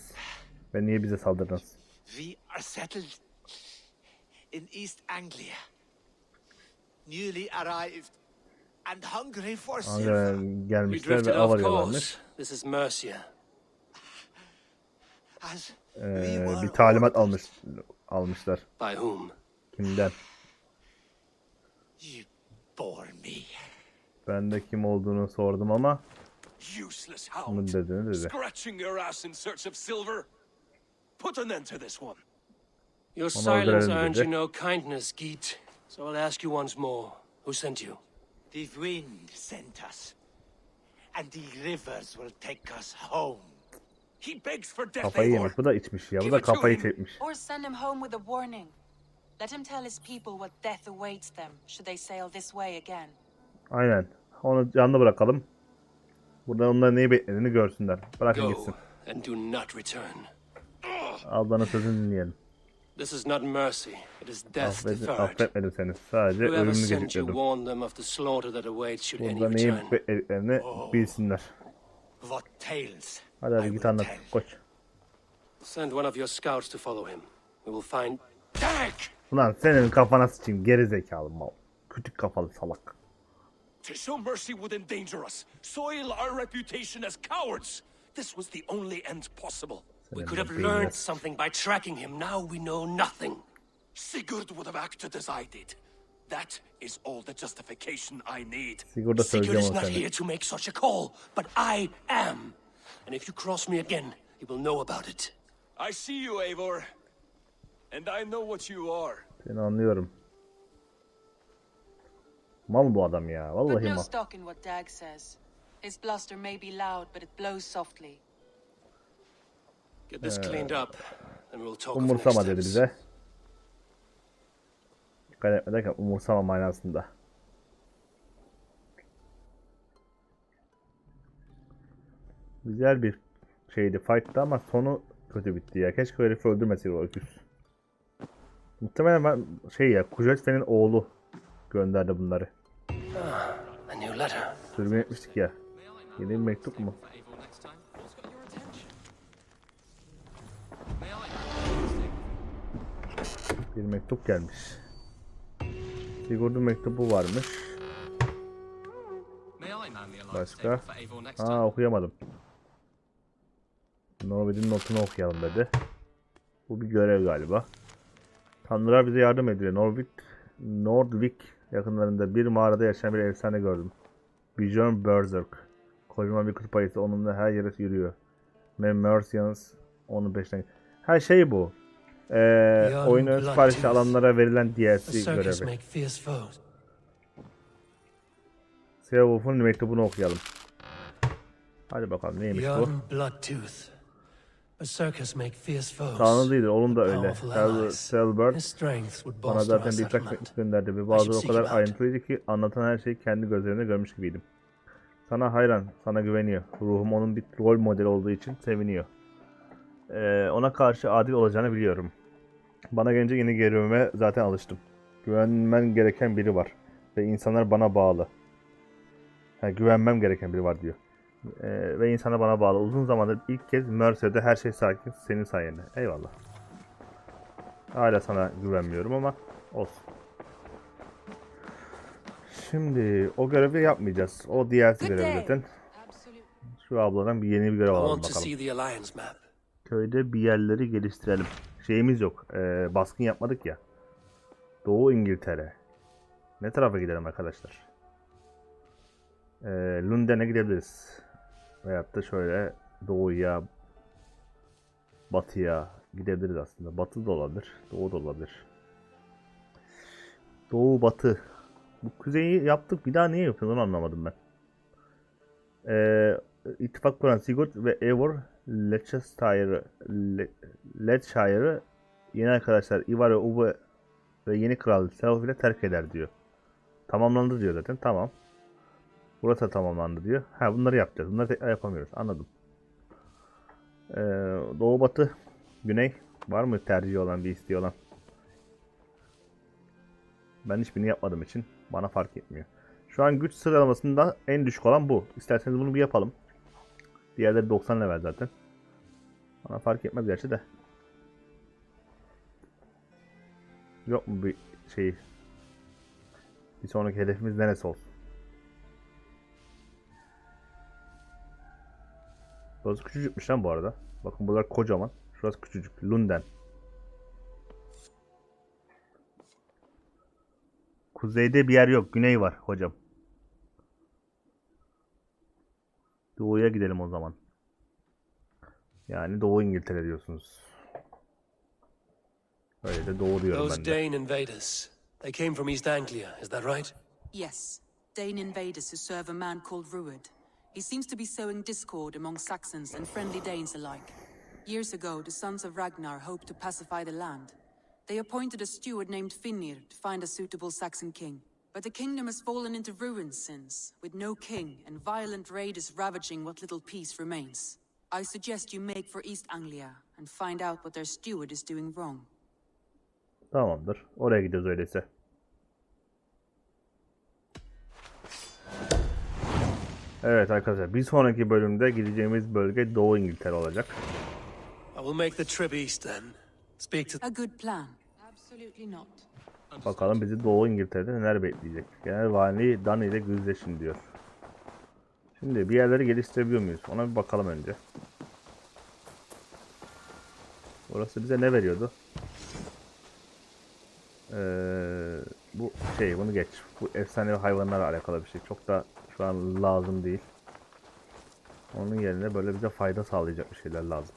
Ve niye bize saldırdınız? we are settled in East Anglia. Newly arrived and hungry for silver. We Gelmişler drifted ve av off arıyorlarmış. course. This is Mercia. As Bir talimat almışlar. By whom? Kimden? you bore me. Ben de kim olduğunu sordum ama Useless bunu hound. dedi. Scratching your ass in search of silver. Put an end to this one. Your Onu silence öldürelim earned dedi. you no kindness, Geet. So I'll ask you once more. Who sent you? The wind sent us, and the rivers will take us home. He begs for death, Kafayı Eivor. yemiş. Bu da içmiş ya. Bu Give da it to kafayı him. çekmiş. Or send him home with a warning. Let him tell his people what death awaits them should they sail this way again. Aynen. Onu canlı bırakalım. Burada onlar neyi beklediğini görsünler. Bırakın gitsin. Go and do not return. Ablanın sözünü dinleyelim. This is not mercy. It is death deferred. Affetmedim seni. Sadece Whoever ölümünü sent you geciktirdim. warned them of the slaughter that awaits should any Burada neyi return. beklediklerini bilsinler. What tales? Hadi git anlat. Koş. Send one of your scouts to follow him. We will find... Ulan senin kafana sıçayım geri zekalı mal. Kütük kafalı salak. To show mercy would endanger us, soil our reputation as cowards. This was the only end possible. We could have learned something by tracking him. Now we know nothing. Sigurd would have acted as I did. That is all the justification I need. Sigurd Sigurd is not here to make such a call, but I am. And if you cross me again, you will know about it. I see you, Eivor. And I know what you are. Seni anlıyorum. Mal bu adam ya. Put Vallahi no mal. stock in what Dag says. His bluster may be loud, but it blows softly. Get this cleaned up, and we'll talk of next Umursama dedi steps. bize. Dikkat etme derken umursama manasında. Güzel bir şeydi, fight'tı ama sonu kötü bitti ya. Keşke o herifi öldürmeseydi o öküz. Muhtemelen ben Kujetfe'nin oğlu gönderdi bunları. A new letter. Sürgün etmiştik ya. Yeni bir mektup mu? Bir mektup gelmiş. Sigurd'un mektubu varmış. Başka? Aa okuyamadım. Norvid'in notunu okuyalım dedi. Bu bir görev galiba. Tanrılar bize yardım ediyor. Nordvik yakınlarında bir mağarada yaşayan bir efsane gördüm. Björn Berserk. Kocaman bir kutup ayısı onunla her yere yürüyor. Mercians onun peşinden. Her şey bu. Oyunu siparişi alanlara verilen DLC görevi. Seawolf'un mektubunu okuyalım. Hadi bakalım neymiş bu? Tanrı değildir, onun da öyle. Selbert bana zaten birkaç mektup gönderdi ve bazıları o kadar ayrıntılıydı ki anlatan her şeyi kendi gözlerimle görmüş gibiydim. Sana hayran, sana güveniyor. Ruhum onun bir rol modeli olduğu için seviniyor. Ona karşı adil olacağını biliyorum. Bana gelince yeni görevime zaten alıştım. Güvenmen gereken biri var. Ve insanlar bana bağlı. Güvenmem gereken biri var diyor. Ve insanlar bana bağlı. Uzun zamandır ilk kez Mercer'de her şey sakin senin sayende. Eyvallah. Hala sana güvenmiyorum ama olsun. Şimdi o görevi yapmayacağız. O DLC görevi zaten. Şu abladan yeni bir görev alalım bakalım. Köyde bir yerleri geliştirelim. Şeyimiz yok. Baskın yapmadık ya. Doğu İngiltere. Ne tarafa gidelim arkadaşlar? Lunden'e gidebiliriz. Veyahut da şöyle doğuya, batıya gidebiliriz aslında. Batı da olabilir, doğu da olabilir. Doğu, batı. Bu kuzeyi yaptık. Bir daha niye yapıyoruz onu anlamadım ben. İttifak kuran Sigurd ve Eivor Leicester'ı yeni arkadaşlar Ivar ve Uwe ve yeni kral Self ile terk eder diyor. Tamamlandı diyor zaten. Tamam. Burası da tamamlandı diyor. Bunları yapacağız. Bunları tekrar yapamıyoruz. Anladım. Doğu, batı, güney. Var mı tercihi olan, bir isteği olan? Ben hiçbirini yapmadığım için bana fark etmiyor. Şu an güç sıralamasında en düşük olan bu. İsterseniz bunu bir yapalım. Diğerleri 90 level zaten. Bana fark etmez gerçi de. Yok mu bir şey? Bir sonraki hedefimiz neresi olsun? Burası küçücükmüş lan bu arada. Bakın buralar kocaman. Şurası küçücük. Lunden. Kuzeyde bir yer yok. Güney var hocam. Doğuya gidelim o zaman. Yani Doğu İngiltere diyorsunuz. Öyle de doğu diyorum ben de. Those Dane invaders. They came from East Anglia, is that right? Yes, Dane invaders who serve a man called Rued. He seems to be sowing discord among Saxons and friendly Danes alike. Years ago, the sons of Ragnar hoped to pacify the land. They appointed a steward named Finnir to find a suitable Saxon king. But the kingdom has fallen into ruins since, with no king and violent raiders ravaging what little peace remains. I suggest you make for East Anglia and find out what their steward is doing wrong. Tamamdır. Oraya gidiyoruz öyleyse. Evet arkadaşlar, bir sonraki bölümde gideceğimiz bölge Doğu İngiltere olacak. I will make the trip east then. Speak to... A good plan. Absolutely not. Bakalım bizi Doğu İngiltere'de neler bekleyecek. Genel Vali Dani ile yüzleşin diyor. Şimdi bir yerleri geliştirebiliyor muyuz? Ona bir bakalım önce. Burası bize ne veriyordu? Bu şey, bunu geç. Bu efsanevi hayvanlarla alakalı bir şey. Çok da şu an lazım değil. Onun yerine böyle bize fayda sağlayacak bir şeyler lazım.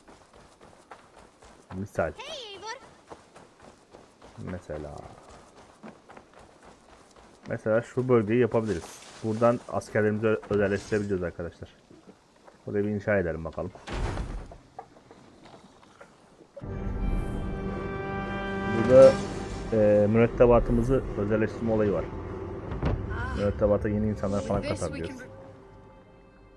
Misal. Mesela şu bölgeyi yapabiliriz. Buradan askerlerimizi özelleştirebiliriz arkadaşlar. Burayı bir inşa edelim bakalım. Burada mürettebatımızı özelleştirme olayı var. Mürettebata yeni insanlar falan katabiliyoruz.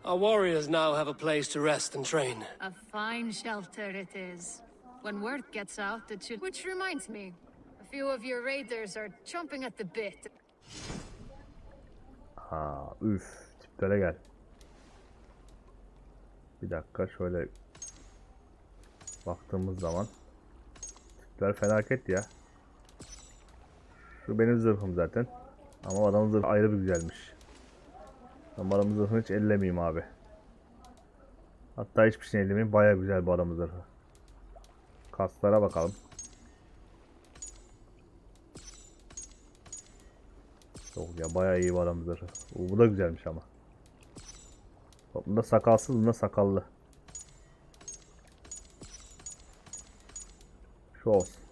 Our warriors now have a place to rest and train. A fine shelter it is. When word gets out, it should... Which reminds me, a few of your raiders are chomping at the bit. Ha, üf, tiplere gel. Bir dakika şöyle baktığımız zaman tipler felaket ya. Şu benim zırhım zaten. Ama adamın zırhı ayrı bir güzelmiş. Ben bu adamın zırhını hiç ellemeyeyim abi. Hatta hiçbir şey ellemeyeyim. Baya güzel bu adamın zırhı. Kaslara bakalım. Yok ya, bayağı iyi bu adamın zırhı. Bu da güzelmiş ama. Bak, bunda sakalsız, bunda sakallı. Şu olsun.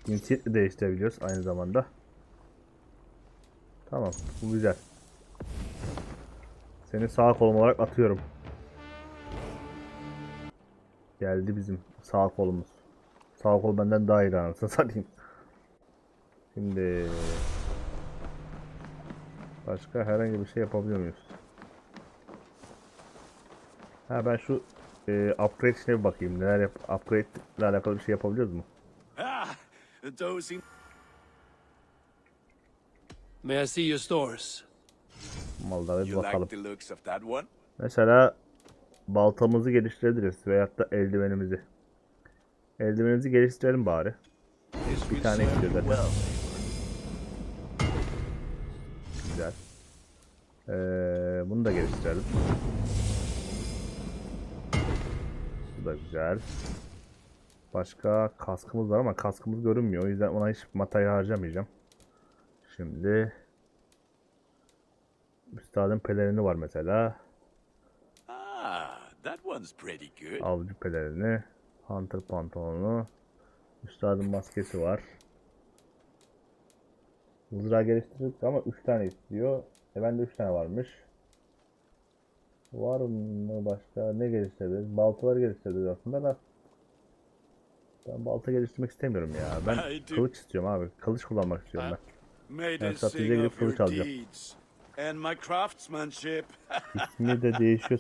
Cinsiyet de değiştirebiliyoruz aynı zamanda. Tamam, bu güzel. Seni sağ kolum olarak atıyorum. Geldi bizim sağ kolumuz. Sağ kol benden daha iyi anasını satayım. Şimdi başka herhangi bir şey yapabiliyor muyuz? Ha, ben şu upgrade işine bir bakayım. Neler upgrade ile alakalı bir şey yapabiliyoruz mu? May I see your stores? Mallara bir bakalım. Mesela baltamızı geliştirebiliriz veyahut da eldivenimizi. Eldivenimizi geliştirelim bari. Bir tane istiyor zaten. Güzel. Bunu da geliştirelim. Bu da güzel. Başka kaskımız var ama kaskımız görünmüyor. O yüzden ona hiç materyal harcamayacağım. Şimdi üstadın pelerini var mesela. Avcı pelerini, hunter pantolonu, üstadın maskesi var. Mızrağı geliştirdik ama 3 tane istiyor. Bende 3 tane varmış. Var mı başka? Ne geliştirebiliriz? Baltaları geliştirebiliriz aslında da. Ben balta geliştirmek istemiyorum ya. Ben kılıç istiyorum abi. Kılıç kullanmak istiyorum ben. Ben satıcıya gidip kılıç alacağım. İsmi de değişiyor.